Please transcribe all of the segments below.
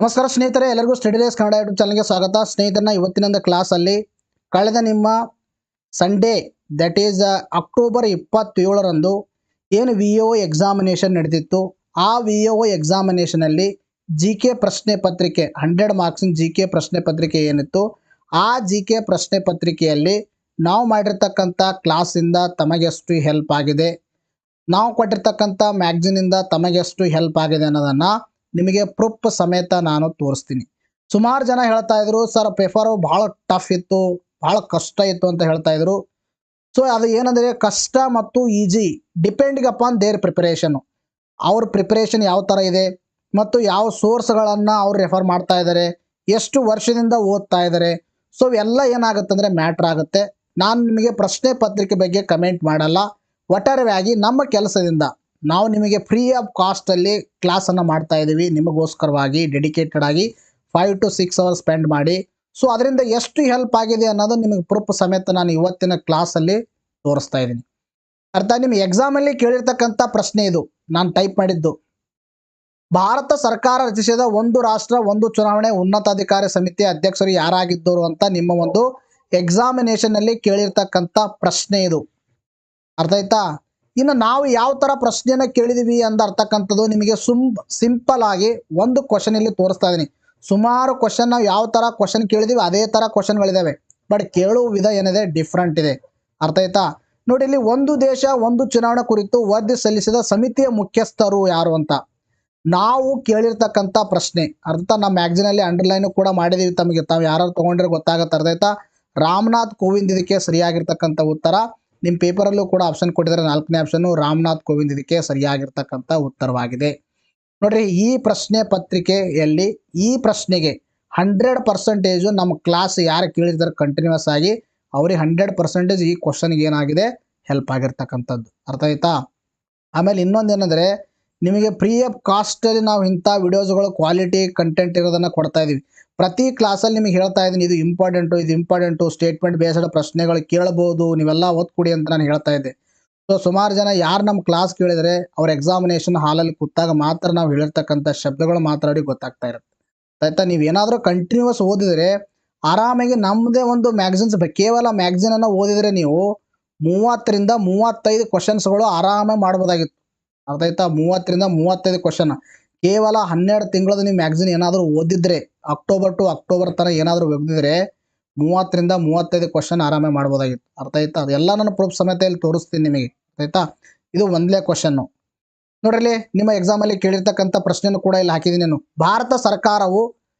ನಮಸ್ಕಾರ ಸ್ನೇಹಿತರೆ, ಎಲ್ಲರಿಗೂ ಸ್ಟಡಿ ಡೇಸ್ ಕನ್ನಡ ಯೂಟ್ಯೂಬ್ ಚಾನಲ್ಗೆ ಸ್ವಾಗತ. ಸ್ನೇಹಿತರನ್ನ ಇವತ್ತಿನ ಕ್ಲಾಸಲ್ಲಿ ಕಳೆದ ನಿಮ್ಮ ಸಂಡೇ ದಟ್ ಈಸ್ ಅಕ್ಟೋಬರ್ 27ರಂದು ಏನು VO ಎಕ್ಸಾಮಿನೇಷನ್ ನಡೆದಿತ್ತು, ಆ VO ಎಕ್ಸಾಮಿನೇಷನಲ್ಲಿ GK ಪ್ರಶ್ನೆ ಪತ್ರಿಕೆ 100 ಮಾರ್ಕ್ಸಿನ GK ಪ್ರಶ್ನೆ ಪತ್ರಿಕೆ ಏನಿತ್ತು, ಆ GK ಪ್ರಶ್ನೆ ಪತ್ರಿಕೆಯಲ್ಲಿ ನಾವು ಮಾಡಿರ್ತಕ್ಕಂಥ ಕ್ಲಾಸಿಂದ ತಮಗೆಷ್ಟು ಹೆಲ್ಪ್ ಆಗಿದೆ, ನಾವು ಕೊಟ್ಟಿರ್ತಕ್ಕಂಥ ಮ್ಯಾಗ್ಝಿನಿಂದ ತಮಗೆಷ್ಟು ಹೆಲ್ಪ್ ಆಗಿದೆ ಅನ್ನೋದನ್ನು ನಿಮಗೆ ಪ್ರೂಫ್ ಸಮೇತ ನಾನು ತೋರಿಸ್ತೀನಿ. ಸುಮಾರು ಜನ ಹೇಳ್ತಾ ಇದ್ರು, ಸರ್ ಪೇಪರು ಭಾಳ ಟಫ್ ಇತ್ತು, ಭಾಳ ಕಷ್ಟ ಇತ್ತು ಅಂತ ಹೇಳ್ತಾ ಇದ್ರು. ಸೊ ಅದು ಏನಂದರೆ ಕಷ್ಟ ಮತ್ತು ಈಜಿ ಡಿಪೆಂಡಿಂಗ್ ಅಪಾನ್ ದೇರ್ ಪ್ರಿಪರೇಷನು. ಅವ್ರ ಪ್ರಿಪರೇಷನ್ ಯಾವ ಥರ ಇದೆ ಮತ್ತು ಯಾವ ಸೋರ್ಸ್ಗಳನ್ನು ಅವ್ರು ರೆಫರ್ ಮಾಡ್ತಾ ಇದ್ದಾರೆ, ಎಷ್ಟು ವರ್ಷದಿಂದ ಓದ್ತಾ ಇದ್ದಾರೆ, ಸೊ ಎಲ್ಲ ಏನಾಗುತ್ತೆ ಮ್ಯಾಟ್ರ್ ಆಗುತ್ತೆ. ನಾನು ನಿಮಗೆ ಪ್ರಶ್ನೆ ಪತ್ರಿಕೆ ಬಗ್ಗೆ ಕಮೆಂಟ್ ಮಾಡಲ್ಲ. ಒಟ್ಟಾರೆಯಾಗಿ ನಮ್ಮ ಕೆಲಸದಿಂದ ನಾವು ನಿಮಗೆ ಫ್ರೀ ಆಫ್ ಕಾಸ್ಟಲ್ಲಿ ಕ್ಲಾಸನ್ನು ಮಾಡ್ತಾ ಇದ್ದೀವಿ, ನಿಮಗೋಸ್ಕರವಾಗಿ ಡೆಡಿಕೇಟೆಡ್ ಆಗಿ 5 to 6 ಅವರ್ಸ್ ಸ್ಪೆಂಡ್ ಮಾಡಿ. ಸೊ ಅದರಿಂದ ಎಷ್ಟು ಹೆಲ್ಪ್ ಆಗಿದೆ ಅನ್ನೋದು ನಿಮಗೆ ಪ್ರೂಫ್ ಸಮೇತ ನಾನು ಇವತ್ತಿನ ಕ್ಲಾಸಲ್ಲಿ ತೋರಿಸ್ತಾ ಇದ್ದೀನಿ. ಅರ್ಥ ನಿಮ್ಮ ಎಕ್ಸಾಮಲ್ಲಿ ಕೇಳಿರ್ತಕ್ಕಂಥ ಪ್ರಶ್ನೆ ಇದು ನಾನು ಟೈಪ್ ಮಾಡಿದ್ದು. ಭಾರತ ಸರ್ಕಾರ ರಚಿಸಿದ ಒಂದು ರಾಷ್ಟ್ರ ಒಂದು ಚುನಾವಣೆ ಉನ್ನತಾಧಿಕಾರ ಸಮಿತಿ ಅಧ್ಯಕ್ಷರು ಯಾರಾಗಿದ್ದರು ಅಂತ ನಿಮ್ಮ ಒಂದು ಎಕ್ಸಾಮಿನೇಷನ್ನಲ್ಲಿ ಕೇಳಿರ್ತಕ್ಕಂಥ ಪ್ರಶ್ನೆ ಇದು. ಅರ್ಥ ಆಯ್ತಾ? ಇನ್ನು ನಾವು ಯಾವ ಥರ ಪ್ರಶ್ನೆಯನ್ನು ಕೇಳಿದೀವಿ ಅಂತಕ್ಕಂಥದ್ದು ನಿಮಗೆ ಸಿಂಪಲ್ ಆಗಿ ಒಂದು ಕ್ವಶನ್ ಇಲ್ಲಿ ತೋರಿಸ್ತಾ ಇದ್ದೀನಿ. ಸುಮಾರು ಕ್ವಶನ್ ನಾವು ಯಾವ ಥರ ಕ್ವಶನ್ ಕೇಳಿದೀವಿ ಅದೇ ಥರ ಕ್ವಶನ್ಗಳಿದ್ದಾವೆ, ಬಟ್ ಕೇಳುವ ವಿಧ ಏನಿದೆ ಡಿಫ್ರೆಂಟ್ ಇದೆ. ಅರ್ಥ ಆಯ್ತಾ? ನೋಡಿ, ಇಲ್ಲಿ ಒಂದು ದೇಶ ಒಂದು ಚುನಾವಣೆ ಕುರಿತು ವರದಿ ಸಲ್ಲಿಸಿದ ಸಮಿತಿಯ ಮುಖ್ಯಸ್ಥರು ಯಾರು ಅಂತ ನಾವು ಕೇಳಿರ್ತಕ್ಕಂಥ ಪ್ರಶ್ನೆ. ಅರ್ಥ ನಮ್ಮ ಮ್ಯಾಗ್ಝಿನಲ್ಲಿ ಅಂಡರ್ಲೈನ್ ಕೂಡ ಮಾಡಿದೀವಿ, ತಮಗೆ ತಾವು ಯಾರು ತೊಗೊಂಡ್ರೆ ಗೊತ್ತಾಗುತ್ತೆ. ಅರ್ಥ ಆಯ್ತಾ? ರಾಮನಾಥ್ ಕೋವಿಂದ್ ಇದಕ್ಕೆ ಸರಿಯಾಗಿರ್ತಕ್ಕಂಥ ಉತ್ತರ. ನಿಮ್ಮ ಪೇಪರಲ್ಲೂ ಕೂಡ ಆಪ್ಷನ್ ಕೊಟ್ಟಿದ್ದಾರೆ, 4ನೇ ಆಪ್ಷನ್ನು ರಾಮನಾಥ್ ಕೋವಿಂದ್ ಇದಕ್ಕೆ ಸರಿಯಾಗಿರ್ತಕ್ಕಂಥ ಉತ್ತರವಾಗಿದೆ. ನೋಡ್ರಿ, ಈ ಪ್ರಶ್ನೆ ಪತ್ರಿಕೆಯಲ್ಲಿ ಈ ಪ್ರಶ್ನೆಗೆ 100% ನಮ್ಮ ಕ್ಲಾಸ್ ಯಾರು ಕೇಳಿರ್ತಾರೆ ಕಂಟಿನ್ಯೂಸ್ ಆಗಿ ಅವ್ರಿಗೆ 100% ಈ ಕ್ವಶನ್ಗೆ ಏನಾಗಿದೆ ಹೆಲ್ಪ್ ಆಗಿರ್ತಕ್ಕಂಥದ್ದು. ಅರ್ಥ ಆಯ್ತಾ? ಆಮೇಲೆ ಇನ್ನೊಂದೇನೆಂದರೆ ನಿಮಗೆ ಫ್ರೀ ಆಫ್ ಕಾಸ್ಟಲ್ಲಿ ನಾವು ಇಂಥ ವಿಡಿಯೋಸ್ಗಳು ಕ್ವಾಲಿಟಿ ಕಂಟೆಂಟ್ ಇರೋದನ್ನು ಕೊಡ್ತಾ ಇದ್ದೀವಿ. ಪ್ರತಿ ಕ್ಲಾಸಲ್ಲಿ ನಿಮಗೆ ಹೇಳ್ತಾ ಇದ್ದೀನಿ, ಇದು ಇಂಪಾರ್ಟೆಂಟು ಸ್ಟೇಟ್ಮೆಂಟ್ ಬೇಸ್ಡ್ ಪ್ರಶ್ನೆಗಳು ಕೇಳಬಹುದು, ನೀವೆಲ್ಲ ಓದ್ಕೊಡಿ ಅಂತ ನಾನು ಹೇಳ್ತಾ ಇದ್ದೆ. ಸೊ ಸುಮಾರು ಜನ ಯಾರು ನಮ್ಮ ಕ್ಲಾಸ್ ಕೇಳಿದರೆ ಅವ್ರ ಎಕ್ಸಾಮಿನೇಷನ್ ಹಾಲಲ್ಲಿ ಕೂತಾಗ ಮಾತ್ರ ನಾವು ಹೇಳಿರ್ತಕ್ಕಂಥ ಶಬ್ದಗಳು ಮಾತಾಡಿ ಗೊತ್ತಾಗ್ತಾ ಇರುತ್ತೆ. ಆಯ್ತಾ? ನೀವೇನಾದರೂ ಕಂಟಿನ್ಯೂಸ್ ಓದಿದರೆ ಆರಾಮಾಗಿ ನಮ್ಮದೇ ಒಂದು ಮ್ಯಾಗ್ಝಿನ್ಸ್ ಕೇವಲ ಮ್ಯಾಗ್ಝಿನನ್ನು ಓದಿದರೆ ನೀವು 30ರಿಂದ 35 ಕ್ವಶನ್ಸ್ಗಳು ಆರಾಮಾಗಿ ಮಾಡ್ಬೋದಾಗಿತ್ತು. ಅರ್ಥ ಆಯ್ತಾ? 30ರಿಂದ 35 ಕ್ವಶನ್ ಕೇವಲ 12 ತಿಂಗಳದ್ದು ನೀವು ಮ್ಯಾಗ್ಝಿನ್ ಏನಾದರೂ ಓದಿದ್ರೆ, ಅಕ್ಟೋಬರ್ ಟು ಅಕ್ಟೋಬರ್ ಥರ ಏನಾದರೂ ಓದಿದ್ರೆ 30ರಿಂದ 35 ಕ್ವಶನ್ ಆರಾಮಾಗಿ ಮಾಡ್ಬೋದಾಗಿತ್ತು. ಅರ್ಥ ಆಯ್ತಾ? ಅದೆಲ್ಲ ನಾನು ಪ್ರೂಫ್ ಸಮೇತ ಇಲ್ಲಿ ತೋರಿಸ್ತೀನಿ ನಿಮಗೆ. ಆಯ್ತಾ? ಇದು ಒಂದನೇ ಕ್ವಶನ್ನು. ನೋಡ್ರಲ್ಲಿ, ನಿಮ್ಮ ಎಕ್ಸಾಮಲ್ಲಿ ಕೇಳಿರ್ತಕ್ಕಂಥ ಪ್ರಶ್ನೆಯನ್ನು ಕೂಡ ಇಲ್ಲಿ ಹಾಕಿದ್ದೀನಿ ನಾನು. ಭಾರತ ಸರ್ಕಾರವು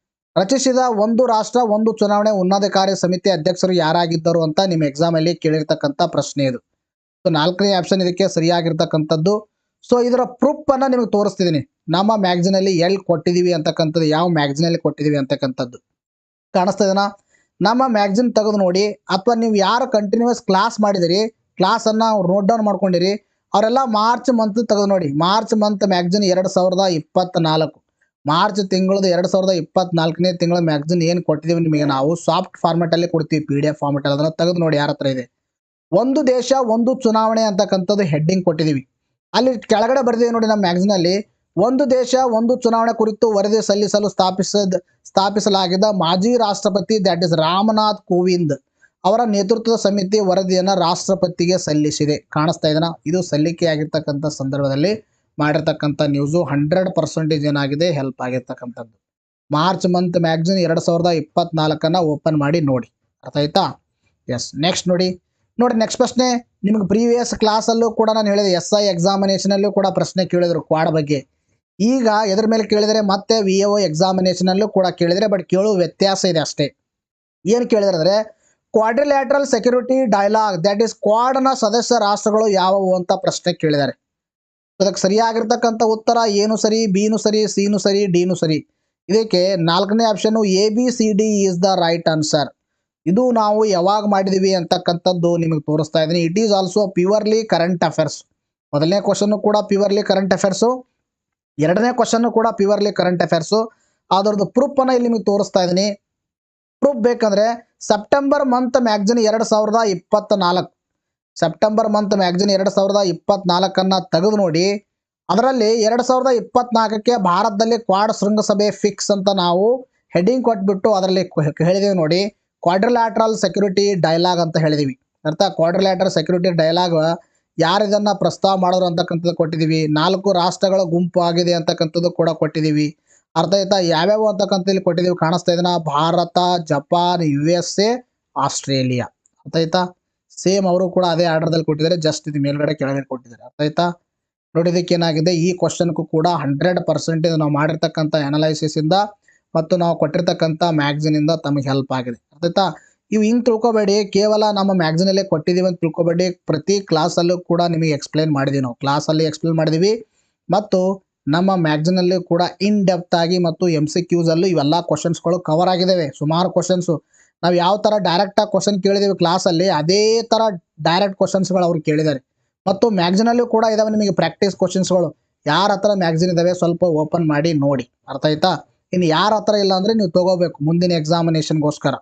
ರಚಿಸಿದ ಒಂದು ರಾಷ್ಟ್ರ ಒಂದು ಚುನಾವಣೆ ಉನ್ನತಾಧಿಕಾರ ಸಮಿತಿ ಅಧ್ಯಕ್ಷರು ಯಾರಾಗಿದ್ದರು ಅಂತ ನಿಮ್ಮ ಎಕ್ಸಾಮಲ್ಲಿ ಕೇಳಿರ್ತಕ್ಕಂಥ ಪ್ರಶ್ನೆ ಇದು. ಸೊ 4ನೇ ಆಪ್ಷನ್ ಇದಕ್ಕೆ ಸರಿಯಾಗಿರ್ತಕ್ಕಂಥದ್ದು. ಸೊ ಇದರ ಪ್ರೂಫನ್ನು ನಿಮಗೆ ತೋರಿಸ್ತಿದ್ದೀನಿ. ನಮ್ಮ ಮ್ಯಾಗ್ಝಿನಲ್ಲಿ ಎಲ್ಲಿ ಕೊಟ್ಟಿದ್ದೀವಿ ಅಂತಕ್ಕಂಥದ್ದು, ಯಾವ ಮ್ಯಾಗ್ಝಿನಲ್ಲಿ ಕೊಟ್ಟಿದ್ದೀವಿ ಅಂತಕ್ಕಂಥದ್ದು ಕಾಣಿಸ್ತಾ ಇದೆನಾ? ನಮ್ಮ ಮ್ಯಾಗ್ಝಿನ್ ತೆಗೆದು ನೋಡಿ, ಅಥವಾ ನೀವು ಯಾರು ಕಂಟಿನ್ಯೂಸ್ ಕ್ಲಾಸ್ ಮಾಡಿದಿರಿ, ಕ್ಲಾಸನ್ನು ನೋಟ್ ಡೌನ್ ಮಾಡ್ಕೊಂಡಿರಿ, ಅವರೆಲ್ಲ ಮಾರ್ಚ್ ಮಂತ್ ತೆಗೆದು ನೋಡಿ. ಮಾರ್ಚ್ ಮಂತ್ ಮ್ಯಾಗ್ಝಿನ್ 2024, ಮಾರ್ಚ್ ತಿಂಗಳದು 2024ನೇ ತಿಂಗಳ ಮ್ಯಾಗ್ಝಿನ್ ಏನು ಕೊಟ್ಟಿದ್ದೀವಿ ನಿಮಗೆ ನಾವು ಸಾಫ್ಟ್ ಫಾರ್ಮೆಟಲ್ಲಿ ಕೊಡ್ತೀವಿ, PDF ಫಾರ್ಮೆಟಲ್ಲಿ. ಅದನ್ನು ತೆಗೆದು ನೋಡಿ ಯಾರ ಹತ್ರ ಇದೆ. ಒಂದು ದೇಶ ಒಂದು ಚುನಾವಣೆ ಅಂತಕ್ಕಂಥದ್ದು ಹೆಡ್ಡಿಂಗ್ ಕೊಟ್ಟಿದ್ದೀವಿ. ಅಲ್ಲಿ ಕೆಳಗಡೆ ಬರೆದಿದೆ ನೋಡಿ, ನಮ್ಮ ಮ್ಯಾಗ್ಝಿನಲ್ಲಿ ಒಂದು ದೇಶ ಒಂದು ಚುನಾವಣೆ ಕುರಿತು ವರದಿ ಸಲ್ಲಿಸಲು ಸ್ಥಾಪಿಸಲಾಗಿದ್ದ ಮಾಜಿ ರಾಷ್ಟ್ರಪತಿ ದಟ್ ಇಸ್ ರಾಮನಾಥ್ ಕೋವಿಂದ್ ಅವರ ನೇತೃತ್ವದ ಸಮಿತಿ ವರದಿಯನ್ನು ರಾಷ್ಟ್ರಪತಿಗೆ ಸಲ್ಲಿಸಿದೆ. ಕಾಣಿಸ್ತಾ ಇದೆನಾ? ಇದು ಸಲ್ಲಿಕೆಯಾಗಿರ್ತಕ್ಕಂಥ ಸಂದರ್ಭದಲ್ಲಿ ಮಾಡಿರ್ತಕ್ಕಂಥ ನ್ಯೂಸು 100% ಏನಾಗಿದೆ ಹೆಲ್ಪ್ ಆಗಿರ್ತಕ್ಕಂಥದ್ದು. ಮಾರ್ಚ್ ಮಂತ್ ಮ್ಯಾಗ್ಝಿನ್ 2024 ಓಪನ್ ಮಾಡಿ ನೋಡಿ. ಅರ್ಥ ಆಯ್ತಾ? ಎಸ್. ನೆಕ್ಸ್ಟ್ ನೋಡಿ, ನೆಕ್ಸ್ಟ್ ಪ್ರಶ್ನೆ ನಿಮಗೆ ಪ್ರೀವಿಯಸ್ ಕ್ಲಾಸಲ್ಲೂ ಕೂಡ ನಾನು ಹೇಳಿದೆ, SI ಎಕ್ಸಾಮಿನೇಷನಲ್ಲೂ ಕೂಡ ಪ್ರಶ್ನೆ ಕೇಳಿದರು ಕ್ವಾಡ್ ಬಗ್ಗೆ. ಈಗ ಎದ್ರ ಮೇಲೆ ಕೇಳಿದರೆ ಮತ್ತೆ VO ಎಕ್ಸಾಮಿನೇಷನಲ್ಲೂ ಕೂಡ ಕೇಳಿದರೆ, ಬಟ್ ಕೇಳುವ ವ್ಯತ್ಯಾಸ ಇದೆ ಅಷ್ಟೇ. ಏನು ಕೇಳಿದ್ರೆ ಅಂದರೆ quadrilateral security dialogue that is ಕ್ವಾಡ್ನ ಸದಸ್ಯ ರಾಷ್ಟ್ರಗಳು ಯಾವುವು ಅಂತ ಪ್ರಶ್ನೆ ಕೇಳಿದ್ದಾರೆ. ಅದಕ್ಕೆ ಸರಿಯಾಗಿರ್ತಕ್ಕಂಥ ಉತ್ತರ ಏನು ಸರಿ, ಬಿನು ಸರಿ, ಸಿನು ಸರಿ, ಡಿನು ಸರಿ. ಇದಕ್ಕೆ 4ನೇ option ABCD is the right answer. ಇದು ನಾವು ಯಾವಾಗ ಮಾಡಿದ್ದೀವಿ ಅಂತಕ್ಕಂಥದ್ದು ನಿಮಗೆ ತೋರಿಸ್ತಾ ಇದ್ದೀನಿ. It is also purely current affairs. ಮೊದಲನೇ ಕ್ವಶನ್ನು ಕೂಡ ಪ್ಯೂರ್ಲಿ ಕರೆಂಟ್ ಅಫೇರ್ಸು, 2ನೇ ಕ್ವಶನ್ನು ಕೂಡ ಪ್ಯೂರ್ಲಿ ಕರೆಂಟ್ ಅಫೇರ್ಸು. ಅದರದ್ದು ಪ್ರೂಫನ್ನು ಇಲ್ಲಿ ನಿಮಗೆ ತೋರಿಸ್ತಾ ಇದ್ದೀನಿ. ಪ್ರೂಫ್ ಬೇಕಂದರೆ September month magazine 2024, September month magazine 2024 ತೆಗೆದು ನೋಡಿ. ಅದರಲ್ಲಿ 2024ಕ್ಕೆ ಭಾರತದಲ್ಲಿ ಕ್ವಾಡ್ ಶೃಂಗಸಭೆ ಫಿಕ್ಸ್ ಅಂತ ನಾವು ಹೆಡ್ಡಿಂಗ್ ಕೊಟ್ಬಿಟ್ಟು ಅದರಲ್ಲಿ ಹೇಳಿದೀವಿ ನೋಡಿ, ಕ್ವಾಡ್ರಿಲ್ಯಾಟ್ರಲ್ ಸೆಕ್ಯೂರಿಟಿ ಡೈಲಾಗ್ ಅಂತ ಹೇಳಿದೀವಿ. ಅರ್ಥ, ಕ್ವಾಡ್ರಿಲ್ಯಾಟ್ರಲ್ ಸೆಕ್ಯೂರಿಟಿ ಡೈಲಾಗ್ ಯಾರು ಇದನ್ನ ಪ್ರಸ್ತಾವ ಮಾಡೋರು ಅಂತಕ್ಕಂಥದ್ದು ಕೊಟ್ಟಿದ್ದೀವಿ. 4 ರಾಷ್ಟ್ರಗಳ ಗುಂಪು ಆಗಿದೆ ಅಂತಕ್ಕಂಥದ್ದು ಕೂಡ ಕೊಟ್ಟಿದ್ದೀವಿ. ಅರ್ಥ ಆಯ್ತಾ? ಯಾವ್ಯಾವ ಅಂತಕ್ಕಂಥದ್ದು ಕೊಟ್ಟಿದ್ದೀವಿ, ಕಾಣಿಸ್ತಾ ಇದನ್ನ, ಭಾರತ, ಜಪಾನ್, USA, ಆಸ್ಟ್ರೇಲಿಯಾ. ಅರ್ಥ ಆಯ್ತಾ? ಸೇಮ್ ಅವರು ಕೂಡ ಅದೇ ಆರ್ಡರ್ದಲ್ಲಿ ಕೊಟ್ಟಿದ್ದಾರೆ, ಜಸ್ಟ್ ಇದು ಮೇಲ್ಗಡೆ ಕೆಳಗಡೆ ಕೊಟ್ಟಿದ್ದಾರೆ. ಅರ್ಥ ಆಯ್ತಾ? ನೋಡಿದಕ್ಕೆ ಏನಾಗಿದೆ, ಈ ಕ್ವಶನ್ಗೂ ಕೂಡ 100% ನಾವು ಮಾಡಿರ್ತಕ್ಕಂಥ ಅನಾಲೈಸಿಸ್ ಇಂದ ಮತ್ತು ನಾವು ಕೊಟ್ಟಿರ್ತಕ್ಕಂಥ ಮ್ಯಾಗ್ಝಿನ್ ಇಂದ ತಮಗೆ ಹೆಲ್ಪ್ ಆಗಿದೆ. ಅರ್ಥ ಆಯ್ತಾ? ಇವು ಹಿಂಗೆ ತಿಳ್ಕೊಬೇಡಿ, ಕೇವಲ ನಮ್ಮ ಮ್ಯಾಗ್ಝಿನಲ್ಲೇ ಕೊಟ್ಟಿದ್ದೀವಿ ಅಂತ ತಿಳ್ಕೊಬೇಡಿ. ಪ್ರತಿ ಕ್ಲಾಸಲ್ಲೂ ಕೂಡ ನಿಮಗೆ ಎಕ್ಸ್ಪ್ಲೇನ್ ಮಾಡಿದ್ದೀವಿ, ನಾವು ಕ್ಲಾಸಲ್ಲಿ ಎಕ್ಸ್ಪ್ಲೇನ್ ಮಾಡಿದ್ದೀವಿ ಮತ್ತು ನಮ್ಮ ಮ್ಯಾಗ್ಝಿನಲ್ಲಿ ಕೂಡ ಇನ್ ಡೆಪ್ತ್ ಆಗಿ ಮತ್ತು MCQs ಅಲ್ಲೂ ಇವೆಲ್ಲ ಕ್ವಶನ್ಸ್ಗಳು ಕವರ್ ಆಗಿದ್ದಾವೆ. ಸುಮಾರು ಕ್ವಶನ್ಸು ನಾವು ಯಾವ ಥರ ಡೈರೆಕ್ಟಾಗಿ ಕ್ವಶನ್ ಕೇಳಿದ್ದೀವಿ ಕ್ಲಾಸಲ್ಲಿ, ಅದೇ ಥರ ಡೈರೆಕ್ಟ್ ಕ್ವಶನ್ಸ್ಗಳು ಅವ್ರು ಕೇಳಿದ್ದಾರೆ. ಮತ್ತು ಮ್ಯಾಗ್ಝಿನಲ್ಲೂ ಕೂಡ ಇದಾವೆ ನಿಮಗೆ ಪ್ರಾಕ್ಟೀಸ್ ಕ್ವಶನ್ಸ್ಗಳು. ಯಾರ ಹತ್ರ ಮ್ಯಾಗ್ಝಿನ್ ಇದಾವೆ ಸ್ವಲ್ಪ ಓಪನ್ ಮಾಡಿ ನೋಡಿ. ಅರ್ಥ ಆಯ್ತಾ? ಇನ್ನು ಯಾರ ಹತ್ರ ಇಲ್ಲ ಅಂದರೆ ನೀವು ತಗೋಬೇಕು ಮುಂದಿನ ಎಕ್ಸಾಮಿನೇಷನ್ಗೋಸ್ಕರ.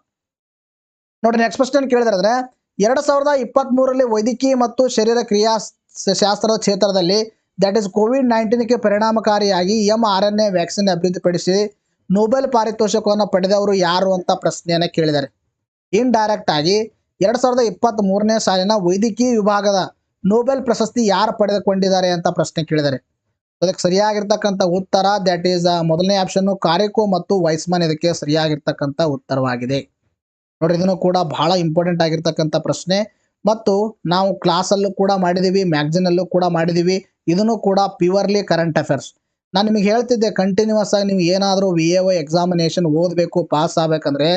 ನೋಡಿ, ನೆಕ್ಸ್ಟ್ ಕ್ವಶನ್ ಕೇಳಿದ್ರೆ 2023ರಲ್ಲಿ ವೈದ್ಯಕೀಯ ಮತ್ತು ಶರೀರ ಕ್ರಿಯಾ ಶಾಸ್ತ್ರದ ಕ್ಷೇತ್ರದಲ್ಲಿ ದಟ್ ಈಸ್ COVID-19ಗೆ ಪರಿಣಾಮಕಾರಿಯಾಗಿ mRNA ವ್ಯಾಕ್ಸಿನ್ ಅಭಿವೃದ್ಧಿಪಡಿಸಿ ನೊಬೆಲ್ ಪಾರಿತೋಷಕವನ್ನು ಪಡೆದವರು ಯಾರು ಅಂತ ಪ್ರಶ್ನೆಯನ್ನು ಕೇಳಿದ್ದಾರೆ. ಇನ್ ಡೈರೆಕ್ಟ್ ಆಗಿ 2023ನೇ ಸಾಲಿನ ವೈದ್ಯಕೀಯ ವಿಭಾಗದ ನೊಬೆಲ್ ಪ್ರಶಸ್ತಿ ಯಾರು ಪಡೆದುಕೊಂಡಿದ್ದಾರೆ ಅಂತ ಪ್ರಶ್ನೆ ಕೇಳಿದ್ದಾರೆ. ಅದಕ್ಕೆ ಸರಿಯಾಗಿರ್ತಕ್ಕಂಥ ಉತ್ತರ ದಟ್ ಈಸ್ ಮೊದಲನೇ ಆಪ್ಷನ್ ಕಾರಿಕೋ ಮತ್ತು ವೈಸ್ಮನ್ ಇದಕ್ಕೆ ಸರಿಯಾಗಿರ್ತಕ್ಕಂಥ ಉತ್ತರವಾಗಿದೆ. ನೋಡ್ರಿ, ಇದನ್ನು ಕೂಡ ಬಹಳ ಇಂಪಾರ್ಟೆಂಟ್ ಆಗಿರ್ತಕ್ಕಂಥ ಪ್ರಶ್ನೆ ಮತ್ತು ನಾವು ಕ್ಲಾಸಲ್ಲೂ ಕೂಡ ಮಾಡಿದ್ದೀವಿ, ಮ್ಯಾಗ್ಝಿನಲ್ಲೂ ಕೂಡ ಮಾಡಿದ್ದೀವಿ. ಇದನ್ನು ಕೂಡ ಪ್ಯೂರ್ಲಿ ಕರೆಂಟ್ ಅಫೇರ್ಸ್. ನಾನು ನಿಮಗೆ ಹೇಳ್ತಿದ್ದೆ, ಕಂಟಿನ್ಯೂಸ್ ಆಗಿ ನೀವು ಏನಾದರೂ VAO ಎಕ್ಸಾಮಿನೇಷನ್ ಓದಬೇಕು, ಪಾಸ್ ಆಗಬೇಕಂದ್ರೆ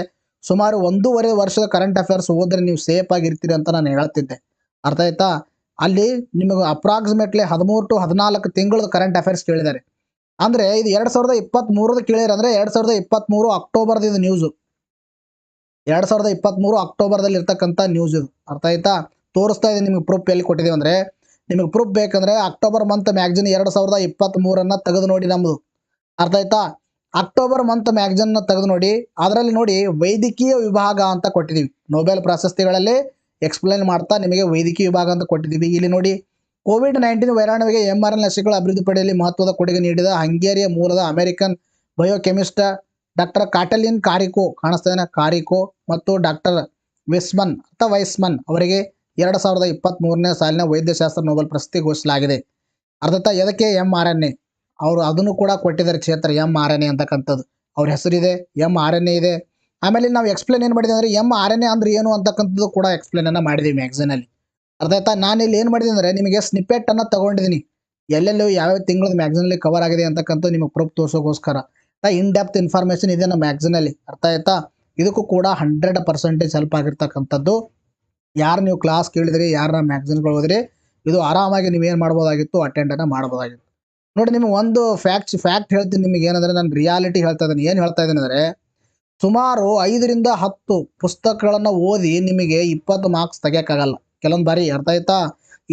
ಸುಮಾರು 1.5 ವರ್ಷದ ಕರೆಂಟ್ ಅಫೇರ್ಸ್ ಓದ್ರೆ ನೀವು ಸೇಫ್ ಆಗಿರ್ತೀರಿ ಅಂತ ನಾನು ಹೇಳ್ತಿದ್ದೆ. ಅರ್ಥ ಆಯ್ತಾ? ಅಲ್ಲಿ ನಿಮಗೆ ಅಪ್ರಾಕ್ಸಿಮೇಟ್ಲಿ 13 to 14 ತಿಂಗಳದ ಕರೆಂಟ್ ಅಫೇರ್ಸ್ ಕೇಳಿದ್ದಾರೆ. ಅಂದರೆ ಇದು 2023 ಕೇಳಿದ್ರೆ ಅಂದರೆ 2023 ಅಕ್ಟೋಬರ್ದು ಇದು ನ್ಯೂಸು. 2023 ಅಕ್ಟೋಬರ್ದಲ್ಲಿ ಇರ್ತಕ್ಕಂಥ ನ್ಯೂಸ್ ಇದು. ಅರ್ಥ ಆಯ್ತಾ? ತೋರಿಸ್ತಾ ಇದೆ ನಿಮಗೆ ಪ್ರೂಫ್ ಎಲ್ಲಿ ಕೊಟ್ಟಿದ್ದೀವಿ ಅಂದರೆ, ನಿಮಗೆ ಪ್ರೂಫ್ ಬೇಕಂದರೆ ಅಕ್ಟೋಬರ್ ಮಂತ್ ಮ್ಯಾಗ್ಝಿನ್ 2023 ತೆಗೆದು ನೋಡಿ ನಮ್ಮದು. ಅರ್ಥ ಆಯ್ತಾ? ಅಕ್ಟೋಬರ್ ಮಂತ್ ಮ್ಯಾಗ್ಝಿನ್ನ ತೆಗೆದು ನೋಡಿ, ಅದರಲ್ಲಿ ನೋಡಿ ವೈದ್ಯಕೀಯ ವಿಭಾಗ ಅಂತ ಕೊಟ್ಟಿದ್ದೀವಿ. ನೊಬೆಲ್ ಪ್ರಶಸ್ತಿಗಳಲ್ಲಿ ಎಕ್ಸ್ಪ್ಲೇನ್ ಮಾಡ್ತಾ ನಿಮಗೆ ವೈದ್ಯಕೀಯ ವಿಭಾಗ ಅಂತ ಕೊಟ್ಟಿದ್ದೀವಿ. ಇಲ್ಲಿ ನೋಡಿ, COVID-19 ವೈರಾಣುವಿಗೆ mRNA ಲಸಿಕೆಗಳು ಅಭಿವೃದ್ಧಿ ಪಡೆಯಲಿ ಮಹತ್ವದ ಕೊಡುಗೆ ನೀಡಿದ ಹಂಗೇರಿಯ ಮೂಲದ ಅಮೆರಿಕನ್ ಬಯೋಕೆಮಿಸ್ಟ್ ಡಾಕ್ಟರ್ ಕಾಟಲಿನ್ ಕಾರಿಕೋ, ಕಾಣಿಸ್ತಾ ಇದೆ ಕಾರಿಕೋ, ಮತ್ತು ಡಾಕ್ಟರ್ ವೈಸ್ಮನ್ ಅವರಿಗೆ 2023ನೇ ಸಾಲಿನ ವೈದ್ಯಶಾಸ್ತ್ರ ನೊಬೆಲ್ ಪ್ರಶಸ್ತಿ ಘೋಷಿಸಲಾಗಿದೆ. ಅರ್ಥಾತ್ ಎದಕ್ಕೆ mRNA ಅವರು ಅದನ್ನು ಕೂಡ ಕೊಟ್ಟಿದ್ದಾರೆ ಕ್ಷೇತ್ರ mRNA ಅಂತಕ್ಕಂಥದ್ದು. ಅವ್ರ ಹೆಸರಿದೆ, mRNA ಇದೆ. ಆಮೇಲೆ ನಾವು ಎಕ್ಸ್ಪ್ಲೇನ್ ಏನು ಮಾಡಿದೆ ಅಂದರೆ mRNA ಅಂದ್ರೆ ಏನು ಅಂತಕ್ಕಂಥದ್ದು ಕೂಡ ಎಕ್ಸ್ಪ್ಲೇನನ್ನು ಮಾಡಿದ್ದೀವಿ ಮ್ಯಾಗ್ಝಿನಲ್ಲಿ. ಅರ್ಥ ಆಯ್ತಾ? ನಾನು ಇಲ್ಲಿ ಏನು ಮಾಡಿದ್ದೀನಿ ಅಂದರೆ ನಿಮಗೆ ಸ್ನಿಪೆಟನ್ನು ತೊಗೊಂಡಿದ್ದೀನಿ, ಎಲ್ಲೆಲ್ಲೂ ಯಾವ್ಯಾವ ತಿಂಗಳದ ಮ್ಯಾಗ್ಝಿನಲ್ಲಿ ಕವರ್ ಆಗಿದೆ ಅಂತಕ್ಕಂಥ ನಿಮಗೆ ಪ್ರೂಫ್ ತೋರಿಸೋಕ್ಕೋಸ್ಕರ. ಇನ್ ಡೆಪ್ತ್ ಇನ್ಫಾರ್ಮೇಷನ್ ಇದೆ ನಮ್ಮ ಮ್ಯಾಗ್ಝಿನಲ್ಲಿ. ಅರ್ಥ ಆಯ್ತಾ? ಇದಕ್ಕೂ ಕೂಡ 100% ಹೆಲ್ಪ್ ಆಗಿರ್ತಕ್ಕಂಥದ್ದು. ಯಾರು ನೀವು ಕ್ಲಾಸ್ ಕೇಳಿದ್ರಿ, ಯಾರ ಮ್ಯಾಗ್ಝಿನ್ಗಳು ಹೋದ್ರಿ, ಇದು ಆರಾಮಾಗಿ ನೀವೇನು ಮಾಡ್ಬೋದಾಗಿತ್ತು, ಅಟೆಂಡನ್ನು ಮಾಡ್ಬೋದಾಗಿತ್ತು. ನೋಡಿ, ನಿಮಗೆ ಒಂದು ಫ್ಯಾಕ್ಟ್ ಹೇಳ್ತೀನಿ ನಿಮಗೆ. ಏನಂದರೆ ನಾನು ರಿಯಾಲಿಟಿ ಹೇಳ್ತಾ ಇದ್ದೀನಿ. ಏನು ಹೇಳ್ತಾ ಇದ್ದೀನಿ ಅಂದರೆ, ಸುಮಾರು 5 ರಿಂದ 10 ಪುಸ್ತಕಗಳನ್ನು ಓದಿ ನಿಮಗೆ 20 ಮಾರ್ಕ್ಸ್ ತೆಗಿಯೋಕ್ಕಾಗಲ್ಲ ಕೆಲವೊಂದು ಬಾರಿ. ಅರ್ಥ ಆಯ್ತಾ?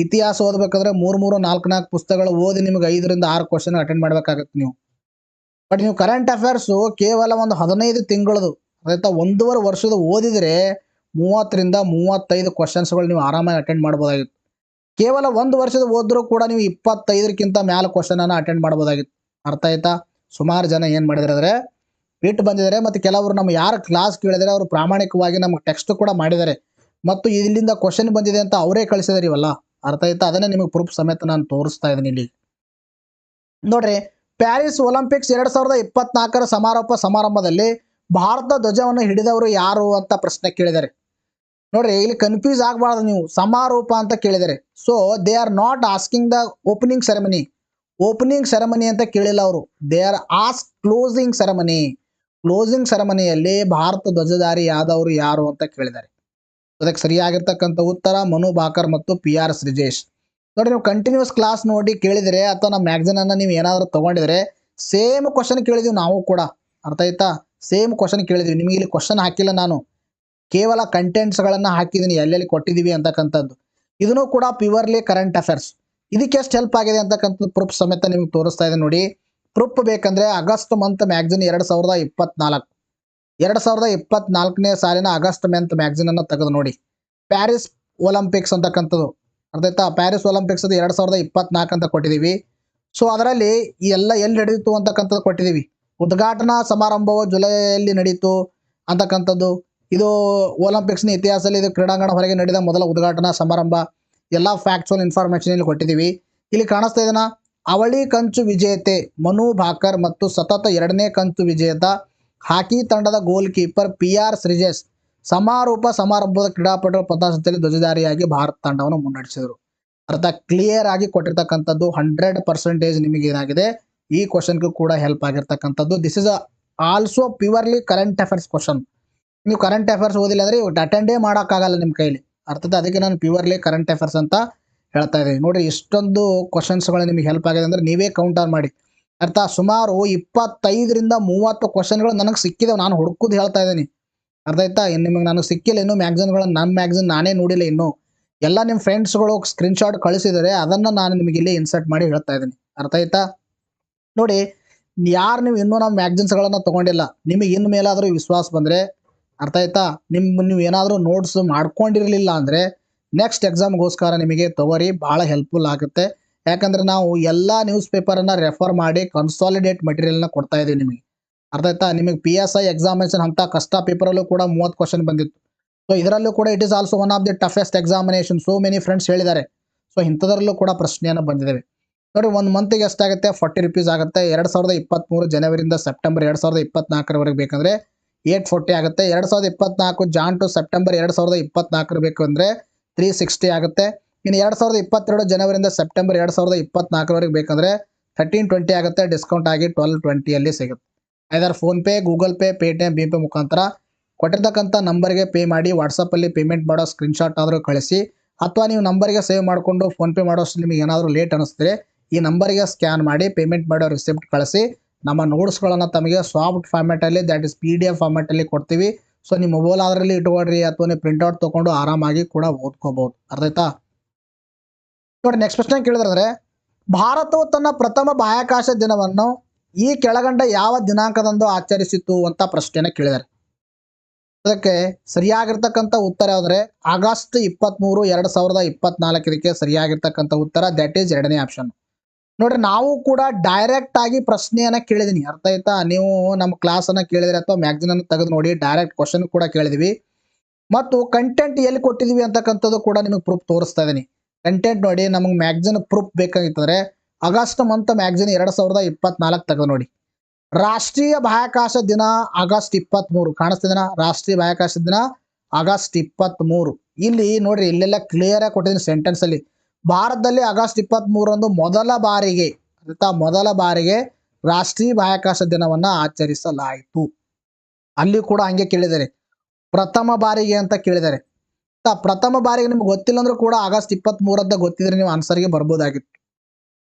ಇತಿಹಾಸ ಓದಬೇಕಾದ್ರೆ 3 4 ಪುಸ್ತಕಗಳು ಓದಿ ನಿಮಗೆ 5 ರಿಂದ 6 ಕ್ವಶನ್ ಅಟೆಂಡ್ ಮಾಡಬೇಕಾಗತ್ತೆ ನೀವು. ಬಟ್ ನೀವು ಕರೆಂಟ್ ಅಫೇರ್ಸು ಕೇವಲ ಒಂದು 15 ತಿಂಗಳದು, ಅದಾಯ್ತಾ, 1.5 ವರ್ಷದ ಓದಿದರೆ 30 ರಿಂದ 35 ಕ್ವಶನ್ಸ್ಗಳು ನೀವು ಆರಾಮಾಗಿ ಅಟೆಂಡ್ ಮಾಡ್ಬೋದಾಗಿತ್ತು. ಕೇವಲ 1 ವರ್ಷದ ಓದಿದ್ರೂ ಕೂಡ ನೀವು 25ಕ್ಕಿಂತ ಮ್ಯಾಲೆ ಕ್ವಶನನ್ನು ಅಟೆಂಡ್ ಮಾಡ್ಬೋದಾಗಿತ್ತು. ಅರ್ಥ ಆಯ್ತಾ? ಸುಮಾರು ಜನ ಏನು ಮಾಡಿದ್ದಾರೆ ಅಂದರೆ ಬಿಟ್ಟು ಬಂದಿದ್ದಾರೆ. ಮತ್ತು ಕೆಲವರು ನಮ್ಮ ಯಾರು ಕ್ಲಾಸ್ ಕೇಳಿದರೆ ಅವರು ಪ್ರಾಮಾಣಿಕವಾಗಿ ನಮಗೆ ಟೆಕ್ಸ್ಟ್ ಕೂಡ ಮಾಡಿದ್ದಾರೆ ಮತ್ತು ಇಲ್ಲಿಂದ ಕ್ವಶನ್ ಬಂದಿದೆ ಅಂತ ಅವರೇ ಕಳಿಸಿದಾರೆ ಇವಲ್ಲ. ಅರ್ಥ ಆಯ್ತಾ? ಅದನ್ನೇ ನಿಮಗೆ ಪ್ರೂಫ್ ಸಮೇತ ನಾನು ತೋರಿಸ್ತಾ ಇದ್ದೀನಿ ಇಲ್ಲಿ. ನೋಡ್ರಿ, ಪ್ಯಾರಿಸ್ ಒಲಿಂಪಿಕ್ಸ್ 2024 ಸಮಾರೋಪ ಸಮಾರಂಭದಲ್ಲಿ ಭಾರತ ಧ್ವಜವನ್ನು ಹಿಡಿದವರು ಯಾರು ಅಂತ ಪ್ರಶ್ನೆ ಕೇಳಿದ್ದಾರೆ. ನೋಡ್ರಿ, ಇಲ್ಲಿ ಕನ್ಫ್ಯೂಸ್ ಆಗಬಾರ್ದು ನೀವು, ಸಮಾರೋಪ ಅಂತ ಕೇಳಿದ್ದಾರೆ. So they are not asking the opening ceremony ಅಂತ ಕೇಳಿಲ್ಲ ಅವರು. ದೇ ಆರ್ ಆಸ್ಕ್ ಕ್ಲೋಸಿಂಗ್ ಸೆರೆಮನಿಯಲ್ಲಿ ಭಾರತ ಧ್ವಜಧಾರಿ ಆದವರು ಯಾರು ಅಂತ ಕೇಳಿದ್ದಾರೆ. ಅದಕ್ಕೆ ಸರಿಯಾಗಿರ್ತಕ್ಕಂಥ ಉತ್ತರ ಮನು ಭಾಕರ್ ಮತ್ತು PR ಶ್ರೀಜೇಶ್. ನೋಡಿ, ನೀವು ಕಂಟಿನ್ಯೂಸ್ ಕ್ಲಾಸ್ ನೋಡಿ ಕೇಳಿದರೆ ಅಥವಾ ನಮ್ಮ ಮ್ಯಾಗ್ಝಿನನ್ನು ನೀವು ಏನಾದರೂ ತೊಗೊಂಡಿದ್ರೆ ಸೇಮ್ ಕ್ವಶನ್ ಕೇಳಿದೀವಿ ನಾವು ಕೂಡ. ಅರ್ಥ ಆಯ್ತಾ? ಸೇಮ್ ಕ್ವಶನ್ ಕೇಳಿದ್ವಿ. ನಿಮಗೆ ಇಲ್ಲಿ ಕ್ವಶನ್ ಹಾಕಿಲ್ಲ, ನಾನು ಕೇವಲ ಕಂಟೆಂಟ್ಸ್ಗಳನ್ನು ಹಾಕಿದ್ದೀನಿ ಎಲ್ಲೆಲ್ಲಿ ಕೊಟ್ಟಿದ್ದೀವಿ ಅಂತಕ್ಕಂಥದ್ದು. ಇದನ್ನು ಕೂಡ ಪ್ಯೂರ್ಲಿ ಕರೆಂಟ್ ಅಫೇರ್ಸ್. ಇದಕ್ಕೆ ಎಷ್ಟು ಹೆಲ್ಪ್ ಆಗಿದೆ ಅಂತಕ್ಕಂಥದ್ದು ಪ್ರೂಫ್ ಸಮೇತ ನಿಮಗೆ ತೋರಿಸ್ತಾ ಇದೆ ನೋಡಿ. ಪ್ರೂಫ್ ಬೇಕಂದರೆ ಆಗಸ್ಟ್ ಮಂತ್ ಮ್ಯಾಗ್ಝಿನ್ 2024ನೇ ಸಾಲಿನ ಆಗಸ್ಟ್ ಮಂತ್ ಮ್ಯಾಗ್ಝಿನನ್ನು ತೆಗೆದು ನೋಡಿ. ಪ್ಯಾರಿಸ್ ಒಲಿಂಪಿಕ್ಸ್ ಅಂತಕ್ಕಂಥದ್ದು, ಅರ್ಥ ಆಯ್ತಾ? ಪ್ಯಾರಿಸ್ ಒಲಿಂಪಿಕ್ಸ್ ಅದು 2024 ಅಂತ ಕೊಟ್ಟಿದ್ದೀವಿ. ಸೊ ಅದರಲ್ಲಿ ಈ ಎಲ್ಲ ಎಲ್ಲಿ ನಡೆಯಿತು ಅಂತಕ್ಕಂಥದ್ದು ಕೊಟ್ಟಿದ್ದೀವಿ. ಉದ್ಘಾಟನಾ ಸಮಾರಂಭವು ಜುಲೈಯಲ್ಲಿ ನಡೀತು ಅಂತಕ್ಕಂಥದ್ದು. ಇದು ಒಲಿಂಪಿಕ್ಸ್ನ ಇತಿಹಾಸದಲ್ಲಿ ಇದು ಕ್ರೀಡಾಂಗಣ ಹೊರಗೆ ನಡೆದ ಮೊದಲ ಉದ್ಘಾಟನಾ ಸಮಾರಂಭ. ಎಲ್ಲ ಫ್ಯಾಕ್ಚುಯಲ್ ಇನ್ಫಾರ್ಮೇಷನ್ ಇಲ್ಲಿ ಕೊಟ್ಟಿದ್ದೀವಿ. ಇಲ್ಲಿ ಕಾಣಿಸ್ತಾ ಇದೆನಾ, ಅವಳಿ ಕಂಚು ವಿಜೇತೆ ಮನು ಭಾಕರ್ ಮತ್ತು ಸತತ 2ನೇ ಕಂಚು ವಿಜೇತ ಹಾಕಿ ತಂಡದ ಗೋಲ್ ಕೀಪರ್ PR ಶ್ರೀಜೇಶ್ ಸಮಾರೋಪ ಸಮಾರಂಭದ ಕ್ರೀಡಾಪಟುಗಳ ಪಥಸಂಚಲನದಲ್ಲಿ ಧ್ವಜಧಾರಿಯಾಗಿ ಭಾರತ ತಂಡವನ್ನು ಮುನ್ನಡೆಸಿದರು. ಅರ್ಥ ಕ್ಲಿಯರ್ ಆಗಿ ಕೊಟ್ಟಿರ್ತಕ್ಕಂಥದ್ದು 100% ನಿಮಗೆ ಏನಾಗಿದೆ ಈ ಕ್ವಶನ್ಗೂ ಕೂಡ ಹೆಲ್ಪ್ ಆಗಿರ್ತಕ್ಕಂಥದ್ದು. This is also purely current affairs question. ನೀವು ಕರೆಂಟ್ ಅಫೇರ್ಸ್ ಓದಿಲ್ಲ ಅಂದರೆ ಅಟೆಂಡೇ ಮಾಡೋಕ್ಕಾಗಲ್ಲ ನಿಮ್ಮ ಕೈಲಿ. ಅರ್ಥದ ಅದಕ್ಕೆ ನಾನು ಪ್ಯೂರ್ಲಿ ಕರೆಂಟ್ ಅಫೇರ್ಸ್ ಅಂತ ಹೇಳ್ತಾ ಇದ್ದೀನಿ. ನೋಡಿರಿ ಇಷ್ಟೊಂದು ಕ್ವಶನ್ಸ್ಗಳು ನಿಮಗೆ ಹೆಲ್ಪ್ ಆಗಿದೆ ಅಂದರೆ ನೀವೇ ಕೌಂಟರ್ ಮಾಡಿ. ಅರ್ಥ ಸುಮಾರು 25ರಿಂದ 30 ಕ್ವಶನ್ಗಳು ನನಗೆ ಸಿಕ್ಕಿದೆ. ನಾನು ಹುಡುಕುದು ಹೇಳ್ತಾ ಇದ್ದೀನಿ. ಅರ್ಥ ಆಯ್ತಾ? ನಿಮಗೆ ನನಗೆ ಸಿಕ್ಕಿಲ್ಲ ಇನ್ನೂ ಮ್ಯಾಗ್ಝಿನ್ಗಳು. ನನ್ನ ಮ್ಯಾಗ್ಝಿನ್ ನಾನೇ ನೋಡಿಲ್ಲ ಇನ್ನೂ. ಎಲ್ಲ ನಿಮ್ಮ ಫ್ರೆಂಡ್ಸ್ಗಳು ಸ್ಕ್ರೀನ್ಶಾಟ್ ಕಳಿಸಿದರೆ ಅದನ್ನು ನಾನು ನಿಮಗೆ ಇಲ್ಲಿ ಇನ್ಸರ್ಟ್ ಮಾಡಿ ಹೇಳ್ತಾ ಇದ್ದೀನಿ. ಅರ್ಥ ಆಯ್ತಾ? ನೋಡಿ, ಯಾರು ನೀವು ಇನ್ನೂ ನಮ್ಮ ಮ್ಯಾಗ್ಝಿನ್ಸ್ಗಳನ್ನು ತೊಗೊಂಡಿಲ್ಲ, ನಿಮಗೆ ಇನ್ನು ಮೇಲಾದರೂ ವಿಶ್ವಾಸ ಬಂದರೆ, ಅರ್ಥ ಆಯ್ತಾ, ನೀವು ಏನಾದರೂ ನೋಟ್ಸ್ ಮಾಡ್ಕೊಂಡಿರಲಿಲ್ಲ ಅಂದರೆ ನೆಕ್ಸ್ಟ್ ಎಕ್ಸಾಮ್ಗೋಸ್ಕರ ನಿಮಗೆ ತೊಗೊರಿ, ಭಾಳ ಹೆಲ್ಪ್ಫುಲ್ ಆಗುತ್ತೆ. ಯಾಕಂದರೆ ನಾವು ಎಲ್ಲ ನ್ಯೂಸ್ ಪೇಪರನ್ನು ರೆಫರ್ ಮಾಡಿ ಕನ್ಸಾಲಿಡೇಟ್ ಮೆಟೀರಿಯಲ್ನ ಕೊಡ್ತಾ ಇದ್ದೀವಿ ನಿಮಗೆ. ಅರ್ಥ ಆಯ್ತಾ? ನಿಮಗೆ PSI ಎಕ್ಸಾಮಿನೇಷನ್ ಅಂತ ಕಷ್ಟ ಪೇಪರಲ್ಲೂ ಕೂಡ 30 ಕ್ವಶನ್ ಬಂದಿತ್ತು. ಸೊ ಇದರಲ್ಲೂ ಕೂಡ it is also one of the toughest examination. So many friends ಹೇಳಿದ್ದಾರೆ. ಸೊ ಇಂಥದ್ರಲ್ಲೂ ಕೂಡ ಪ್ರಶ್ನೆಯನ್ನು ಬಂದಿದ್ದೇವೆ. ನೋಡಿ, ಒಂದು ಮಂತಿಗೆ ಎಷ್ಟಾಗುತ್ತೆ? 40 ರೂಪೀಸ್ ಆಗುತ್ತೆ. 2023 ಜನವರಿಯಿಂದ ಸೆಪ್ಟೆಂಬರ್ 2024 ಬೇಕಂದರೆ 840 ಆಗುತ್ತೆ. 2024 ಜಾನ್ ಟು ಸೆಪ್ಟೆಂಬರ್ 2024 ಬೇಕಂದರೆ 360 ಆಗುತ್ತೆ. ಇನ್ನು 2022 ಜನವರಿಯಿಂದ ಸೆಪ್ಟೆಂಬರ್ 2024 ಬೇಕಂದರೆ 1320 ಆಗುತ್ತೆ. ಡಿಸ್ಕೌಂಟ್ ಆಗಿ 1220 ಸಿಗುತ್ತೆ. Either PhonePe, Google Pay, Paytm, Bhim ಮುಖಾಂತರ ಕೊಟ್ಟಿರ್ತಕ್ಕಂಥ ನಂಬರ್ಗೆ ಪೇ ಮಾಡಿ. ವಾಟ್ಸಪ್ಪಲ್ಲಿ ಪೇಮೆಂಟ್ ಮಾಡೋ ಸ್ಕ್ರೀನ್ಶಾಟ್ ಆದರೂ ಕಳಿಸಿ, ಅಥವಾ ನೀವು ನಂಬರ್ಗೆ ಸೇವ್ ಮಾಡಿಕೊಂಡು ಫೋನ್ಪೇ ಮಾಡೋಷ್ಟು ನಿಮಗೆ ಏನಾದರೂ ಲೇಟ್ ಅನ್ನಿಸಿದ್ರೆ ಈ ನಂಬರ್ಗೆ ಸ್ಕ್ಯಾನ್ ಮಾಡಿ ಪೇಮೆಂಟ್ ಮಾಡೋ ರಿಸಿಪ್ಟ್ ಕಳಿಸಿ. ನಮ್ಮ ನೋಟ್ಸ್ಗಳನ್ನು ತಮಗೆ ಸಾಫ್ಟ್ ಫಾರ್ಮ್ಯಾಟಲ್ಲಿ, ದ್ಯಾಟ್ ಇಸ್ PDF ಫಾರ್ಮ್ಯಾಟಲ್ಲಿ ಕೊಡ್ತೀವಿ. ಸೊ ನಿಮ್ಮ ಮೊಬೈಲ್ ಅದರಲ್ಲಿ ಇಟ್ಕೊಳ್ರಿ, ಅಥವಾ ನೀವು ಪ್ರಿಂಟ್ಔಟ್ ತೊಗೊಂಡು ಆರಾಮಾಗಿ ಕೂಡ ಓದ್ಕೋಬಹುದು. ಅರ್ಥ ಆಯ್ತಾ? ನೋಡಿ, ನೆಕ್ಸ್ಟ್ ಪ್ರಶ್ನೆ ಕೇಳಿದ್ರೆ, ಭಾರತವು ತನ್ನ ಪ್ರಥಮ ಬಾಹ್ಯಾಕಾಶ ದಿನವನ್ನು ಈ ಕೆಳಗಂಡ ಯಾವ ದಿನಾಂಕದಂದು ಆಚರಿಸಿತು ಅಂತ ಪ್ರಶ್ನೆಯನ್ನು ಕೇಳಿದ್ದಾರೆ. ಅದಕ್ಕೆ ಸರಿಯಾಗಿರ್ತಕ್ಕಂಥ ಉತ್ತರ ಯಾವುದಂದ್ರೆ ಆಗಸ್ಟ್ 23, 2024 ಇದಕ್ಕೆ ಸರಿಯಾಗಿರ್ತಕ್ಕಂಥ ಉತ್ತರ. ದ್ಯಾಟ್ ಈಸ್ 2ನೇ ಆಪ್ಷನ್. ನೋಡ್ರಿ, ನಾವು ಕೂಡ ಡೈರೆಕ್ಟ್ ಆಗಿ ಪ್ರಶ್ನೆಯನ್ನು ಕೇಳಿದೀನಿ. ಅರ್ಥ ಆಯ್ತಾ? ನೀವು ನಮ್ಮ ಕ್ಲಾಸನ್ನು ಕೇಳಿದ್ರೆ ಅಥವಾ ಮ್ಯಾಗ್ಝಿನನ್ನು ತೆಗೆದು ನೋಡಿ, ಡೈರೆಕ್ಟ್ ಕ್ವಶನ್ ಕೂಡ ಕೇಳಿದ್ವಿ. ಮತ್ತು ಕಂಟೆಂಟ್ ಎಲ್ಲಿ ಕೊಟ್ಟಿದ್ದೀವಿ ಅಂತಕ್ಕಂಥದ್ದು ಕೂಡ ನಿಮಗೆ ಪ್ರೂಫ್ ತೋರಿಸ್ತಾ ಇದ್ದೀನಿ. ಕಂಟೆಂಟ್ ನೋಡಿ, ನಮಗೆ ಮ್ಯಾಗ್ಝಿನ್ ಪ್ರೂಫ್ ಬೇಕಾಗಿತ್ತಂದರೆ ಆಗಸ್ಟ್ ಮಂತ್ ಮ್ಯಾಗ್ಝಿನ್ 2024 ತೆಗೆದು ನೋಡಿ. ರಾಷ್ಟ್ರೀಯ ಬಾಹ್ಯಾಕಾಶ ದಿನ ಆಗಸ್ಟ್ 23 ಕಾಣಿಸ್ತಿದೆನಾ? ರಾಷ್ಟ್ರೀಯ ಬಾಹ್ಯಾಕಾಶ ದಿನ ಆಗಸ್ಟ್ 23. ಇಲ್ಲಿ ನೋಡ್ರಿ, ಇಲ್ಲೆಲ್ಲ ಕ್ಲಿಯರ್ ಆಗಿ ಕೊಟ್ಟಿದ್ದೀನಿ ಸೆಂಟೆನ್ಸ್ ಅಲ್ಲಿ. ಭಾರತದಲ್ಲಿ ಆಗಸ್ಟ್ 23ರಂದು ಮೊದಲ ಬಾರಿಗೆ ರಾಷ್ಟ್ರೀಯ ಬಾಹ್ಯಾಕಾಶ ದಿನವನ್ನು ಆಚರಿಸಲಾಯಿತು. ಅಲ್ಲಿ ಕೂಡ ಹಂಗೆ ಕೇಳಿದ್ದಾರೆ, ಪ್ರಥಮ ಬಾರಿಗೆ ಅಂತ ಕೇಳಿದ್ದಾರೆ. ಪ್ರಥಮ ಬಾರಿಗೆ ನಿಮ್ಗೆ ಗೊತ್ತಿಲ್ಲ ಅಂದ್ರೂ ಕೂಡ ಆಗಸ್ಟ್ 23 ಅಂತ ಗೊತ್ತಿದ್ರೆ ನೀವು ಆನ್ಸರ್ಗೆ ಬರ್ಬೋದಾಗಿತ್ತು.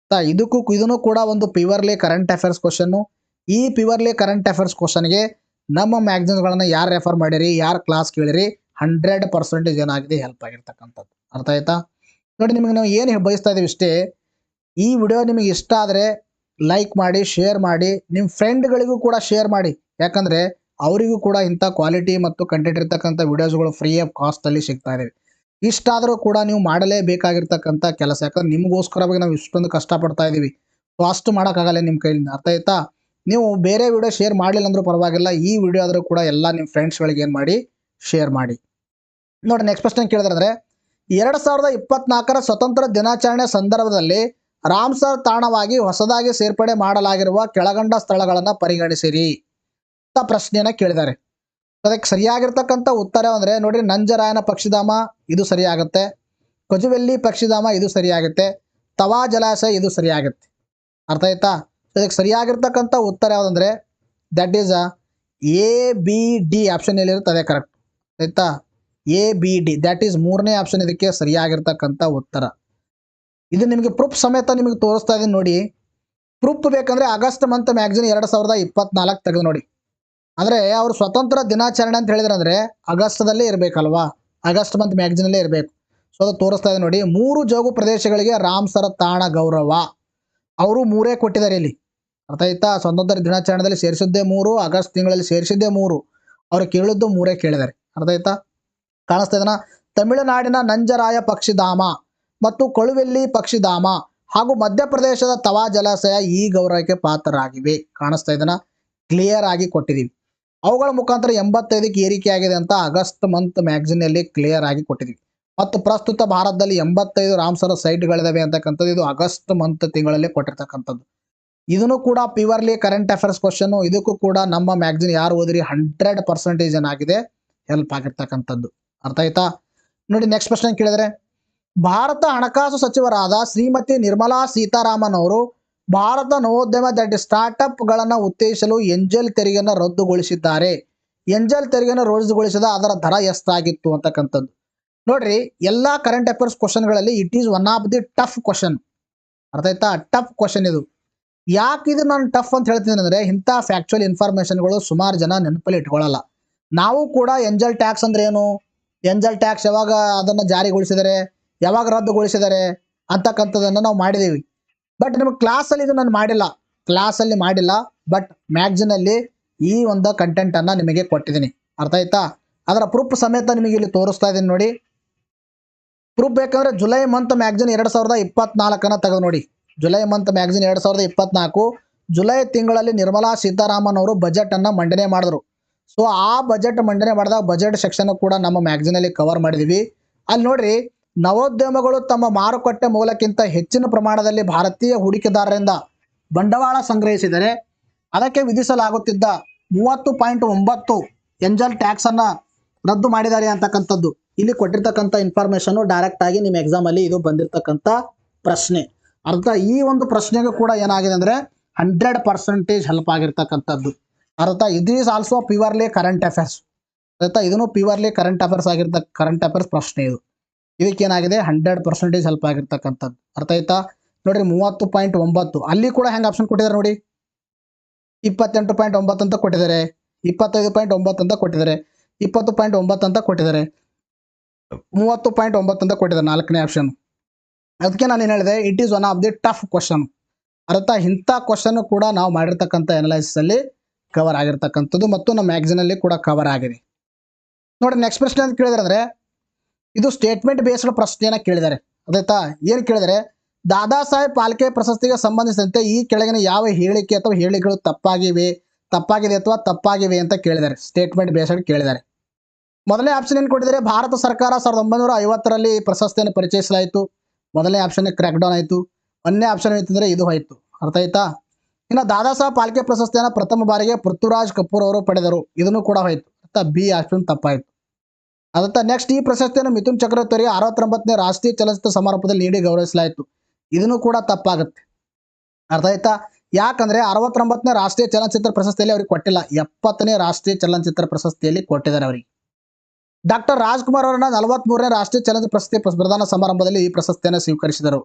ಇದನ್ನು ಕೂಡ ಒಂದು ಪ್ಯೂರ್ಲಿ ಕರೆಂಟ್ ಅಫೇರ್ಸ್ ಕ್ವಶನ್ನು. ಈ ಪ್ಯೂರ್ಲಿ ಕರೆಂಟ್ ಅಫೇರ್ಸ್ ಕ್ವಶನ್ಗೆ ನಮ್ಮ ಮ್ಯಾಗ್ಝಿನ್ಗಳನ್ನು ಯಾರು ರೆಫರ್ ಮಾಡಿರಿ, ಯಾರು ಕ್ಲಾಸ್ ಕೇಳಿರಿ, 100% ಏನಾಗಿದೆ ಹೆಲ್ಪ್ ಆಗಿರ್ತಕ್ಕಂಥದ್ದು. ಅರ್ಥ ಆಯ್ತಾ? ನೋಡಿ, ನಿಮಗೆ ನಾವು ಏನು ಬಯಸ್ತಾ ಇದೀವಿ ಇಷ್ಟೇ. ಈ ವಿಡಿಯೋ ನಿಮಗೆ ಇಷ್ಟ ಆದರೆ ಲೈಕ್ ಮಾಡಿ, ಶೇರ್ ಮಾಡಿ, ನಿಮ್ಮ ಫ್ರೆಂಡ್ಗಳಿಗೂ ಕೂಡ ಶೇರ್ ಮಾಡಿ. ಯಾಕಂದರೆ ಅವರಿಗೂ ಕೂಡ ಇಂಥ ಕ್ವಾಲಿಟಿ ಮತ್ತು ಕಂಟೆಂಟ್ ಇರ್ತಕ್ಕಂಥ ವಿಡಿಯೋಸ್ಗಳು ಫ್ರೀ ಆಫ್ ಕಾಸ್ಟಲ್ಲಿ ಸಿಗ್ತಾ ಇದ್ದಾವೆ. ಇಷ್ಟಾದರೂ ಕೂಡ ನೀವು ಮಾಡಲೇಬೇಕಾಗಿರ್ತಕ್ಕಂಥ ಕೆಲಸ. ಯಾಕಂದ್ರೆ ನಿಮಗೋಸ್ಕರವಾಗಿ ನಾವು ಇಷ್ಟೊಂದು ಕಷ್ಟಪಡ್ತಾ ಇದ್ದೀವಿ. ಸೊ ಅಷ್ಟು ಮಾಡೋಕ್ಕಾಗಲ್ಲ ನಿಮ್ಮ ಕೈಲಿಂದ. ಅರ್ಥ ಆಯ್ತಾ? ನೀವು ಬೇರೆ ವಿಡಿಯೋ ಶೇರ್ ಮಾಡಲಿಲ್ಲ ಅಂದರೂ ಪರವಾಗಿಲ್ಲ, ಈ ವಿಡಿಯೋ ಆದರೂ ಕೂಡ ಎಲ್ಲ ನಿಮ್ಮ ಫ್ರೆಂಡ್ಸ್ಗಳಿಗೆ ಏನು ಮಾಡಿ, ಶೇರ್ ಮಾಡಿ. ನೋಡಿ, ನೆಕ್ಸ್ಟ್ ಪ್ರಶ್ನೆ ಕೇಳಿದ್ರೆ, 2024 ಸ್ವತಂತ್ರ ದಿನಾಚರಣೆ ಸಂದರ್ಭದಲ್ಲಿ ರಾಮ್ಸರ್ ತಾಣವಾಗಿ ಹೊಸದಾಗಿ ಸೇರ್ಪಡೆ ಮಾಡಲಾಗಿರುವ ಕೆಳಗಂಡ ಸ್ಥಳಗಳನ್ನು ಪರಿಗಣಿಸಿರಿ ಅಂತ ಪ್ರಶ್ನೆಯನ್ನು ಕೇಳಿದ್ದಾರೆ. ಅದಕ್ಕೆ ಸರಿಯಾಗಿರ್ತಕ್ಕಂಥ ಉತ್ತರ ಅಂದರೆ ನೋಡ್ರಿ, ನಂಜರಾಯನ ಪಕ್ಷಿಧಾಮ ಇದು ಸರಿಯಾಗುತ್ತೆ, ಕೊಜುವೆಲ್ಲಿ ಪಕ್ಷಿಧಾಮ ಇದು ಸರಿಯಾಗುತ್ತೆ, ತವಾ ಜಲಾಶಯ ಇದು ಸರಿಯಾಗುತ್ತೆ. ಅರ್ಥ ಆಯ್ತಾ? ಅದಕ್ಕೆ ಸರಿಯಾಗಿರ್ತಕ್ಕಂಥ ಉತ್ತರ ಯಾವುದಂದ್ರೆ ದಟ್ ಈಸ್ ABD ಆಪ್ಷನ್ ಎಲ್ಲಿರುತ್ತೆ ಅದೇ ಕರೆಕ್ಟ್. ಆಯ್ತಾ? ABD ದ್ಯಾಟ್ ಈಸ್ 3ನೇ ಆಪ್ಷನ್ ಇದಕ್ಕೆ ಸರಿಯಾಗಿರ್ತಕ್ಕಂಥ ಉತ್ತರ. ಇದು ನಿಮಗೆ ಪ್ರೂಫ್ ಸಮೇತ ನಿಮಗೆ ತೋರಿಸ್ತಾ ಇದ್ದೀನಿ ನೋಡಿ. ಪ್ರೂಫ್ ಬೇಕಂದ್ರೆ ಆಗಸ್ಟ್ ಮಂತ್ ಮ್ಯಾಗ್ಝಿನ್ 2024 ತೆಗೆದು ನೋಡಿ. ಅಂದರೆ ಅವರು ಸ್ವತಂತ್ರ ದಿನಾಚರಣೆ ಅಂತ ಹೇಳಿದ್ರೆ ಅಂದರೆ ಆಗಸ್ಟ್ದಲ್ಲೇ ಇರಬೇಕಲ್ವಾ, ಆಗಸ್ಟ್ ಮಂತ್ ಮ್ಯಾಗ್ಝಿನಲ್ಲೇ ಇರಬೇಕು. ಸೊ ಅದು ತೋರಿಸ್ತಾ ಇದೆ ನೋಡಿ. 3 ಜೋಗು ಪ್ರದೇಶಗಳಿಗೆ ರಾಮ್ಸರ್ ತಾಣ ಗೌರವ ಅವರು 3 ಕೊಟ್ಟಿದ್ದಾರೆ ಇಲ್ಲಿ. ಅರ್ಥ ಆಯ್ತಾ? ಸ್ವತಂತ್ರ ದಿನಾಚರಣೆಯಲ್ಲಿ ಸೇರಿಸಿದ್ದೇ 3, ಆಗಸ್ಟ್ ತಿಂಗಳಲ್ಲಿ ಸೇರಿಸಿದ್ದೇ 3, ಅವ್ರು ಕೇಳಿದ್ದು 3 ಕೇಳಿದ್ದಾರೆ. ಅರ್ಥ ಆಯ್ತಾ? ಕಾಣಿಸ್ತಾ ಇದೆನಾ? ತಮಿಳುನಾಡಿನ ನಂಜರಾಯ ಪಕ್ಷಿಧಾಮ ಮತ್ತು ಕೊಳುವೆಲ್ಲಿ ಪಕ್ಷಿಧಾಮ ಹಾಗೂ ಮಧ್ಯಪ್ರದೇಶದ ತವಾ ಜಲಾಶಯ ಈ ಗೌರವಕ್ಕೆ ಪಾತ್ರರಾಗಿವೆ. ಕಾಣಿಸ್ತಾ ಇದನ್ನ ಕ್ಲಿಯರ್ ಆಗಿ ಕೊಟ್ಟಿದ್ದೀವಿ. ಅವುಗಳ ಮುಖಾಂತರ 85ಕ್ಕೆ ಏರಿಕೆಯಾಗಿದೆ ಅಂತ ಆಗಸ್ಟ್ ಮಂತ್ ಮ್ಯಾಗಝಿನಲ್ಲಿ ಕ್ಲಿಯರ್ ಆಗಿ ಕೊಟ್ಟಿದ್ದೀವಿ. ಮತ್ತು ಪ್ರಸ್ತುತ ಭಾರತದಲ್ಲಿ 85 ರಾಮ್ಸರ್ ಸೈಟ್ಗಳಿದಾವೆ ಅಂತಕ್ಕಂಥದ್ದು ಇದು ಆಗಸ್ಟ್ ಮಂತ್ ತಿಂಗಳಲ್ಲಿ ಕೊಟ್ಟಿರ್ತಕ್ಕಂಥದ್ದು. ಇದನ್ನು ಕೂಡ ಪ್ಯೂರ್ಲಿ ಕರೆಂಟ್ ಅಫೇರ್ಸ್ ಕ್ವಶನ್. ಇದಕ್ಕೂ ಕೂಡ ನಮ್ಮ ಮ್ಯಾಗಝಿನ್ ಯಾರು ಓದಿರಿ 100% ಏನಾಗಿದೆ ಹೆಲ್ಪ್ ಆಗಿರ್ತಕ್ಕಂಥದ್ದು. ಅರ್ಥ ಆಯ್ತಾ? ನೋಡಿ ನೆಕ್ಸ್ಟ್ ಪ್ರಶ್ನೆ ಕೇಳಿದರೆ, ಭಾರತ ಹಣಕಾಸು ಸಚಿವರಾದ ಶ್ರೀಮತಿ ನಿರ್ಮಲಾ ಸೀತಾರಾಮನ್ ಅವರು ಭಾರತ ನವೋದ್ಯಮ ಸ್ಟಾರ್ಟ್ಅಪ್ಗಳನ್ನು ಉತ್ತೇಜಿಸಲು ಎಂಜಲ್ ತೆರಿಗೆಯನ್ನು ರದ್ದುಗೊಳಿಸಿದ್ದಾರೆ. ಎಂಜಲ್ ತೆರಿಗೆಯನ್ನು ರದ್ದುಗೊಳಿಸಿದ ಅದರ ದರ ಎಷ್ಟಾಗಿತ್ತು ಅಂತಕ್ಕಂಥದ್ದು. ನೋಡ್ರಿ, ಎಲ್ಲ current affairs ಕ್ವಶನ್ಗಳಲ್ಲಿ it is one of the tough question. ಅರ್ಥ ಆಯ್ತಾ? ಟಫ್ ಕ್ವಶನ್ ಇದು. ಯಾಕೆ ಇದು ನಾನು ಟಫ್ ಅಂತ ಹೇಳ್ತೀನಿ ಅಂದರೆ, ಇಂಥ ಫ್ಯಾಕ್ಚುಯಲ್ ಇನ್ಫಾರ್ಮೇಷನ್ಗಳು ಸುಮಾರು ಜನ ನೆನಪಲ್ಲಿ ಇಟ್ಕೊಳ್ಳಲ್ಲ. ನಾವು ಕೂಡ ಎಂಜಲ್ ಟ್ಯಾಕ್ಸ್ ಅಂದ್ರೆ ಏನು, ಎಂಜಲ್ ಟ್ಯಾಕ್ಸ್ ಯಾವಾಗ ಅದನ್ನು ಜಾರಿಗೊಳಿಸಿದರೆ, ಯಾವಾಗ ರದ್ದುಗೊಳಿಸಿದರೆ ಅಂತಕ್ಕಂಥದ್ದನ್ನು ನಾವು ಮಾಡಿದ್ದೀವಿ. ಬಟ್ ನಿಮಗೆ ಕ್ಲಾಸಲ್ಲಿ ಇದು ನಾನು ಮಾಡಿಲ್ಲ. ಬಟ್ ಮ್ಯಾಗಝಿನಲ್ಲಿ ಈ ಒಂದು ಕಂಟೆಂಟನ್ನು ನಿಮಗೆ ಕೊಟ್ಟಿದ್ದೀನಿ. ಅರ್ಥ ಆಯ್ತಾ? ಅದರ ಪ್ರೂಫ್ ಸಮೇತ ನಿಮಗೆ ಇಲ್ಲಿ ತೋರಿಸ್ತಾ ಇದ್ದೀನಿ ನೋಡಿ. ಪ್ರೂಫ್ ಬೇಕಂದ್ರೆ ಜುಲೈ ಮಂತ್ ಮ್ಯಾಗಝಿನ್ 2024 ತೆಗೆದು ನೋಡಿ. ಜುಲೈ ಮಂತ್ ಮ್ಯಾಗಝಿನ್ 2024 ಜುಲೈ ತಿಂಗಳಲ್ಲಿ ನಿರ್ಮಲಾ ಸೀತಾರಾಮನ್ ಅವರು ಬಜೆಟನ್ನು ಮಂಡನೆ ಮಾಡಿದ್ರು. ಸೊ ಆ ಬಜೆಟ್ ಮಂಡನೆ ಮಾಡಿದಾಗ ಬಜೆಟ್ ಸೆಕ್ಷನ್ ಕೂಡ ನಮ್ಮ ಮ್ಯಾಗಝಿನಲ್ಲಿ ಕವರ್ ಮಾಡಿದ್ದೀವಿ. ಅಲ್ಲಿ ನೋಡ್ರಿ, ನವೋದ್ಯಮಗಳು ತಮ್ಮ ಮಾರುಕಟ್ಟೆ ಮೌಲ್ಯಕ್ಕಿಂತ ಹೆಚ್ಚಿನ ಪ್ರಮಾಣದಲ್ಲಿ ಭಾರತೀಯ ಹೂಡಿಕೆದಾರರಿಂದ ಬಂಡವಾಳ ಸಂಗ್ರಹಿಸಿದರೆ ಅದಕ್ಕೆ ವಿಧಿಸಲಾಗುತ್ತಿದ್ದ 30.9 ಎಂಜಲ್ ಟ್ಯಾಕ್ಸ್ ಅನ್ನ ರದ್ದು ಮಾಡಿದ್ದಾರೆ ಅಂತಕ್ಕಂಥದ್ದು ಇಲ್ಲಿ ಕೊಟ್ಟಿರ್ತಕ್ಕಂಥ ಇನ್ಫಾರ್ಮೇಶನ್ ಡೈರೆಕ್ಟ್ ಆಗಿ ನಿಮ್ಮ ಎಕ್ಸಾಮ್ ಅಲ್ಲಿ ಇದು ಬಂದಿರತಕ್ಕಂಥ ಪ್ರಶ್ನೆ. ಅರ್ಥ, ಈ ಒಂದು ಪ್ರಶ್ನೆಗೆ ಕೂಡ ಏನಾಗಿದೆ ಅಂದ್ರೆ 100% ಹೆಲ್ಪ್ ಆಗಿರ್ತಕ್ಕಂಥದ್ದು. ಅರ್ಥ, ಇದು is also purely current affairs. ಅರ್ಥ, ಇದನ್ನು ಪ್ಯೂರ್ಲಿ ಕರೆಂಟ್ ಅಫೇರ್ಸ್ ಪ್ರಶ್ನೆ ಇದು. ಇದಕ್ಕೇನಾಗಿದೆ 100% ಹೆಲ್ಪ್ ಆಗಿರ್ತಕ್ಕಂಥದ್ದು. ಅರ್ಥ ಆಯ್ತಾ? ನೋಡ್ರಿ, 30.9 ಅಲ್ಲಿ ಕೂಡ ಹೆಂಗೆ ಆಪ್ಷನ್ ಕೊಟ್ಟಿದ್ದಾರೆ ನೋಡಿ. 28.9 ಅಂತ ಕೊಟ್ಟಿದ್ದಾರೆ, 25.9 ಅಂತ ಕೊಟ್ಟಿದ್ದಾರೆ, 20.9 ಅಂತ ಕೊಟ್ಟಿದ್ದಾರೆ, 30.9 ಅಂತ ಕೊಟ್ಟಿದ್ದಾರೆ 4ನೇ ಆಪ್ಷನ್. ಅದಕ್ಕೆ ನಾನು ಏನು ಹೇಳಿದೆ, it is one of the tough question. ಅರ್ಥ, ಇಂಥ ಕ್ವಶನ್ ಕೂಡ ನಾವು ಮಾಡಿರ್ತಕ್ಕಂಥ ಅನಲೈಸಿಸ್ ಅಲ್ಲಿ ಕವರ್ ಆಗಿರ್ತಕ್ಕಂಥದ್ದು ಮತ್ತು ನಮ್ಮ ಮ್ಯಾಗಝಿನಲ್ಲಿ ಕೂಡ ಕವರ್ ಆಗಿದೆ. ನೋಡಿ ನೆಕ್ಸ್ಟ್ ಪ್ರಶ್ನೆ ಅಂತ ಕೇಳಿದ್ರೆ ಅಂದ್ರೆ, ಇದು ಸ್ಟೇಟ್ಮೆಂಟ್ ಬೇಸ್ಡ್ ಪ್ರಶ್ನೆಯನ್ನು ಕೇಳಿದ್ದಾರೆ. ಅದಾಯ್ತಾ? ಏನು ಕೇಳಿದರೆ, ದಾದಾ ಸಾಹೇಬ್ ಫಾಲ್ಕೆ ಪ್ರಶಸ್ತಿಗೆ ಸಂಬಂಧಿಸಿದಂತೆ ಈ ಕೆಳಗಿನ ಯಾವ ಹೇಳಿಕೆ ಅಥವಾ ಹೇಳಿಕೆಗಳು ತಪ್ಪಾಗಿದೆ ಅಥವಾ ತಪ್ಪಾಗಿವೆ ಅಂತ ಕೇಳಿದ್ದಾರೆ. ಸ್ಟೇಟ್ಮೆಂಟ್ ಬೇಸ್ಡ್ ಕೇಳಿದ್ದಾರೆ. ಮೊದಲನೇ ಆಪ್ಷನ್ ಏನು ಕೊಟ್ಟಿದ್ದಾರೆ, ಭಾರತ ಸರ್ಕಾರ 1950ರಲ್ಲಿ ಈ ಪ್ರಶಸ್ತಿಯನ್ನು ಪರಿಚಯಿಸಲಾಯಿತು. ಮೊದಲನೇ ಆಪ್ಷನ್ ಕ್ರ್ಯಾಕ್ ಡೌನ್ ಆಯಿತು. ಒಂದನೇ ಆಪ್ಷನ್ ಏನಿತ್ತಂದ್ರೆ ಇದು ಹೋಯಿತು. ಅರ್ಥ ಆಯ್ತಾ? ಇನ್ನು ದಾದಾ ಸಾಹೇಬ್ ಫಾಲ್ಕೆ ಪ್ರಶಸ್ತಿಯನ್ನು ಪ್ರಥಮ ಬಾರಿಗೆ ಪೃಥ್ವಿರಾಜ್ ಕಪೂರ್ ಅವರು ಪಡೆದರು. ಇದನ್ನು ಕೂಡ ಹೋಯಿತು. ಅರ್ಥ, ಬಿ ಆಪ್ಷನ್ ತಪ್ಪಾಯಿತು. ಅದತ್ತ ನೆಕ್ಸ್ಟ್, ಈ ಪ್ರಶಸ್ತಿಯನ್ನು ಮಿಥುನ್ ಚಕ್ರವರ್ತಿ 69ನೇ ರಾಷ್ಟ್ರೀಯ ಚಲನಚಿತ್ರ ಸಮಾರಂಭದಲ್ಲಿ ನೀಡಿ ಗೌರವಿಸಲಾಯಿತು. ಇದನ್ನು ಕೂಡ ತಪ್ಪಾಗುತ್ತೆ. ಅರ್ಥ ಆಯ್ತಾ? ಯಾಕಂದ್ರೆ 69ನೇ ರಾಷ್ಟ್ರೀಯ ಚಲನಚಿತ್ರ ಪ್ರಶಸ್ತಿಯಲ್ಲಿ ಅವ್ರಿಗೆ ಕೊಟ್ಟಿಲ್ಲ, 70ನೇ ರಾಷ್ಟ್ರೀಯ ಚಲನಚಿತ್ರ ಪ್ರಶಸ್ತಿಯಲ್ಲಿ ಕೊಟ್ಟಿದ್ದಾರೆ ಅವರಿಗೆ. ಡಾಕ್ಟರ್ ರಾಜ್ಕುಮಾರ್ ಅವರನ್ನ 43ನೇ ರಾಷ್ಟ್ರೀಯ ಚಲನಚಿತ್ರ ಪ್ರಶಸ್ತಿ ಪ್ರದಾನ ಸಮಾರಂಭದಲ್ಲಿ ಈ ಪ್ರಶಸ್ತಿಯನ್ನು ಸ್ವೀಕರಿಸಿದರು.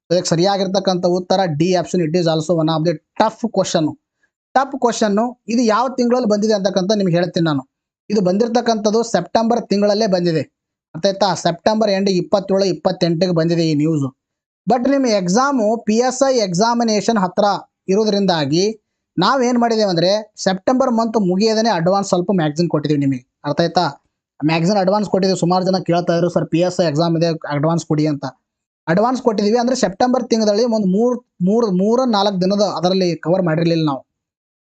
ಇದಕ್ಕೆ ಸರಿಯಾಗಿರ್ತಕ್ಕಂಥ ಉತ್ತರ D option. It is also one of the tough question. ಇದು ಯಾವ ತಿಂಗಳಲ್ಲಿ ಬಂದಿದೆ ಅಂತಕ್ಕಂಥ ನಿಮ್ಗೆ ಹೇಳ್ತೀನಿ ನಾನು. ಇದು ಬಂದಿರತಕ್ಕಂಥದ್ದು ಸೆಪ್ಟೆಂಬರ್ ತಿಂಗಳಲ್ಲೇ ಬಂದಿದೆ. ಅರ್ಥ ಆಯ್ತಾ? ಸೆಪ್ಟೆಂಬರ್ ಎಂಡ್ 27, 28ಗೆ ಬಂದಿದೆ ಈ ನ್ಯೂಸ್. ಬಟ್ ನಿಮ್ಮ ಎಕ್ಸಾಮು PSI ಎಕ್ಸಾಮಿನೇಷನ್ ಹತ್ರ ಇರೋದ್ರಿಂದಾಗಿ ನಾವೇನು ಮಾಡಿದ್ದೇವೆ ಅಂದರೆ, ಸೆಪ್ಟೆಂಬರ್ ಮಂತ್ ಮುಗಿಯೋದೇ ಅಡ್ವಾನ್ಸ್ ಸ್ವಲ್ಪ ಮ್ಯಾಗ್ಝಿನ್ ಕೊಟ್ಟಿದ್ದೀವಿ ನಿಮಗೆ. ಅರ್ಥ ಆಯ್ತಾ? ಮ್ಯಾಗ್ಝಿನ್ ಅಡ್ವಾನ್ಸ್ ಕೊಟ್ಟಿದ್ದೀವಿ. ಸುಮಾರು ಜನ ಕೇಳ್ತಾ ಇದ್ರು, ಸರ್ PSI ಎಕ್ಸಾಮ್ ಇದೆ ಅಡ್ವಾನ್ಸ್ ಕೊಡಿ ಅಂತ. ಅಡ್ವಾನ್ಸ್ ಕೊಟ್ಟಿದ್ದೀವಿ ಅಂದರೆ ಸೆಪ್ಟೆಂಬರ್ ತಿಂಗಳಲ್ಲಿ ಒಂದು 3-4 ದಿನದ ಅದರಲ್ಲಿ ಕವರ್ ಮಾಡಿರಲಿಲ್ಲ ನಾವು.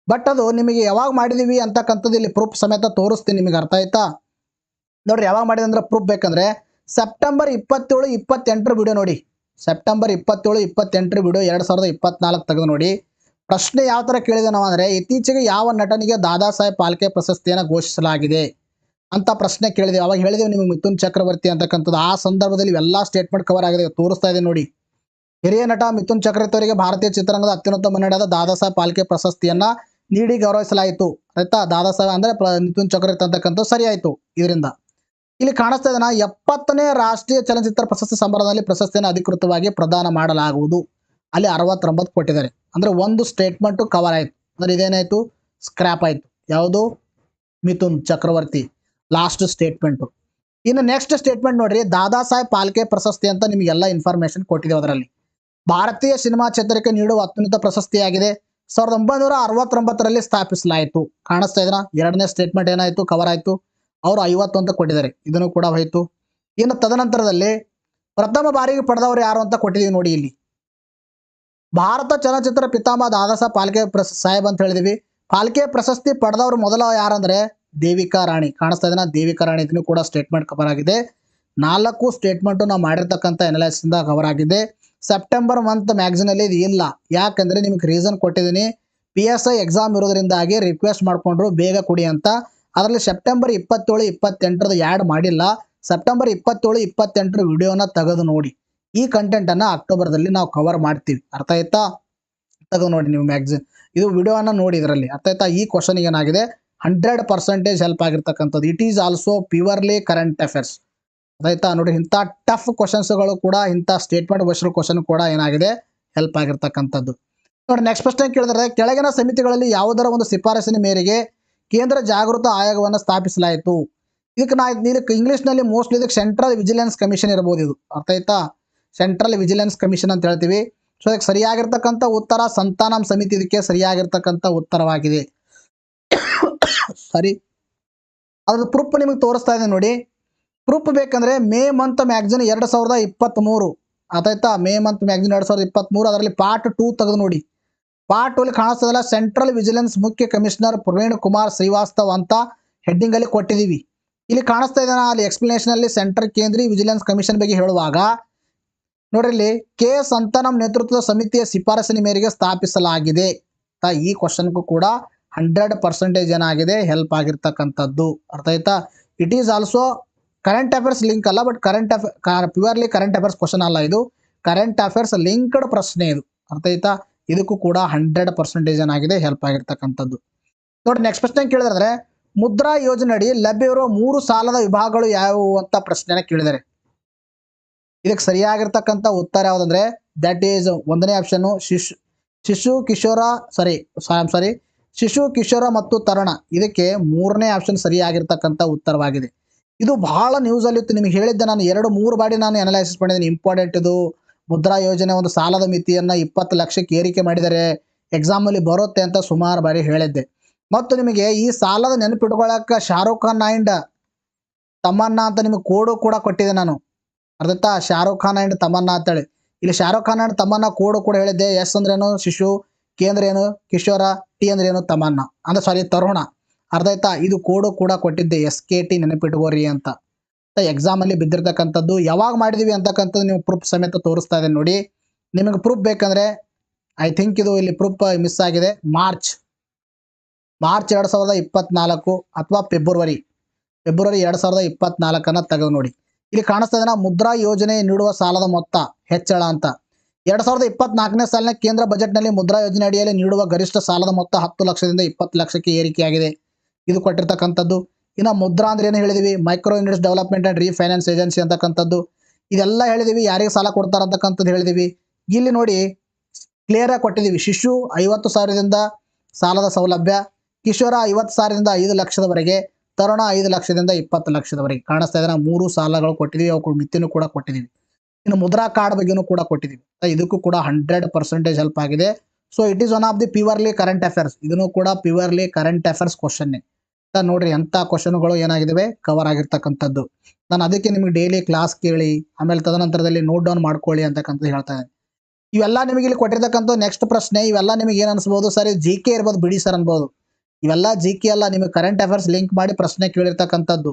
ಬಟ್ ಅದು ನಿಮಗೆ ಯಾವಾಗ ಮಾಡಿದೀವಿ ಅಂತಕ್ಕಂಥದ್ದು ಇಲ್ಲಿ ಪ್ರೂಫ್ ಸಮೇತ ತೋರಿಸ್ತೀನಿ ನಿಮಗೆ. ಅರ್ಥ ಆಯ್ತಾ? ನೋಡ್ರಿ, ಯಾವಾಗ ಮಾಡಿದೆ ಅಂದ್ರೆ ಪ್ರೂಫ್ ಬೇಕಂದ್ರೆ ಸೆಪ್ಟೆಂಬರ್ 27, 28 ವಿಡಿಯೋ ನೋಡಿ. ಸೆಪ್ಟೆಂಬರ್ 27, 28 ವಿಡಿಯೋ 2024 ತೆಗೆದು ನೋಡಿ. ಪ್ರಶ್ನೆ ಯಾವ ಥರ ಕೇಳಿದೆ ನಾವು ಅಂದರೆ, ಇತ್ತೀಚೆಗೆ ಯಾವ ನಟನಿಗೆ ದಾದಾ ಸಾಹೇಬ್ ಫಾಲ್ಕೆ ಪ್ರಶಸ್ತಿಯನ್ನು ಘೋಷಿಸಲಾಗಿದೆ ಅಂತ ಪ್ರಶ್ನೆ ಕೇಳಿದೆವು. ಅವಾಗ ಹೇಳಿದೆವು ನಿಮಗೆ ಮಿಥುನ್ ಚಕ್ರವರ್ತಿ ಅಂತಕ್ಕಂಥದ್ದು. ಆ ಸಂದರ್ಭದಲ್ಲಿ ಇವೆಲ್ಲ ಸ್ಟೇಟ್ಮೆಂಟ್ ಕವರ್ ಆಗಿದೆ, ತೋರಿಸ್ತಾ ಇದೆ ನೋಡಿ. ಹಿರಿಯ ನಟ ಮಿಥುನ್ ಚಕ್ರವರ್ತಿ ಅವರಿಗೆ ಭಾರತೀಯ ಚಿತ್ರರಂಗದ ಅತ್ಯುನ್ನತ ಮನ್ನಣೆಯಾದ ದಾದಾ ಸಾಹೇಬ್ ಫಾಲ್ಕೆ ಪ್ರಶಸ್ತಿಯನ್ನ ನೀಡಿ ಗೌರವಿಸಲಾಯಿತು. ಆಯ್ತಾ? ದಾದಾ ಸಾಹೇಬ್ ಅಂದ್ರೆ ಮಿಥುನ್ ಚಕ್ರವರ್ತಿ ಅಂತಕ್ಕಂಥ ಸರಿ ಆಯ್ತು. ಇದರಿಂದ ಇಲ್ಲಿ ಕಾಣಿಸ್ತಾ ಇದೆ, 70ನೇ ರಾಷ್ಟ್ರೀಯ ಚಲನಚಿತ್ರ ಪ್ರಶಸ್ತಿ ಸಮಾರಂಭದಲ್ಲಿ ಪ್ರಶಸ್ತಿಯನ್ನು ಅಧಿಕೃತವಾಗಿ ಪ್ರದಾನ ಮಾಡಲಾಗುವುದು. ಅಲ್ಲಿ 69 ಕೊಟ್ಟಿದ್ದಾರೆ. ಅಂದ್ರೆ ಒಂದು ಸ್ಟೇಟ್ಮೆಂಟ್ ಕವರ್ ಆಯ್ತು. ಅಂದ್ರೆ ಇದೇನಾಯ್ತು, ಸ್ಕ್ರಾಪ್ ಆಯ್ತು. ಯಾವುದು? Mithun Chakraborty last statement. ಇನ್ನು ನೆಕ್ಸ್ಟ್ ಸ್ಟೇಟ್ಮೆಂಟ್ ನೋಡ್ರಿ, ದಾದಾ ಸಾಹೇಬ್ ಫಾಲ್ಕೆ ಪ್ರಶಸ್ತಿ ಅಂತ ನಿಮಗೆಲ್ಲ ಇನ್ಫಾರ್ಮೇಶನ್ ಕೊಟ್ಟಿದೆ. ಅದರಲ್ಲಿ ಭಾರತೀಯ ಸಿನಿಮಾ ಕ್ಷೇತ್ರಕ್ಕೆ ನೀಡುವ ಅತ್ಯುನ್ನತ ಪ್ರಶಸ್ತಿಯಾಗಿದೆ. 1969ರಲ್ಲಿ ಸ್ಥಾಪಿಸಲಾಯಿತು. ಕಾಣಿಸ್ತಾ ಇದ್ರ ಎರಡನೇ ಸ್ಟೇಟ್ಮೆಂಟ್ ಏನಾಯ್ತು, ಕವರ್ ಆಯ್ತು. ಅವರು 50 ಅಂತ ಕೊಟ್ಟಿದ್ದಾರೆ. ಇದನ್ನು ಕೂಡ ಹೋಯ್ತು. ಇನ್ನು ತದನಂತರದಲ್ಲಿ ಪ್ರಥಮ ಬಾರಿಗೆ ಪಡೆದವರು ಯಾರು ಅಂತ ಕೊಟ್ಟಿದ್ದೀವಿ ನೋಡಿ ಇಲ್ಲಿ. ಭಾರತ ಚಲನಚಿತ್ರ ಪಿತಾಮಹ ದಾದಾಸಾಹೇಬ್ ಫಾಲ್ಕೆ ಸಾಹೇಬ್ ಅಂತ ಹೇಳಿದಿವಿ. ಫಾಲ್ಕೆ ಪ್ರಶಸ್ತಿ ಪಡೆದವರು ಮೊದಲ ಯಾರಂದ್ರೆ ದೇವಿಕಾ ರಾಣಿ. ಕಾಣಿಸ್ತಾ ಇದನ್ನ ದೇವಿಕಾ ರಾಣಿ, ಇದನ್ನು ಕೂಡ ಸ್ಟೇಟ್ಮೆಂಟ್ ಕವರ್ ಆಗಿದೆ. 4 ಸ್ಟೇಟ್ಮೆಂಟ್ ನಾವು ಮಾಡಿರ್ತಕ್ಕಂಥ ಅನಾಲಿಸಿಸ್ ಇಂದ ಕವರ್ ಆಗಿದೆ. ಸೆಪ್ಟೆಂಬರ್ ಮಂತ್ ಮ್ಯಾಗಝಿನ್ ಅಲ್ಲಿ ಇದು ಇಲ್ಲ, ಯಾಕಂದ್ರೆ ನಿಮಗೆ ರೀಸನ್ ಕೊಟ್ಟಿದ್ದೀನಿ. PSI ಎಕ್ಸಾಮ್ ಇರೋದ್ರಿಂದಾಗಿ ರಿಕ್ವೆಸ್ಟ್ ಮಾಡ್ಕೊಂಡ್ರು ಬೇಗ ಕೊಡಿ ಅಂತ. ಅದರಲ್ಲಿ ಸೆಪ್ಟೆಂಬರ್ 27, 28 ಯಾಡ್ ಮಾಡಿಲ್ಲ. ಸೆಪ್ಟೆಂಬರ್ 27, 28 ವಿಡಿಯೋನ ತೆಗೆದು ನೋಡಿ. ಈ ಕಂಟೆಂಟ್ ಅನ್ನ ಅಕ್ಟೋಬರ್ದಲ್ಲಿ ನಾವು ಕವರ್ ಮಾಡ್ತೀವಿ. ಅರ್ಥ ಆಯ್ತಾ? ತೆಗೆದು ನೋಡಿ ನೀವು ಮ್ಯಾಗಝಿನ್, ಇದು ವಿಡಿಯೋನ ನೋಡಿ ಇದರಲ್ಲಿ. ಅರ್ಥ ಆಯ್ತಾ? ಈ ಕ್ವಶನ್ ಏನಾಗಿದೆ 100% ಹೆಲ್ಪ್ ಆಗಿರ್ತಕ್ಕಂಥದ್ದು. It is also purely current affairs. ಆಯ್ತಾ? ನೋಡಿ, ಇಂಥ ಟಫ್ ಕ್ವಶನ್ಸ್ಗಳು ಕೂಡ, ಇಂಥ ಸ್ಟೇಟ್ಮೆಂಟ್ ಬೇಸ್ಡ್ ಕ್ವಶನ್ ಕೂಡ ಏನಾಗಿದೆ ಹೆಲ್ಪ್ ಆಗಿರ್ತಕ್ಕಂಥದ್ದು. ನೋಡಿ, ನೆಕ್ಸ್ಟ್ ಪ್ರಶ್ನೆ ಕೇಳಿದ್ರೆ, ಕೆಳಗಿನ ಸಮಿತಿಗಳಲ್ಲಿ ಯಾವುದರ ಒಂದು ಶಿಫಾರಸಿನ ಮೇರೆಗೆ ಕೇಂದ್ರ ಜಾಗೃತ ಆಯೋಗವನ್ನು ಸ್ಥಾಪಿಸಲಾಯಿತು? ಇದಕ್ಕೆ ಇಂಗ್ಲಿಷ್ನಲ್ಲಿ ಮೋಸ್ಟ್ಲಿ ಇದಕ್ಕೆ ಸೆಂಟ್ರಲ್ ವಿಜಿಲೆನ್ಸ್ ಕಮಿಷನ್ ಇರಬಹುದು. ಇದು ಅರ್ಥ ಆಯ್ತಾ? ಸೆಂಟ್ರಲ್ ವಿಜಿಲೆನ್ಸ್ ಕಮಿಷನ್ ಅಂತ ಹೇಳ್ತೀವಿ. ಸೊ ಇದಕ್ಕೆ ಸರಿಯಾಗಿರ್ತಕ್ಕಂಥ ಉತ್ತರ ಸಂತಾನಂ ಸಮಿತಿ ಇದಕ್ಕೆ ಸರಿಯಾಗಿರ್ತಕ್ಕಂಥ ಉತ್ತರವಾಗಿದೆ. ಸರಿ, ಅದ್ರ ಪ್ರೂಫ್ ನಿಮಗೆ ತೋರಿಸ್ತಾ ಇದೆ ನೋಡಿ. ಪ್ರೂಫ್ ಬೇಕಂದ್ರೆ ಮೇ ಮಂತ್ ಮ್ಯಾಗಝಿನ್ 2023, ಆಯ್ತಾ? ಮೇ ಮಂತ್ ಮ್ಯಾಗಝಿನ್ 2023, ಅದರಲ್ಲಿ ಪಾರ್ಟ್ 2 ತೆಗೆದು ನೋಡಿ. ಪಾರ್ಟ್ 2 ಅಲ್ಲಿ ಕಾಣಿಸ್ತದಲ್ಲ, ಸೆಂಟ್ರಲ್ ವಿಜಿಲೆನ್ಸ್ ಮುಖ್ಯ ಕಮಿಷನರ್ ಪ್ರವೀಣ್ ಕುಮಾರ್ ಶ್ರೀವಾಸ್ತವ್ ಅಂತ ಹೆಡ್ಡಿಂಗ್ ಅಲ್ಲಿ ಕೊಟ್ಟಿದ್ದೀವಿ. ಇಲ್ಲಿ ಕಾಣಿಸ್ತಾ ಇದೆ ಅಲ್ಲಿ ಎಕ್ಸ್ಪ್ಲನೇಷನ್ ಅಲ್ಲಿ ಸೆಂಟ್ರಲ್ ಕೇಂದ್ರೀಯ ವಿಜಿಲೆನ್ಸ್ ಕಮಿಷನ್ ಬಗ್ಗೆ ಹೇಳುವಾಗ ನೋಡ್ರಿ, ಇಲ್ಲಿ ಕೆ ಸಂತಾನಂ ನೇತೃತ್ವದ ಸಮಿತಿಯ ಶಿಫಾರಸಿನ ಮೇರೆಗೆ ಸ್ಥಾಪಿಸಲಾಗಿದೆ. ಈ ಕ್ವಶನ್ಗೂ ಕೂಡ 100% ಏನಾಗಿದೆ ಹೆಲ್ಪ್ ಆಗಿರ್ತಕ್ಕಂಥದ್ದು. ಅರ್ಥ ಆಯ್ತಾ? It is also current affairs link ಅಲ್ಲ, but purely current affairs question ಅಲ್ಲ, ಇದು ಕರೆಂಟ್ ಅಫೇರ್ಸ್ ಲಿಂಕ್ಡ್ ಪ್ರಶ್ನೆ ಇದು. ಅರ್ಥ ಆಯ್ತಾ? ಇದಕ್ಕೂ ಕೂಡ 100% ಏನಾಗಿದೆ ಹೆಲ್ಪ್ ಆಗಿರ್ತಕ್ಕಂಥದ್ದು. ನೋಡಿ, ನೆಕ್ಸ್ಟ್ ಪ್ರಶ್ನೆ ಕೇಳಿದ್ರೆ, ಮುದ್ರಾ ಯೋಜನೆ ಅಡಿ ಲಭ್ಯವಿರುವ 3 ಸಾಲದ ವಿಭಾಗಗಳು ಯಾವುವು ಅಂತ ಪ್ರಶ್ನೆನ ಕೇಳಿದ್ದಾರೆ. ಇದಕ್ಕೆ ಸರಿಯಾಗಿರ್ತಕ್ಕಂಥ ಉತ್ತರ ಯಾವುದಂದ್ರೆ ದಟ್ ಈಸ್ 1ನೇ ಆಪ್ಷನ್ ಶಿಶು ಕಿಶೋರ ಮತ್ತು ತರುಣ. ಇದಕ್ಕೆ 3ನೇ ಆಪ್ಷನ್ ಸರಿಯಾಗಿರ್ತಕ್ಕಂಥ ಉತ್ತರವಾಗಿದೆ. ಇದು ಬಹಳ ನ್ಯೂಸ್ ಅಲ್ಲಿ ಇತ್ತು, ನಿಮಗೆ ಹೇಳಿದ್ದೆ ನಾನು 2-3 ಬಾರಿ ನಾನು ಅನಲೈಸಿಸ್ ಮಾಡಿದ್ದೀನಿ. ಇಂಪಾರ್ಟೆಂಟ್ ಇದು. ಮುದ್ರಾ ಯೋಜನೆ ಒಂದು ಸಾಲದ ಮಿತಿಯನ್ನ 20 ಲಕ್ಷಕ್ಕೆ ಏರಿಕೆ ಮಾಡಿದರೆ ಎಕ್ಸಾಮ್ ಅಲ್ಲಿ ಬರುತ್ತೆ ಅಂತ ಸುಮಾರು ಬಾರಿ ಹೇಳಿದ್ದೆ. ಮತ್ತು ನಿಮಗೆ ಈ ಸಾಲದ ನೆನಪಿಟ್ಕೊಳ್ಳೋಕೆ ಶಾರುಖ್ ಖಾನ್ ಅಂಡ್ ತಮನ್ನಾ ಅಂತ ನಿಮಗೆ ಕೋಡು ಕೂಡ ಕೊಟ್ಟಿದ್ದೆ ನಾನು. ಅರ್ಥ? ಶಾರುಖ್ ಖಾನ್ ಅಂಡ್ ತಮನ್ನಾ ಅಂತೇಳಿ. ಇಲ್ಲಿ ಶಾರುಖ್ ಖಾನ್ ಅಂಡ್ ತಮನ್ನಾ ಕೋಡು ಕೂಡ ಹೇಳಿದ್ದೆ. ಎಸ್ ಅಂದ್ರೇನು ಶಿಶು, ಕೆ ಅಂದ್ರೆ ಏನು ಕಿಶೋರ, ಟಿ ಅಂದ್ರೆ ಏನು ತಮನ್ನಾ, ಅಂದ್ರೆ ತರುಣ. ಅರ್ಥ ಆಯ್ತಾ? ಇದು ಕೋಡು ಕೂಡ ಕೊಟ್ಟಿದ್ದೆ, SKT ನೆನಪಿಟ್ಕೋರಿ ಅಂತ. ಎಕ್ಸಾಮ್ ಅಲ್ಲಿ ಬಿದ್ದಿರ್ತಕ್ಕಂಥದ್ದು. ಯಾವಾಗ ಮಾಡಿದೀವಿ ಅಂತಕ್ಕಂಥದ್ದು ನೀವು ಪ್ರೂಫ್ ಸಮೇತ ತೋರಿಸ್ತಾ ಇದೆ ನೋಡಿ. ನಿಮಗೆ ಪ್ರೂಫ್ ಬೇಕಂದ್ರೆ ಐ ಥಿಂಕ್ ಇದು ಇಲ್ಲಿ ಪ್ರೂಫ್ ಮಿಸ್ ಆಗಿದೆ. ಮಾರ್ಚ್ 2024 ಅಥವಾ ಫೆಬ್ರವರಿ 2024 ತೆಗೆದು ನೋಡಿ. ಇಲ್ಲಿ ಕಾಣಿಸ್ತಾ ಇದೆ ಮುದ್ರಾ ಯೋಜನೆ ನೀಡುವ ಸಾಲದ ಮೊತ್ತ ಹೆಚ್ಚಳ ಅಂತ. 2024ನೇ ಸಾಲಿನ ಕೇಂದ್ರ ಬಜೆಟ್ನಲ್ಲಿ ಮುದ್ರಾ ಯೋಜನೆ ಅಡಿಯಲ್ಲಿ ನೀಡುವ ಗರಿಷ್ಠ ಸಾಲದ ಮೊತ್ತ 10 ಲಕ್ಷದಿಂದ 20 ಲಕ್ಷಕ್ಕೆ ಏರಿಕೆಯಾಗಿದೆ. ಇದು ಕೊಟ್ಟಿರ್ತಕ್ಕಂಥದ್ದು. ಇನ್ನು ಮುದ್ರಾ ಅಂದ್ರೆ ಏನು ಹೇಳಿದೀವಿ? Micro units development and refinance agency ಅಂತಕ್ಕಂಥದ್ದು. ಇದೆಲ್ಲ ಹೇಳಿದೀವಿ. ಯಾರಿಗೆ ಸಾಲ ಕೊಡ್ತಾರ ಅಂತಕ್ಕಂಥದ್ದು ಹೇಳಿದೀವಿ. ಇಲ್ಲಿ ನೋಡಿ ಕ್ಲಿಯರ್ ಆಗಿ ಕೊಟ್ಟಿದ್ದೀವಿ. ಶಿಶು 50,000ದಿಂದ ಸಾಲದ ಸೌಲಭ್ಯ, ಕಿಶೋರ 50,000ದಿಂದ 5 ಲಕ್ಷದವರೆಗೆ, ತರುಣ 5 ಲಕ್ಷದಿಂದ 20 ಲಕ್ಷದವರೆಗೆ. ಕಾಣಿಸ್ತಾ ಇದೆ 3 ಸಾಲಗಳು ಕೊಟ್ಟಿದ್ದೀವಿ. ಅವು ಮಿತಿನೂ ಕೂಡ ಕೊಟ್ಟಿದ್ದೀವಿ. ಇನ್ನು ಮುದ್ರಾ ಕಾರ್ಡ್ ಬಗ್ಗೆನೂ ಕೂಡ ಕೊಟ್ಟಿದ್ದೀವಿ. ಇದಕ್ಕೂ ಕೂಡ 100% ಹೆಲ್ಪ್ ಆಗಿದೆ. So it is one of the purely current affairs. ಇದನ್ನು ಕೂಡ ಪ್ಯೂರ್ಲಿ ಕರೆಂಟ್ ಅಫೇರ್ಸ್ ಕ್ವಶನ್ನೇ. ನೋಡ್ರಿ ಎಂಥ ಕ್ವಶನ್ಗಳು ಏನಾಗಿದ್ದಾವೆ ಕವರ್ ಆಗಿರ್ತಕ್ಕಂಥದ್ದು. ನಾನು ಅದಕ್ಕೆ ನಿಮಗೆ ಡೈಲಿ ಕ್ಲಾಸ್ ಕೇಳಿ ಆಮೇಲೆ ತದನಂತರದಲ್ಲಿ ನೋಟ್ ಡೌನ್ ಮಾಡ್ಕೊಳ್ಳಿ ಅಂತಕ್ಕಂಥದ್ದು ಹೇಳ್ತಾ ಇದ್ದೀನಿ. ಇವೆಲ್ಲ ನಿಮಗೆ ಇಲ್ಲಿ ಕೊಟ್ಟಿರ್ತಕ್ಕಂಥ ನೆಕ್ಸ್ಟ್ ಪ್ರಶ್ನೆ ಇವೆಲ್ಲ ನಿಮಗೆ ಏನು ಅನ್ಸ್ಬೋದು? ಸರ್ GK ಇರ್ಬೋದು ಬಿಡಿ ಸರ್ ಅನ್ಬೋದು. ಇವೆಲ್ಲ GK ಅಲ್ಲ, ನಿಮಗೆ ಕರೆಂಟ್ ಅಫೇರ್ಸ್ ಲಿಂಕ್ ಮಾಡಿ ಪ್ರಶ್ನೆ ಕೇಳಿರ್ತಕ್ಕಂಥದ್ದು.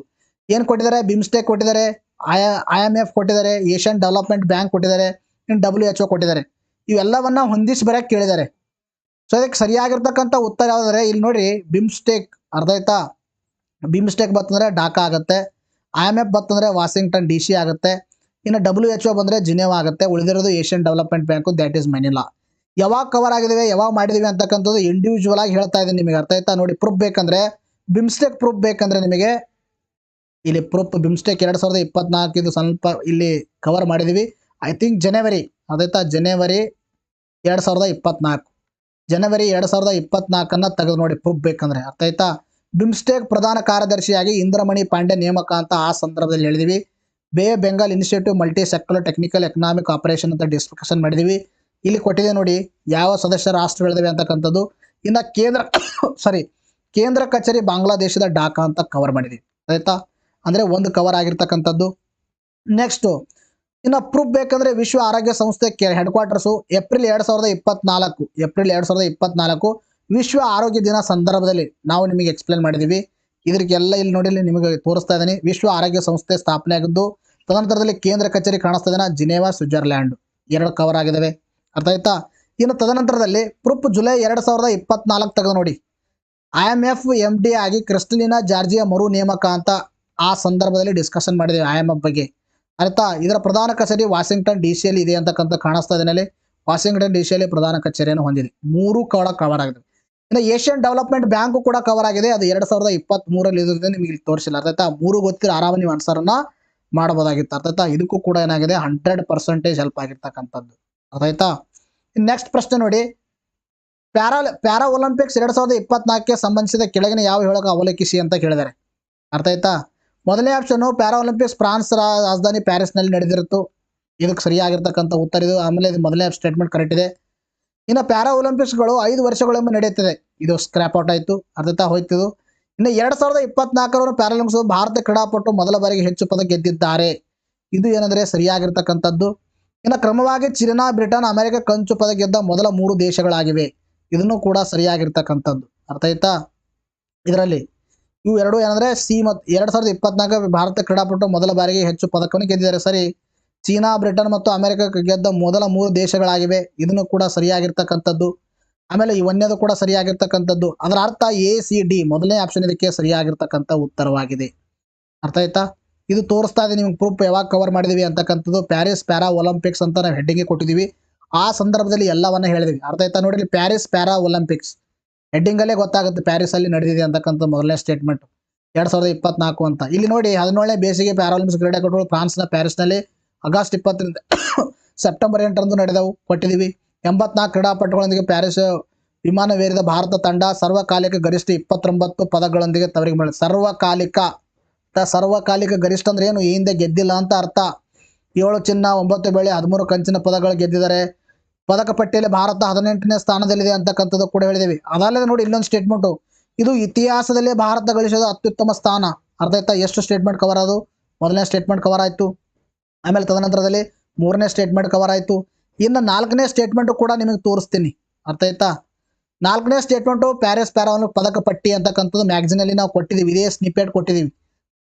ಏನು ಕೊಟ್ಟಿದ್ದಾರೆ? ಬಿಮ್ಸ್ಟೆಕ್ ಕೊಟ್ಟಿದ್ದಾರೆ, IMF ಕೊಟ್ಟಿದ್ದಾರೆ, ಏಷ್ಯನ್ ಡೆವಲಪ್ಮೆಂಟ್ ಬ್ಯಾಂಕ್ ಕೊಟ್ಟಿದ್ದಾರೆ, ಇನ್ನು WHO ಕೊಟ್ಟಿದ್ದಾರೆ. ಇವೆಲ್ಲವನ್ನ ಹೊಂದಿಸಿ ಬರಕ್ಕೆ ಕೇಳಿದ್ದಾರೆ. ಸೊ ಅದಕ್ಕೆ ಸರಿಯಾಗಿರ್ತಕ್ಕಂಥ ಉತ್ತರ ಯಾವುದಂದ್ರೆ ಇಲ್ಲಿ ನೋಡಿ ಬಿಮ್ಸ್ಟೆಕ್. ಅರ್ಥ ಆಯ್ತಾ? ಬಿಮ್ಸ್ಟೆಕ್ ಬರ್ತಂದ್ರೆ ಢಾಕಾ ಆಗುತ್ತೆ, IMF ಬರ್ತಂದ್ರೆ ವಾಷಿಂಗ್ಟನ್ DC ಆಗುತ್ತೆ, ಇನ್ನು WHO ಬಂದರೆ ಜಿನೆವಾ ಆಗುತ್ತೆ. ಉಳಿದಿರೋದು Asian development bank, that is Manila. ಯಾವಾಗ ಕವರ್ ಆಗಿದ್ದೇವೆ ಯಾವಾಗ ಮಾಡಿದೀವಿ ಅಂತಕ್ಕಂಥದ್ದು ಇಂಡಿವಿಜುವಲ್ ಆಗಿ ಹೇಳ್ತಾ ಇದ್ದೀನಿ ನಿಮಗೆ. ಅರ್ಥ ಆಯ್ತಾ? ನೋಡಿ ಪ್ರೂಫ್ ಬೇಕಂದ್ರೆ ಬಿಮ್ಸ್ಟೆಕ್ ಪ್ರೂಫ್ ಬೇಕಂದ್ರೆ ನಿಮಗೆ ಇಲ್ಲಿ ಪ್ರೂಫ್ ಬಿಮ್ಸ್ಟೆಕ್ 2024 ಇದು ಸ್ವಲ್ಪ ಇಲ್ಲಿ ಕವರ್ ಮಾಡಿದೀವಿ. ಐ ಥಿಂಕ್ ಜನವರಿ, ಅದಾಯ್ತಾ? ಜನವರಿ 2024 ತೆಗೆದು ನೋಡಿ ಪ್ರೂಫ್ ಬೇಕಂದ್ರೆ. ಅರ್ಥ ಆಯ್ತಾ? ಬಿಮ್ಸ್ಟೆಕ್ ಪ್ರಧಾನ ಕಾರ್ಯದರ್ಶಿಯಾಗಿ ಇಂದ್ರಮಣಿ ಪಾಂಡೆ ನೇಮಕ ಅಂತ ಆ ಸಂದರ್ಭದಲ್ಲಿ ಹೇಳಿದೀವಿ. ಬೇ Bengal initiative multi sector technical economic operation ಅಂತ ಡಿಸ್ಕಷನ್ ಮಾಡಿದೀವಿ. ಇಲ್ಲಿ ಕೊಟ್ಟಿದೆ ನೋಡಿ ಯಾವ ಸದಸ್ಯ ರಾಷ್ಟ್ರಗಳಿದಾವೆ ಅಂತಕ್ಕಂಥದ್ದು. ಇನ್ನು ಕೇಂದ್ರ ಕಚೇರಿ ಬಾಂಗ್ಲಾದೇಶದ ಢಾಕಾ ಅಂತ ಕವರ್ ಮಾಡಿದೀವಿ. ಆಯ್ತಾ? ಅಂದ್ರೆ ಒಂದು ಕವರ್ ಆಗಿರ್ತಕ್ಕಂಥದ್ದು. ನೆಕ್ಸ್ಟ್ ಇನ್ನು ಪ್ರೂಫ್ ಬೇಕಂದ್ರೆ ವಿಶ್ವ ಆರೋಗ್ಯ ಸಂಸ್ಥೆ ಹೆಡ್ ಕ್ವಾರ್ಟರ್ಸು ಏಪ್ರಿಲ್ 2024 ವಿಶ್ವ ಆರೋಗ್ಯ ದಿನ ಸಂದರ್ಭದಲ್ಲಿ ನಾವು ನಿಮಗೆ ಎಕ್ಸ್ಪ್ಲೇನ್ ಮಾಡಿದ್ದೀವಿ. ಇದಕ್ಕೆಲ್ಲ ಇಲ್ಲಿ ನೋಡಿ ನಿಮಗೆ ತೋರಿಸ್ತಾ ಇದ್ದೀನಿ. ವಿಶ್ವ ಆರೋಗ್ಯ ಸಂಸ್ಥೆ ಸ್ಥಾಪನೆ ಆಗಿದ್ದು, ತದನಂತರದಲ್ಲಿ ಕೇಂದ್ರ ಕಚೇರಿ ಕಾಣಿಸ್ತಾ ಇದೆನಾ, ಜಿನೇವಾ ಸ್ವಿಟ್ಜರ್ಲ್ಯಾಂಡ್. 2 ಕವರ್ ಆಗಿದ್ದಾವೆ, ಅರ್ಥ ಆಯ್ತಾ. ಇನ್ನು ತದನಂತರದಲ್ಲಿ ಪ್ರೂಫ್ ಜುಲೈ 2024 ತೆಗೆದು ನೋಡಿ. IMF MD ಆಗಿ ಕ್ರಿಸ್ಟಲಿನಾ ಜಾರ್ಜಿಯಾ ಮರು ನೇಮಕ ಅಂತ ಆ ಸಂದರ್ಭದಲ್ಲಿ ಡಿಸ್ಕಷನ್ ಮಾಡಿದ್ದೇವೆ IMF ಬಗ್ಗೆ, ಆಯ್ತಾ. ಇದರ ಪ್ರಧಾನ ಕಚೇರಿ ವಾಷಿಂಗ್ಟನ್ DC ಇದೆ ಅಂತಕ್ಕಂಥ ಕಾಣಿಸ್ತಾ ಇದೆ. ವಾಷಿಂಗ್ಟನ್ DC ಪ್ರಧಾನ ಕಚೇರಿಯನ್ನು ಹೊಂದಿದೆ. 3 ಕವರ್ ಆಗಿದೆ. ಇನ್ನು ಏಷ್ಯನ್ ಡೆವಲಪ್ಮೆಂಟ್ ಬ್ಯಾಂಕ್ ಕೂಡ ಕವರ್ ಆಗಿದೆ. ಅದು 2023 ಇದ್ರಿಂದ ನಿಮಗೆ ಇಲ್ಲಿ ತೋರಿಸಿಲ್ಲ, ಅರ್ಥ ಆಯ್ತಾ. 3 ಗೊತ್ತಿರೋ ಆರಾಮ ನೀವು ಆನ್ಸರನ್ನ ಮಾಡಬಹುದಾಗಿತ್ತು, ಅರ್ಥ ಆಯ್ತಾ. ಇದಕ್ಕೂ ಕೂಡ ಏನಾಗಿದೆ 100% ಹೆಲ್ಪ್ ಆಗಿರ್ತಕ್ಕಂಥದ್ದು, ಅರ್ಥ ಆಯ್ತಾ. ನೆಕ್ಸ್ಟ್ ಪ್ರಶ್ನೆ ನೋಡಿ. ಪ್ಯಾರಾ ಒಲಿಂಪಿಕ್ಸ್ 2024ಕ್ಕೆ ಸಂಬಂಧಿಸಿದ ಕೆಳಗಿನ ಯಾವ ಹೇಳಕ ಅವಲೋಕಿಸಿ ಅಂತ ಕೇಳಿದ್ದಾರೆ, ಅರ್ಥ ಆಯ್ತಾ. ಮೊದಲನೇ ಆಪ್ಷನ್ ಪ್ಯಾರಾ ಒಲಿಂಪಿಕ್ಸ್ ಫ್ರಾನ್ಸ್ ರಾಜಧಾನಿ ಪ್ಯಾರಿಸ್ನಲ್ಲಿ ನಡೆದಿರುತ್ತು. ಇದಕ್ಕೆ ಸರಿಯಾಗಿರ್ತಕ್ಕಂಥ ಉತ್ತರ ಇದು. ಆಮೇಲೆ ಇದು ಮೊದಲನೇ ಸ್ಟೇಟ್ಮೆಂಟ್ ಕರೆಕ್ಟ್ ಇದೆ. ಇನ್ನು ಪ್ಯಾರಾ ಒಲಿಂಪಿಕ್ಸ್ಗಳು 5 ವರ್ಷಗಳಿಗೊಮ್ಮೆ ನಡೆಯುತ್ತದೆ. ಇದು ಸ್ಕ್ರಾಪ್ ಔಟ್ ಆಯಿತು, ಅರ್ಥ ಆಯ್ತಾ, ಹೋಯ್ತು. ಇನ್ನು 2024 ಪ್ಯಾರಾಲಿಂಪಿಕ್ಸ್ ಭಾರತ ಕ್ರೀಡಾಪಟು ಮೊದಲ ಬಾರಿಗೆ ಹೆಚ್ಚು ಪದಕ ಗೆದ್ದಿದ್ದಾರೆ. ಇದು ಏನಂದ್ರೆ ಸರಿಯಾಗಿರ್ತಕ್ಕಂಥದ್ದು. ಇನ್ನು ಕ್ರಮವಾಗಿ ಚೀನಾ, ಬ್ರಿಟನ್, ಅಮೆರಿಕ ಕಂಚು ಪದಕ ಗೆದ್ದ ಮೊದಲ 3 ದೇಶಗಳಾಗಿವೆ. ಇದನ್ನು ಕೂಡ ಸರಿಯಾಗಿರ್ತಕ್ಕಂಥದ್ದು, ಅರ್ಥ ಆಯ್ತಾ. ಇದರಲ್ಲಿ ಇವು ಎರಡು ಏನಂದ್ರೆ ಸಿ ಮತ್ತು 2024 ಭಾರತ ಕ್ರೀಡಾಪಟು ಮೊದಲ ಬಾರಿಗೆ ಹೆಚ್ಚು ಪದಕವನ್ನು ಗೆದ್ದಿದ್ದಾರೆ. ಸರಿ. ಚೀನಾ, ಬ್ರಿಟನ್ ಮತ್ತು ಅಮೆರಿಕ ಗೆದ್ದ ಮೊದಲ 3 ದೇಶಗಳಾಗಿವೆ. ಇದನ್ನು ಕೂಡ ಸರಿಯಾಗಿರ್ತಕ್ಕಂಥದ್ದು. ಆಮೇಲೆ ಈ ಒಂದೇದು ಕೂಡ ಸರಿಯಾಗಿರ್ತಕ್ಕಂಥದ್ದು. ಅದರ ಅರ್ಥ ACD ಮೊದಲನೇ ಆಪ್ಷನ್ ಇದಕ್ಕೆ ಸರಿಯಾಗಿರ್ತಕ್ಕಂಥ ಉತ್ತರವಾಗಿದೆ, ಅರ್ಥ ಆಯ್ತಾ. ಇದು ತೋರಿಸ್ತಾ ಇದೆ ನಿಮ್ಗೆ ಪ್ರೂಫ್ ಯಾವಾಗ ಕವರ್ ಮಾಡಿದೀವಿ ಅಂತಕ್ಕಂಥದ್ದು. ಪ್ಯಾರಿಸ್ ಪ್ಯಾರಾ ಒಲಿಂಪಿಕ್ಸ್ ಅಂತ ನಾವು ಹೆಡ್ಡಿಂಗ್ ಕೊಟ್ಟಿದ್ದೀವಿ. ಆ ಸಂದರ್ಭದಲ್ಲಿ ಎಲ್ಲವನ್ನ ಹೇಳಿದ್ವಿ, ಅರ್ಥ ಆಯ್ತಾ. ನೋಡಿ ಪ್ಯಾರಿಸ್ ಪ್ಯಾರಾ ಒಲಿಂಪಿಕ್ಸ್ ಹೆಡ್ಡಿಂಗ್ ಅಲ್ಲೇ ಗೊತ್ತಾಗುತ್ತೆ ಪ್ಯಾರಿಸ್ ಅಲ್ಲಿ ನಡೆದಿದೆ ಅಂತಕ್ಕಂಥ ಮೊದಲನೇ ಸ್ಟೇಟ್ಮೆಂಟ್ 2024 ಅಂತ. ಇಲ್ಲಿ ನೋಡಿ 17ನೇ ಬೇಸಿಗೆ ಪ್ಯಾರಾಲಿಂಪಿಕ್ಸ್ ಕ್ರೀಡಾಕೂಟಗಳು ಫ್ರಾನ್ಸ್ನ ಪ್ಯಾರಿಸ್ನಲ್ಲಿ ಆಗಸ್ಟ್ 20ರಿಂದ ಸೆಪ್ಟೆಂಬರ್ 8ರಂದು ನಡೆದವು, ಕೊಟ್ಟಿದ್ದೀವಿ. 84 ಕ್ರೀಡಾಪಟುಗಳೊಂದಿಗೆ ಪ್ಯಾರಿಸ್ ವಿಮಾನವೇರಿದ ಭಾರತ ತಂಡ ಸರ್ವಕಾಲಿಕ ಗರಿಷ್ಠ 29 ಪದಕಗಳೊಂದಿಗೆ ತವರಿಗೆ ಮಾಡಿದೆ. ಸರ್ವಕಾಲಿಕ ಗರಿಷ್ಠ ಅಂದ್ರೆ ಏನು, ಈ ಹಿಂದೆ ಗೆದ್ದಿಲ್ಲ ಅಂತ ಅರ್ಥ. 7 ಚಿನ್ನ, 9 ಬೆಳ್ಳಿ, 13 ಕಂಚಿನ ಪದಕಗಳು ಗೆದ್ದಿದ್ದಾರೆ. ಪದಕ ಪಟ್ಟಿಯಲ್ಲಿ ಭಾರತ 18ನೇ ಸ್ಥಾನದಲ್ಲಿದೆ ಅಂತಕ್ಕಂಥದ್ದು ಕೂಡ ಹೇಳಿದ್ದೀವಿ. ಅದಲ್ಲದೆ ನೋಡಿ ಇಲ್ಲೊಂದು ಸ್ಟೇಟ್ಮೆಂಟು, ಇದು ಇತಿಹಾಸದಲ್ಲೇ ಭಾರತ ಗಳಿಸಿದ ಅತ್ಯುತ್ತಮ ಸ್ಥಾನ, ಅರ್ಥ ಆಯ್ತಾ. ಎಷ್ಟು ಸ್ಟೇಟ್ಮೆಂಟ್ ಕವರ್ ಅದು, ಮೊದಲನೇ ಸ್ಟೇಟ್ಮೆಂಟ್ ಕವರ್ ಆಯಿತು. ಆಮೇಲೆ ತದನಂತರದಲ್ಲಿ 3ನೇ ಸ್ಟೇಟ್ಮೆಂಟ್ ಕವರ್ ಆಯಿತು. ಇನ್ನು 4ನೇ ಸ್ಟೇಟ್ಮೆಂಟು ಕೂಡ ನಿಮಗೆ ತೋರಿಸ್ತೀನಿ, ಅರ್ಥ ಆಯ್ತಾ. 4ನೇ ಸ್ಟೇಟ್ಮೆಂಟು ಪ್ಯಾರಿಸ್ ಪ್ಯಾರಾಲಿಂಪಿಕ್ ಪದಕ ಪಟ್ಟಿ ಅಂತಕ್ಕಂಥದ್ದು ಮ್ಯಾಗ್ಝಿನಲ್ಲಿ ನಾವು ಕೊಟ್ಟಿದ್ದೀವಿ. ಇದೇ ಸ್ನಿಪೆಟ್ ಕೊಟ್ಟಿದ್ದೀವಿ,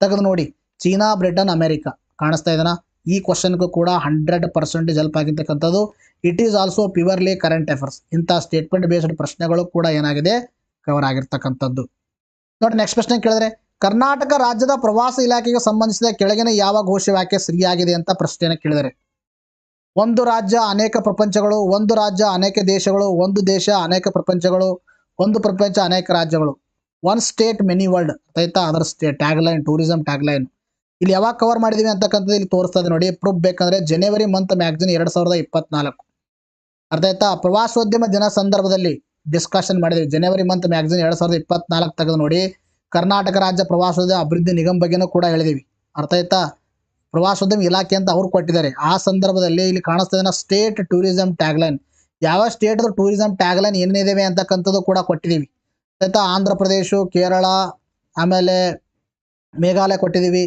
ತೆಗೆದು ನೋಡಿ. ಚೀನಾ, ಬ್ರಿಟನ್, ಅಮೆರಿಕ ಕಾಣಿಸ್ತಾ ಇದೆನಾ. ಈ ಕ್ವಶನ್ಗೂ ಕೂಡ 100% ಹೆಲ್ಪ್ ಆಗಿರ್ತಕ್ಕಂಥದ್ದು. It is also purely current affairs. ಇಂಥ ಸ್ಟೇಟ್ಮೆಂಟ್ ಬೇಸ್ಡ್ ಪ್ರಶ್ನೆಗಳು ಕೂಡ ಏನಾಗಿದೆ ಕವರ್ ಆಗಿರ್ತಕ್ಕಂಥದ್ದು. ನೋಡಿ ನೆಕ್ಸ್ಟ್ ಪ್ರಶ್ನೆ ಕೇಳಿದ್ರೆ, ಕರ್ನಾಟಕ ರಾಜ್ಯದ ಪ್ರವಾಸ ಇಲಾಖೆಗೆ ಸಂಬಂಧಿಸಿದ ಕೆಳಗಿನ ಯಾವ ಘೋಷವಾಕ್ಯ ಸರಿಯಾಗಿದೆ ಅಂತ ಪ್ರಶ್ನೆಯನ್ನು ಕೇಳಿದರೆ, ಒಂದು ರಾಜ್ಯ ಅನೇಕ ಪ್ರಪಂಚಗಳು, ಒಂದು ರಾಜ್ಯ ಅನೇಕ ದೇಶಗಳು, ಒಂದು ದೇಶ ಅನೇಕ ಪ್ರಪಂಚಗಳು, ಒಂದು ಪ್ರಪಂಚ ಅನೇಕ ರಾಜ್ಯಗಳು, ಒನ್ ಸ್ಟೇಟ್ ಮೆನಿ ವರ್ಲ್ಡ್, ಆಯ್ತಾ. ಅದರ ಟ್ಯಾಗ್ಲೈನ್, ಟೂರಿಸಂ ಟ್ಯಾಗ್ಲೈನ್. ಇಲ್ಲಿ ಯಾವಾಗ ಕವರ್ ಮಾಡಿದೀವಿ ಅಂತಕ್ಕಂಥದ್ದು ಇಲ್ಲಿ ತೋರಿಸ್ತಾ ಇದೆ ನೋಡಿ. ಪ್ರೂಫ್ ಬೇಕಂದ್ರೆ ಜನವರಿ ಮಂತ್ ಮ್ಯಾಗ್ಝಿನ್ 2024, ಅರ್ಥ ಆಯ್ತಾ. ಪ್ರವಾಸೋದ್ಯಮ ದಿನ ಸಂದರ್ಭದಲ್ಲಿ ಡಿಸ್ಕಷನ್ ಮಾಡಿದ್ವಿ. ಜನವರಿ ಮಂತ್ ಮ್ಯಾಗ್ಝಿನ್ 2024 ತೆಗೆದು ನೋಡಿ. ಕರ್ನಾಟಕ ರಾಜ್ಯ ಪ್ರವಾಸೋದ್ಯಮ ಅಭಿವೃದ್ಧಿ ನಿಗಮ ಬಗ್ಗೆನೂ ಕೂಡ ಹೇಳಿದೀವಿ, ಅರ್ಥ ಆಯ್ತಾ. ಪ್ರವಾಸೋದ್ಯಮ ಇಲಾಖೆ ಅಂತ ಅವ್ರು ಕೊಟ್ಟಿದ್ದಾರೆ. ಆ ಸಂದರ್ಭದಲ್ಲಿ ಇಲ್ಲಿ ಕಾಣಿಸ್ತಾ ಇದೆ ಸ್ಟೇಟ್ ಟೂರಿಸಂ ಟ್ಯಾಗ್ಲೈನ್. ಯಾವ ಸ್ಟೇಟ್ ಟೂರಿಸಂ ಟ್ಯಾಗ್ಲೈನ್ ಏನೇನಿದೆ ಅಂತಕ್ಕಂಥದ್ದು ಕೂಡ ಕೊಟ್ಟಿದ್ದೀವಿ, ಆಯ್ತಾ. ಆಂಧ್ರ ಪ್ರದೇಶ, ಕೇರಳ, ಆಮೇಲೆ ಮೇಘಾಲಯ ಕೊಟ್ಟಿದ್ದೀವಿ.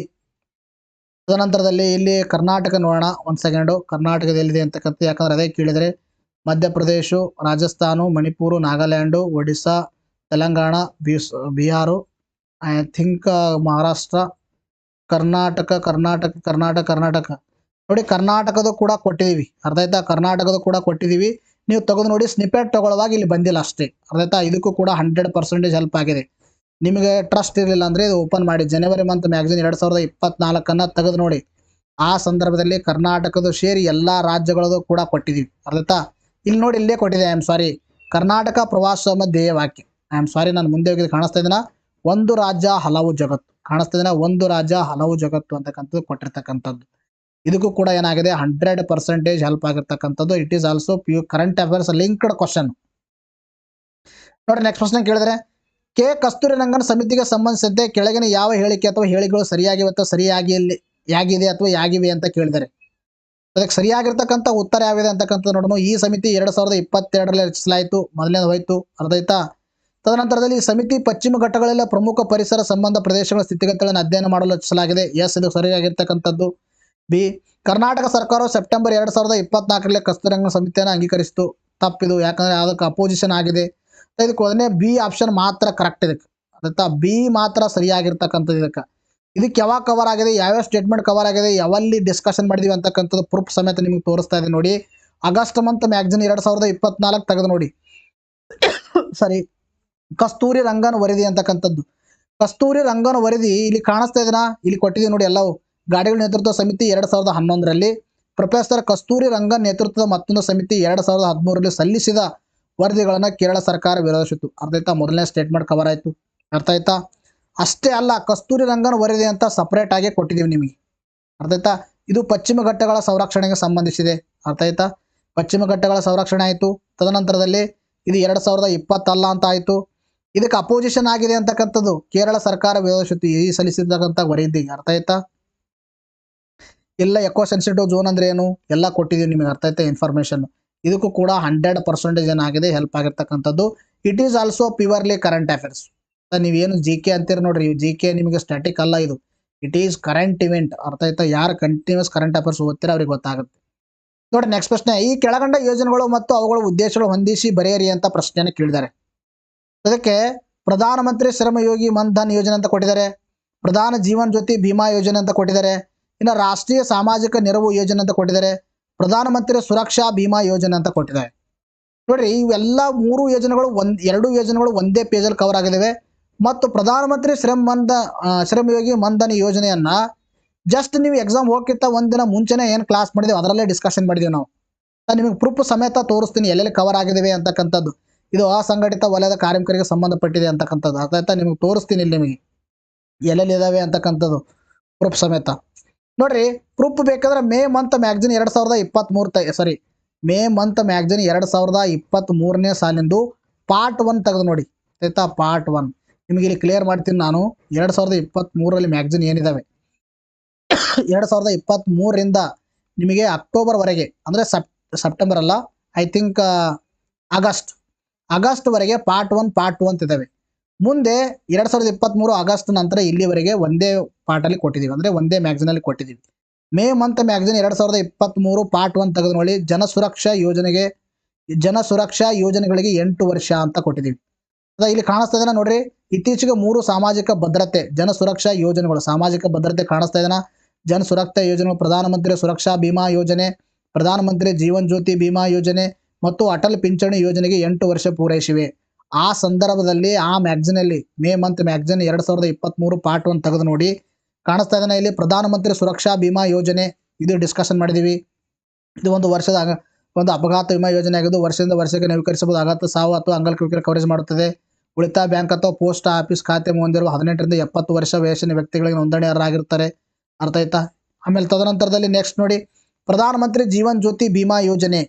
ತದನಂತರದಲ್ಲಿ ಇಲ್ಲಿ ಕರ್ನಾಟಕ ನೋಡೋಣ, ಒಂದು ಸೆಕೆಂಡು. ಕರ್ನಾಟಕದಲ್ಲಿದೆ ಅಂತಕ್ಕಂಥ, ಯಾಕಂದ್ರೆ ಅದೇ ಕೇಳಿದರೆ ಮಧ್ಯಪ್ರದೇಶ, ರಾಜಸ್ಥಾನ, ಮಣಿಪುರ, ನಾಗಾಲ್ಯಾಂಡು, ಒಡಿಸ್ಸಾ, ತೆಲಂಗಾಣ, ಬಿಹಾರು, ಐ ಥಿಂಕ್ ಮಹಾರಾಷ್ಟ್ರ, ಕರ್ನಾಟಕ ನೋಡಿ. ಕರ್ನಾಟಕದ ಕೂಡ ಕೊಟ್ಟಿದ್ದೀವಿ, ಅರ್ಥ ಆಯ್ತಾ. ಕರ್ನಾಟಕದ ಕೂಡ ಕೊಟ್ಟಿದ್ದೀವಿ. ನೀವು ತೆಗೆದು ನೋಡಿ. ಸ್ನಿಪೆಟ್ ತಗೊಳ್ಳುವಾಗ ಇಲ್ಲಿ ಬಂದಿಲ್ಲ ಅಷ್ಟೇ, ಅರ್ಥ ಆಯ್ತಾ. ಇದಕ್ಕೂ ಕೂಡ 100% ಹೆಲ್ಪ್ ಆಗಿದೆ. ನಿಮಗೆ ಟ್ರಸ್ಟ್ ಇರಲಿಲ್ಲ ಅಂದರೆ ಇದು ಓಪನ್ ಮಾಡಿ ಜನವರಿ ಮಂತ್ ಮ್ಯಾಗ್ಝಿನ್ 2024 ತೆಗೆದು ನೋಡಿ. ಆ ಸಂದರ್ಭದಲ್ಲಿ ಕರ್ನಾಟಕದ ಸೇರಿ ಎಲ್ಲ ರಾಜ್ಯಗಳದು ಕೂಡ ಕೊಟ್ಟಿದ್ದೀವಿ, ಅರ್ಥ ಆಯ್ತಾ. ಇಲ್ಲಿ ನೋಡಿ, ಇಲ್ಲೇ ಕೊಟ್ಟಿದೆ. ಐ ಆಮ್ ಸಾರಿ, ಕರ್ನಾಟಕ ಪ್ರವಾಸೋದ್ಯಮ ಧ್ಯೇಯವಾಕ್ಯ. ಐ ಆಮ್ ಸಾರಿ, ನಾನು ಮುಂದೆ ಹೋಗಿದ್ದು ಕಾಣಿಸ್ತಾ ಇದೀನ. ಒಂದು ರಾಜ್ಯ ಹಲವು ಜಗತ್ತು ಕಾಣಿಸ್ತಾ ಇದೀನ. ಒಂದು ರಾಜ್ಯ ಹಲವು ಜಗತ್ತು ಅಂತಕ್ಕಂಥದ್ದು ಕೊಟ್ಟಿರ್ತಕ್ಕಂಥದ್ದು. ಇದಕ್ಕೂ ಕೂಡ ಏನಾಗಿದೆ 100% ಹೆಲ್ಪ್ ಆಗಿರ್ತಕ್ಕಂಥದ್ದು. It is also current affairs linked question. ನೋಡಿ ನೆಕ್ಸ್ಟ್ ಪ್ರಶ್ನೆ ಕೇಳಿದ್ರೆ, ಕೆ ಕಸ್ತೂರಿರಂಗನ್ ಸಮಿತಿಗೆ ಸಂಬಂಧಿಸಿದಂತೆ ಕೆಳಗಿನ ಯಾವ ಹೇಳಿಕೆ ಅಥವಾ ಹೇಳಿಗಳು ಸರಿಯಾಗಿವೆ ಅಥವಾ ಯಾಗಿದೆ ಅಥವಾ ಯಾಗಿವೆ ಅಂತ ಕೇಳಿದರೆ, ಅದಕ್ಕೆ ಸರಿಯಾಗಿರ್ತಕ್ಕಂಥ ಉತ್ತರ ಯಾವಿದೆ ಅಂತಕ್ಕಂಥದ್ದು ನೋಡೋಣ. ಈ ಸಮಿತಿ 2022ರಲ್ಲಿ ರಚಿಸಲಾಯಿತು, ಮೊದಲನೇದು ಹೋಯ್ತು, ಅರ್ಥ ಆಯ್ತಾ. ತದನಂತರದಲ್ಲಿ ಈ ಸಮಿತಿ ಪಶ್ಚಿಮ ಘಟ್ಟಗಳಲ್ಲಿ ಪ್ರಮುಖ ಪರಿಸರ ಸಂಬಂಧ ಪ್ರದೇಶಗಳ ಸ್ಥಿತಿಗತಿಗಳನ್ನು ಅಧ್ಯಯನ ಮಾಡಲು ರಚಿಸಲಾಗಿದೆ. ಎಸ್, ಇದು ಸರಿಯಾಗಿರ್ತಕ್ಕಂಥದ್ದು. ಬಿ, ಕರ್ನಾಟಕ ಸರ್ಕಾರವು ಸೆಪ್ಟೆಂಬರ್ 2024ರಲ್ಲಿ ಕಸ್ತೂರಿ ರಂಗನ್ ಸಮಿತಿಯನ್ನು ಅಂಗೀಕರಿಸಿತು. ತಪ್ಪಿದು, ಯಾಕಂದರೆ ಅದಕ್ಕೆ ಅಪೋಸಿಷನ್ ಆಗಿದೆ. ಇದಕ್ಕೆ ಒಂದನೇ ಬಿ ಆಪ್ಷನ್ ಮಾತ್ರ ಕರೆಕ್ಟ್. ಇದಕ್ಕೆ ಅದಕ್ಕೆ ಬಿ ಮಾತ್ರ ಸರಿಯಾಗಿರ್ತಕ್ಕಂಥದ್ದು. ಇದಕ್ಕೆ ಯಾವಾಗ ಕವರ್ ಆಗಿದೆ, ಯಾವ್ಯಾವ ಸ್ಟೇಟ್ಮೆಂಟ್ ಕವರ್ ಆಗಿದೆ, ಯಾವಲ್ಲಿ ಡಿಸ್ಕಷನ್ ಮಾಡಿದೀವಿ ಅಂತಕ್ಕಂಥದ್ದು ಪ್ರೂಫ್ ಸಮೇತ ನಿಮಗೆ ತೋರಿಸ್ತಾ ಇದೆ ನೋಡಿ. ಆಗಸ್ಟ್ ಮಂತ್ ಮ್ಯಾಗಝಿನ್ 2024 ತೆಗೆದು ನೋಡಿ. ಸರಿ, ಕಸ್ತೂರಿ ರಂಗನ್ ವರದಿ ಅಂತಕ್ಕಂಥದ್ದು. ಕಸ್ತೂರಿ ರಂಗನ್ ವರದಿ ಇಲ್ಲಿ ಕಾಣಿಸ್ತಾ ಇದೆನಾ, ಇಲ್ಲಿ ಕೊಟ್ಟಿದ್ದೀವಿ ನೋಡಿ ಎಲ್ಲವೂ. ಗಾಡಿಗಳ ನೇತೃತ್ವ ಸಮಿತಿ 2011ರಲ್ಲಿ, ಪ್ರೊಫೆಸರ್ ಕಸ್ತೂರಿ ರಂಗನ್ ನೇತೃತ್ವದ ಮತ್ತೊಂದು ಸಮಿತಿ 2013ರಲ್ಲಿ ಸಲ್ಲಿಸಿದ ವರದಿಗಳನ್ನು ಕೇರಳ ಸರ್ಕಾರ ವಿರೋಧಿಸಿತು. ಅರ್ಥ ಆಯ್ತಾ? ಮೊದಲನೇ ಸ್ಟೇಟ್ಮೆಂಟ್ ಕವರ್ ಆಯಿತು. ಅರ್ಥ ಆಯ್ತಾ? ಅಷ್ಟೇ ಅಲ್ಲ, ಕಸ್ತೂರಿ ರಂಗನ್ ವರದಿ ಅಂತ ಸಪ್ರೇಟ್ ಆಗಿ ಕೊಟ್ಟಿದ್ದೀವಿ ನಿಮಗೆ. ಅರ್ಥ ಆಯ್ತಾ? ಇದು ಪಶ್ಚಿಮ ಘಟ್ಟಗಳ ಸಂರಕ್ಷಣೆಗೆ ಸಂಬಂಧಿಸಿದೆ. ಅರ್ಥ ಆಯ್ತಾ? ಪಶ್ಚಿಮ ಘಟ್ಟಗಳ ಸಂರಕ್ಷಣೆ ಆಯಿತು. ತದನಂತರದಲ್ಲಿ ಇದು 2020 ಅಲ್ಲ ಅಂತ ಆಯಿತು. ಇದಕ್ಕೆ ಅಪೋಸಿಷನ್ ಆಗಿದೆ ಅಂತಕ್ಕಂಥದ್ದು ಕೇರಳ ಸರ್ಕಾರ ವಿರೋಧಿಸಿತು ಈ ಸಲ್ಲಿಸಿರ್ತಕ್ಕಂಥ ವರದಿ. ಅರ್ಥ ಆಯ್ತಾ? ಎಲ್ಲ ಎಕೋ ಸೆನ್ಸಿಟಿವ್ ಝೋನ್ ಅಂದ್ರೆ ಏನು ಎಲ್ಲ ಕೊಟ್ಟಿದ್ದೀವಿ ನಿಮಗೆ. ಅರ್ಥ ಆಯ್ತಾ? ಇನ್ಫಾರ್ಮೇಷನ್ ಇದಕ್ಕೂ ಕೂಡ 100% ಏನಾಗಿದೆ ಹೆಲ್ಪ್ ಆಗಿರ್ತಕ್ಕಂಥದ್ದು. It is also purely current affairs. ನೀವೇನು ಜಿ ಕೆ ಅಂತೀರ ನೋಡ್ರಿ, ಜಿ ಕೆ ನಿಮಗೆ ಸ್ಟ್ಯಾಟಿಕ್ ಅಲ್ಲ, ಇದು ಇಟ್ ಈಸ್ ಕರೆಂಟ್ ಇವೆಂಟ್. ಅರ್ಥ ಆಯ್ತಾ? ಯಾರು ಕಂಟಿನ್ಯೂಸ್ ಕರೆಂಟ್ ಅಫೇರ್ಸ್ ಓದ್ತೀರ ಅವ್ರಿಗೆ ಗೊತ್ತಾಗುತ್ತೆ ನೋಡಿ. ನೆಕ್ಸ್ಟ್ ಪ್ರಶ್ನೆ, ಈ ಕೆಳಗಂಡ ಯೋಜನೆಗಳು ಮತ್ತು ಅವುಗಳ ಉದ್ದೇಶಗಳು ಹೊಂದಿಸಿ ಬರೆಯಿರಿ ಅಂತ ಪ್ರಶ್ನೆಯನ್ನು ಕೇಳಿದ್ದಾರೆ. ಅದಕ್ಕೆ ಪ್ರಧಾನಮಂತ್ರಿ ಶ್ರಮ ಯೋಗಿ ಮನ್ ಧನ್ ಯೋಜನೆ ಅಂತ ಕೊಟ್ಟಿದ್ದಾರೆ, ಪ್ರಧಾನ ಜೀವನ್ ಜ್ಯೋತಿ ಬಿಮಾ ಯೋಜನೆ ಅಂತ ಕೊಟ್ಟಿದ್ದಾರೆ, ಇನ್ನು ರಾಷ್ಟ್ರೀಯ ಸಾಮಾಜಿಕ ನೆರವು ಯೋಜನೆ ಅಂತ ಕೊಟ್ಟಿದ್ದಾರೆ, ಪ್ರಧಾನಮಂತ್ರಿ ಸುರಕ್ಷಾ ಬಿಮಾ ಯೋಜನೆ ಅಂತ ಕೊಟ್ಟಿದ್ದಾರೆ. ನೋಡ್ರಿ, ಇವೆಲ್ಲ ಮೂರು ಯೋಜನೆಗಳು ಎರಡು ಯೋಜನೆಗಳು ಒಂದೇ ಪೇಜಲ್ಲಿ ಕವರ್ ಆಗಿದ್ದಾವೆ. ಮತ್ತು ಪ್ರಧಾನಮಂತ್ರಿ ಶ್ರಮ ಯೋಗಿ ಮನ್ ಧನ್ ಯೋಜನೆಯನ್ನ ಜಸ್ಟ್ ನೀವು ಎಕ್ಸಾಮ್ ಹೋಗ್ಕಿಂತ ಒಂದಿನ ಮುಂಚೆನೇ ಏನು ಕ್ಲಾಸ್ ಮಾಡಿದೆವು ಅದರಲ್ಲೇ ಡಿಸ್ಕಷನ್ ಮಾಡಿದೆವು ನಾವು. ನಿಮಗೆ ಪ್ರೂಫ್ ಸಮೇತ ತೋರಿಸ್ತೀನಿ ಎಲ್ಲೆಲ್ಲಿ ಕವರ್ ಆಗಿದ್ದೇವೆ ಅಂತಕ್ಕಂಥದ್ದು. ಇದು ಅಸಂಘಟಿತ ವಲಯದ ಕಾರ್ಮಿಕರಿಗೆ ಸಂಬಂಧಪಟ್ಟಿದೆ ಅಂತಕ್ಕಂಥದ್ದು. ಅರ್ಥ ಆಯ್ತಾ? ನಿಮಗೆ ತೋರಿಸ್ತೀನಿ ಇಲ್ಲಿ ನಿಮಗೆ ಎಲ್ಲೆಲ್ಲಿ ಇದಾವೆ ಅಂತಕ್ಕಂಥದ್ದು ಪ್ರೂಫ್ ಸಮೇತ. ನೋಡ್ರಿ, ಪ್ರೂಫ್ ಬೇಕಾದ್ರೆ ಮೇ ಮಂತ್ ಮ್ಯಾಗಝಿನ್ 2023ನೇ ಸಾಲಿಂದು ಪಾರ್ಟ್ 1 ತೆಗೆದು ನೋಡಿ. ಆಯ್ತಾ? ಪಾರ್ಟ್ 1 ನಿಮಗೆ ಇಲ್ಲಿ ಕ್ಲಿಯರ್ ಮಾಡ್ತೀನಿ ನಾನು. 2023ರಲ್ಲಿ ಮ್ಯಾಗಝಿನ್ ಏನಿದಾವೆ 2023ರಿಂದ ನಿಮಗೆ ಅಕ್ಟೋಬರ್ವರೆಗೆ, ಅಂದರೆ ಸೆಪ್ಟೆಂಬರ್ ಅಲ್ಲ, ಐ ಥಿಂಕ್ ಆಗಸ್ಟ್ವರೆಗೆ ಪಾರ್ಟ್ 1 ಪಾರ್ಟ್ 2 ಅಂತ ಇದ್ದಾವೆ. ಮುಂದೆ 2023 ಆಗಸ್ಟ್ ನಂತರ ಇಲ್ಲಿವರೆಗೆ ಒಂದೇ ಪಾರ್ಟಲ್ಲಿ ಕೊಟ್ಟಿದ್ದೀವಿ, ಅಂದರೆ ಒಂದೇ ಮ್ಯಾಗಝಿನಲ್ಲಿ ಕೊಟ್ಟಿದ್ದೀವಿ. ಮೇ ಮಂತ್ ಮ್ಯಾಗಝಿನ್ 2023 ಪಾರ್ಟ್ 1 ತೆಗೆದು ನೋಡಿ. ಜನಸುರಕ್ಷಾ ಯೋಜನೆಗಳಿಗೆ 8 ವರ್ಷ ಅಂತ ಕೊಟ್ಟಿದ್ದೀವಿ. ಅದ ಇಲ್ಲಿ ಕಾಣಿಸ್ತಾ ಇದೆನಾ ನೋಡ್ರಿ, ಇತ್ತೀಚೆಗೆ 3 ಸಾಮಾಜಿಕ ಭದ್ರತೆ ಜನಸುರಕ್ಷಾ ಯೋಜನೆಗಳು, ಸಾಮಾಜಿಕ ಭದ್ರತೆ ಕಾಣಿಸ್ತಾ ಇದೆನಾ, ಜನಸುರಕ್ಷಾ ಯೋಜನೆ, ಪ್ರಧಾನಮಂತ್ರಿ ಸುರಕ್ಷಾ ಬಿಮಾ ಯೋಜನೆ, ಪ್ರಧಾನಮಂತ್ರಿ ಜೀವನ್ ಜ್ಯೋತಿ ಬಿಮಾ ಯೋಜನೆ ಮತ್ತು ಅಟಲ್ ಪಿಂಚಣಿ ಯೋಜನೆಗೆ 8 ವರ್ಷ ಪೂರೈಸಿವೆ. ಆ ಸಂದರ್ಭದಲ್ಲಿ ಆ ಮ್ಯಾಗಝಿನಲ್ಲಿ ಮೇ ಮಂತ್ ಮ್ಯಾಗಝಿನ್ 2023 ಪಾರ್ಟ್ 1 ತೆಗೆದು ನೋಡಿ. ಕಾಣಿಸ್ತಾ ಇದೆನಾ ಇಲ್ಲಿ, ಪ್ರಧಾನಮಂತ್ರಿ ಸುರಕ್ಷಾ ಬಿಮಾ ಯೋಜನೆ, ಇದು ಡಿಸ್ಕಷನ್ ಮಾಡಿದ್ದೀವಿ. ಇದು ಒಂದು ವರ್ಷದ ಒಂದು ಅಪಘಾತ ವಿಮಾ ಯೋಜನೆ ಆಗಿದ್ದು ವರ್ಷದಿಂದ ವರ್ಷಕ್ಕೆ ನವೀಕರಿಸಬಹುದು. ಅಗತ್ಯ ಸಾವು ಅಥವಾ ಅಂಗವಿಕಲ ಕವರೇಜ್ ಮಾಡುತ್ತದೆ. ಉಳಿತಾಯ ಬ್ಯಾಂಕ್ ಅಥವಾ ಪೋಸ್ಟ್ ಆಫೀಸ್ ಖಾತೆ ಹೊಂದಿರುವ 18ರಿಂದ 70 ವರ್ಷ ವಯಸ್ಸಿನ ವ್ಯಕ್ತಿಗಳಿಗೆ ನೋಂದಣಿಯಾರರಾಗಿರ್ತಾರೆ. ಅರ್ಥ ಆಯ್ತಾ? ಆಮೇಲೆ ತದನಂತರದಲ್ಲಿ ನೆಕ್ಸ್ಟ್ ನೋಡಿ, ಪ್ರಧಾನಮಂತ್ರಿ ಜೀವನ್ ಜ್ಯೋತಿ ಬಿಮಾ ಯೋಜನೆ.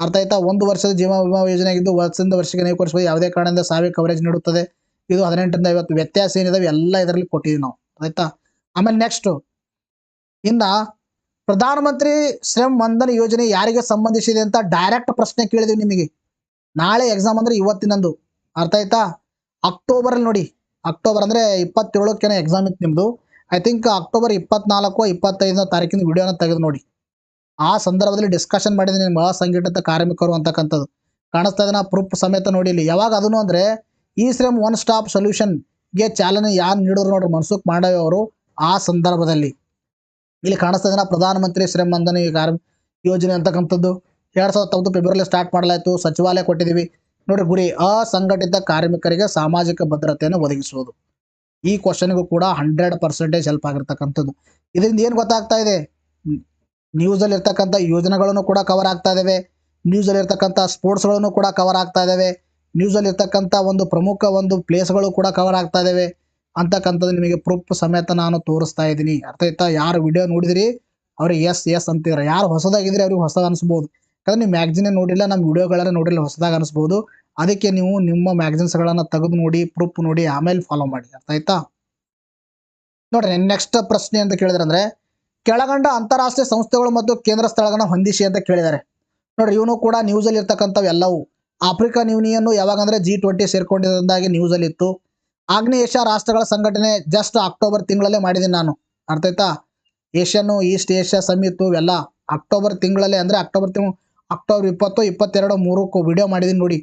ಅರ್ಥ ಆಯ್ತಾ? 1 ವರ್ಷದ ಜೀವ ವಿಮಾ ಯೋಜನೆ ಆಗಿದ್ದು ವರ್ಷದಿಂದ ವರ್ಷಕ್ಕೆ ನವೀಕರಿಸಬಹುದು. ಯಾವುದೇ ಕಾರಣದಿಂದ ಸಾವಿಗೆ ಕವರೇಜ್ ನೀಡುತ್ತದೆ. ಇದು 18ರಿಂದ 50. ವ್ಯತ್ಯಾಸ ಏನಿದಾವೆ ಎಲ್ಲ ಇದರಲ್ಲಿ ಕೊಟ್ಟಿದ್ದೀವಿ ನಾವು. ಆಯ್ತಾ? ಆಮೇಲೆ ನೆಕ್ಸ್ಟ್, ಇನ್ನ ಪ್ರಧಾನಮಂತ್ರಿ ಶ್ರಮ್ ಮನ್ಧನ್ ಯೋಜನೆ ಯಾರಿಗೆ ಸಂಬಂಧಿಸಿದೆ ಅಂತ ಡೈರೆಕ್ಟ್ ಪ್ರಶ್ನೆ ಕೇಳಿದೀವಿ ನಿಮಗೆ. ನಾಳೆ ಎಕ್ಸಾಮ್ ಅಂದ್ರೆ ಇವತ್ತಿನಂದು. ಅರ್ಥ ಆಯ್ತಾ? ಅಕ್ಟೋಬರಲ್ಲಿ ನೋಡಿ, ಅಕ್ಟೋಬರ್ ಅಂದರೆ 27ಕ್ಕೆ ಎಕ್ಸಾಮ್ ಇತ್ತು ನಿಮ್ಮದು. ಐ ಥಿಂಕ್ ಅಕ್ಟೋಬರ್ 24-25 ತಾರೀಕಿನ ವಿಡಿಯೋನ ತೆಗೆದು ನೋಡಿ. ಆ ಸಂದರ್ಭದಲ್ಲಿ ಡಿಸ್ಕಷನ್ ಮಾಡಿದ್ದೀನಿ ನಿಮ್ಮ ಅಸಂಘಟಿತ ಕಾರ್ಮಿಕರು ಅಂತಕ್ಕಂಥದ್ದು. ಕಾಣಿಸ್ತಾ ಇದನ್ನ ಪ್ರೂಫ್ ಸಮೇತ ನೋಡಿ ಇಲ್ಲಿ. ಯಾವಾಗ ಅದನ್ನು ಅಂದರೆ ಈ ಶ್ರಮ್ ಒನ್ ಸ್ಟಾಪ್ ಸೊಲ್ಯೂಷನ್ಗೆ ಚಾಲನೆ ಯಾರು ನೀಡೋರು ನೋಡ್ರಿ, ಮನ್ಸುಖ್ ಮಾಂಡವ್ಯ ಅವರು. ಆ ಸಂದರ್ಭದಲ್ಲಿ ಇಲ್ಲಿ ಕಾಣಿಸ್ತಾ ಇದನ್ನ ಪ್ರಧಾನಮಂತ್ರಿ ಶ್ರಮ್ ಮನ್ಧನ್ ಯೋಜನೆ ಅಂತಕ್ಕಂಥದ್ದು 2019 ಫೆಬ್ರವರಿಯಲ್ಲಿ ಸ್ಟಾರ್ಟ್ ಮಾಡಲಾಯಿತು. ಸಚಿವಾಲಯ ಕೊಟ್ಟಿದ್ದೀವಿ ನೋಡ್ರಿ. ಗುರಿ ಅಸಂಘಟಿತ ಕಾರ್ಮಿಕರಿಗೆ ಸಾಮಾಜಿಕ ಭದ್ರತೆಯನ್ನು ಒದಗಿಸುವುದು. ಈ ಕ್ವಶನ್ಗೂ ಕೂಡ 100% ಹೆಲ್ಪ್ ಆಗಿರ್ತಕ್ಕಂಥದ್ದು. ಇದರಿಂದ ಏನು ಗೊತ್ತಾಗ್ತಾ ಇದೆ, ನ್ಯೂಸಲ್ಲಿ ಇರ್ತಕ್ಕಂಥ ಯೋಜನೆಗಳನ್ನು ಕೂಡ ಕವರ್ ಆಗ್ತಾ ಇದ್ದಾವೆ, ನ್ಯೂಸಲ್ಲಿ ಇರ್ತಕ್ಕಂಥ ಸ್ಪೋರ್ಟ್ಸ್ಗಳನ್ನು ಕೂಡ ಕವರ್ ಆಗ್ತಾ ಇದ್ದಾವೆ, ನ್ಯೂಸಲ್ಲಿ ಇರ್ತಕ್ಕಂಥ ಒಂದು ಪ್ರಮುಖ ಒಂದು ಪ್ಲೇಸ್ಗಳು ಕೂಡ ಕವರ್ ಆಗ್ತಾ ಇದ್ದಾವೆ ಅಂತಕ್ಕಂಥದ್ದು ನಿಮಗೆ ಪ್ರೂಫ್ ಸಮೇತ ನಾನು ತೋರಿಸ್ತಾ ಇದ್ದೀನಿ. ಅರ್ಥ ಆಯ್ತಾ? ಯಾರು ವಿಡಿಯೋ ನೋಡಿದಿರಿ ಅವ್ರಿಗೆ ಎಸ್ ಅಂತೀರ, ಯಾರು ಹೊಸದಾಗಿದ್ರೆ ಅವ್ರಿಗೆ ಹೊಸದು ಅನಿಸ್ಬೋದು. ಯಾಕಂದ್ರೆ ನೀವು ಮ್ಯಾಗ್ಝಿನೇ ನೋಡಿಲ್ಲ, ನಮ್ಮ ವಿಡಿಯೋಗಳೆಲ್ಲ ನೋಡಿಲ್ಲ, ಹೊಸದಾಗಿ ಅನಿಸ್ಬೋದು. ಅದಕ್ಕೆ ನೀವು ನಿಮ್ಮ ಮ್ಯಾಗ್ಝಿನ್ಸ್ಗಳನ್ನು ತೆಗೆದು ನೋಡಿ, ಪ್ರೂಫ್ ನೋಡಿ, ಆಮೇಲೆ ಫಾಲೋ ಮಾಡಿ. ಅರ್ಥ ಆಯ್ತಾ? ನೋಡ್ರಿ, ನೆಕ್ಸ್ಟ್ ಪ್ರಶ್ನೆ ಅಂತ ಕೇಳಿದ್ರೆ ಅಂದ್ರೆ ಕೆಳಗಂಡ ಅಂತಾರಾಷ್ಟ್ರೀಯ ಸಂಸ್ಥೆಗಳು ಮತ್ತು ಕೇಂದ್ರ ಸ್ಥಳಗಳನ್ನ ಹೊಂದಿಸಿ ಅಂತ ಕೇಳಿದ್ದಾರೆ. ನೋಡ್ರಿ, ಇವನು ಕೂಡ ನ್ಯೂಸಲ್ಲಿ ಇರ್ತಕ್ಕಂಥವು ಎಲ್ಲವೂ. ಆಫ್ರಿಕನ್ ಯೂನಿಯನ್ ಯಾವಾಗಂದ್ರೆ G20 ಸೇರ್ಕೊಂಡಿದ್ದಾಗಿ ನ್ಯೂಸಲ್ಲಿ ಇತ್ತು. ಆಗ್ನೇಯ ಏಷ್ಯಾ ರಾಷ್ಟ್ರಗಳ ಸಂಘಟನೆ ಜಸ್ಟ್ ಅಕ್ಟೋಬರ್ ತಿಂಗಳಲ್ಲೇ ಮಾಡಿದ್ದೀನಿ ನಾನು. ಅರ್ಥ ಆಯ್ತಾ? ಏಷ್ಯನ್ ಈಸ್ಟ್ ಏಷ್ಯಾ ಸಮಿತು ಇವೆಲ್ಲ ಅಕ್ಟೋಬರ್ ತಿಂಗಳಲ್ಲಿ ಅಂದರೆ ಅಕ್ಟೋಬರ್ 20 22 3ಕ್ಕೂ ವಿಡಿಯೋ ಮಾಡಿದ್ದೀನಿ ನೋಡಿ,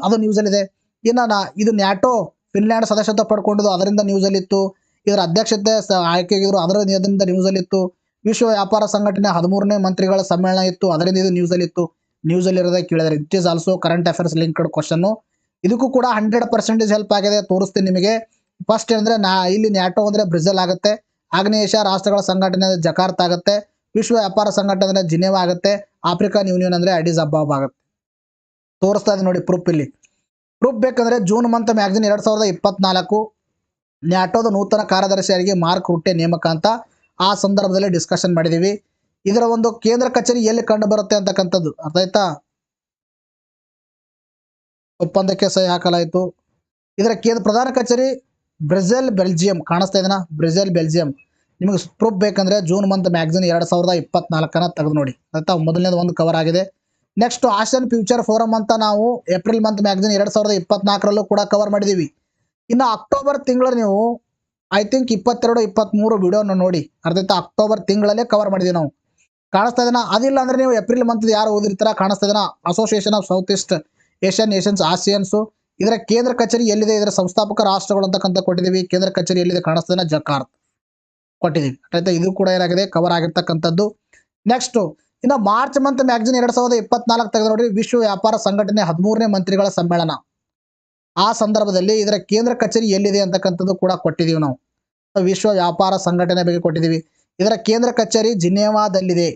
ಅದು ನ್ಯೂಸಲ್ಲಿದೆ. ಇನ್ನು ಇದು ನ್ಯಾಟೋ ಫಿನ್ಲ್ಯಾಂಡ್ ಸದಸ್ಯತ್ವ ಪಡ್ಕೊಂಡಿದ್ದು ಅದರಿಂದ ನ್ಯೂಸಲ್ಲಿತ್ತು. ಇದರ ಅಧ್ಯಕ್ಷತೆ ಆಯ್ಕೆಗಿದ್ರು ಅದರಿಂದ ನ್ಯೂಸಲ್ಲಿತ್ತು. ವಿಶ್ವ ವ್ಯಾಪಾರ ಸಂಘಟನೆ 13ನೇ ಮಂತ್ರಿಗಳ ಸಮ್ಮೇಳನ ಇತ್ತು, ಅದರಿಂದ ಇದು ನ್ಯೂಸಲ್ಲಿತ್ತು. ನ್ಯೂಸಲ್ಲಿರೋದೇ ಕೇಳಿದರೆ it is also current affairs linked question. ಇದಕ್ಕೂ ಕೂಡ 100% ಹೆಲ್ಪ್ ಆಗಿದೆ, ತೋರಿಸ್ತೀನಿ ನಿಮಗೆ. ಫಸ್ಟ್ ಏನಂದರೆ ಇಲ್ಲಿ ನ್ಯಾಟೋ ಅಂದರೆ ಬ್ರೆಜಿಲ್ ಆಗುತ್ತೆ, ಆಗ್ನೇಯ ಏಷ್ಯಾ ರಾಷ್ಟ್ರಗಳ ಸಂಘಟನೆ ಅಂದರೆ ಜಕಾರ್ತ ಆಗುತ್ತೆ, ವಿಶ್ವ ವ್ಯಾಪಾರ ಸಂಘಟನೆ ಅಂದರೆ ಜಿನೆವಾ ಆಗುತ್ತೆ, ಆಫ್ರಿಕನ್ ಯೂನಿಯನ್ ಅಂದರೆ ಅಡಿಸ್ ಅಬಾಬ್ ಆಗುತ್ತೆ. ತೋರಿಸ್ತಾ ಇದೆ ನೋಡಿ ಪ್ರೂಫ್. ಇಲ್ಲಿ ಪ್ರೂಫ್ ಬೇಕಂದ್ರೆ ಜೂನ್ ಮಂತ್ ಮ್ಯಾಗಜಿನ್ 2024 ನ್ಯಾಟೋದ ನೂತನ ಕಾರ್ಯದರ್ಶಿಯಾಗಿ ಮಾರ್ಕ್ ರುಟ್ಟೆ ನೇಮಕ ಅಂತ ಆ ಸಂದರ್ಭದಲ್ಲಿ ಡಿಸ್ಕಷನ್ ಮಾಡಿದೀವಿ. ಇದರ ಒಂದು ಕೇಂದ್ರ ಕಚೇರಿ ಎಲ್ಲಿ ಕಂಡು ಬರುತ್ತೆ ಅಂತಕ್ಕಂಥದ್ದು ಅರ್ಥ ಆಯ್ತಾ. ಒಪ್ಪಂದಕ್ಕೆ ಸಹಿ ಹಾಕಲಾಯಿತು. ಇದರ ಪ್ರಧಾನ ಕಚೇರಿ ಬ್ರೆಜಿಲ್ ಬೆಲ್ಜಿಯಂ ಕಾಣಿಸ್ತಾ ಇದೆನಾ, ಬ್ರೆಜಿಲ್ ಬೆಲ್ಜಿಯಂ. ನಿಮಗೆ ಪ್ರೂಫ್ ಬೇಕಂದ್ರೆ ಜೂನ್ ಮಂತ್ ಮ್ಯಾಗಜಿನ್ 2024 ತೆಗೆದು ನೋಡಿ ಆಯ್ತಾ. ಮೊದಲನೇದು ಒಂದು ಕವರ್ ಆಗಿದೆ. ನೆಕ್ಸ್ಟ್ ಆಸಿಯನ್ ಫ್ಯೂಚರ್ ಫೋರಮ್ ಅಂತ ನಾವು ಏಪ್ರಿಲ್ ಮಂತ್ ಮ್ಯಾಗಜಿನ್ 2024 ಕೂಡ ಕವರ್ ಮಾಡಿದೀವಿ. ಇನ್ನು ಅಕ್ಟೋಬರ್ ತಿಂಗಳು ನೀವು ಐ ಥಿಂಕ್ 22, 23 ವಿಡಿಯೋನ ನೋಡಿ ಅರ್ಥ ಆಯ್ತಾ. ಅಕ್ಟೋಬರ್ ತಿಂಗಳಲ್ಲೇ ಕವರ್ ಮಾಡಿದೀವಿ ನಾವು. ಕಾಣಿಸ್ತಾ ಇದೆನಾ. ಅದಿಲ್ಲ ಅಂದ್ರೆ ನೀವು ಏಪ್ರಿಲ್ ಮಂತ್ ಯಾರು ಓದಿರ್ತಾರ ಕಾಣಿಸ್ತಾ ಇದೆನಾ, association of south east Asian nations ASEANs. ಇದರ ಕೇಂದ್ರ ಕಚೇರಿ ಎಲ್ಲಿದೆ, ಇದರ ಸಂಸ್ಥಾಪಕ ರಾಷ್ಟ್ರಗಳು ಅಂತಕ್ಕಂಥ ಕೊಟ್ಟಿದ್ದೀವಿ. ಕೇಂದ್ರ ಕಚೇರಿ ಎಲ್ಲಿದೆ ಕಾಣಿಸ್ತಾ ಇದೆನಾ, ಜಕಾರ್ತ್ ಕೊಟ್ಟಿದ್ದೀವಿ ಆಯ್ತಾ. ಇದು ಕೂಡ ಏನಾಗಿದೆ ಕವರ್ ಆಗಿರ್ತಕ್ಕಂಥದ್ದು. ನೆಕ್ಸ್ಟ್ ಇನ್ನು ಮಾರ್ಚ್ ಮಂತ್ ಮ್ಯಾಗಜಿನ್ 2024 ತೆಗೆದು ನೋಡಿ, ವಿಶ್ವ ವ್ಯಾಪಾರ ಸಂಘಟನೆ 13ನೇ ಮಂತ್ರಿಗಳ ಸಮ್ಮೇಳನ. ಆ ಸಂದರ್ಭದಲ್ಲಿ ಇದರ ಕೇಂದ್ರ ಕಚೇರಿ ಎಲ್ಲಿದೆ ಅಂತಕ್ಕಂಥದ್ದು ಕೂಡ ಕೊಟ್ಟಿದ್ದೀವಿ ನಾವು. ವಿಶ್ವ ವ್ಯಾಪಾರ ಸಂಘಟನೆ ಬಗ್ಗೆ ಕೊಟ್ಟಿದ್ದೀವಿ. ಇದರ ಕೇಂದ್ರ ಕಚೇರಿ ಜಿನೇವಾದಲ್ಲಿದೆ.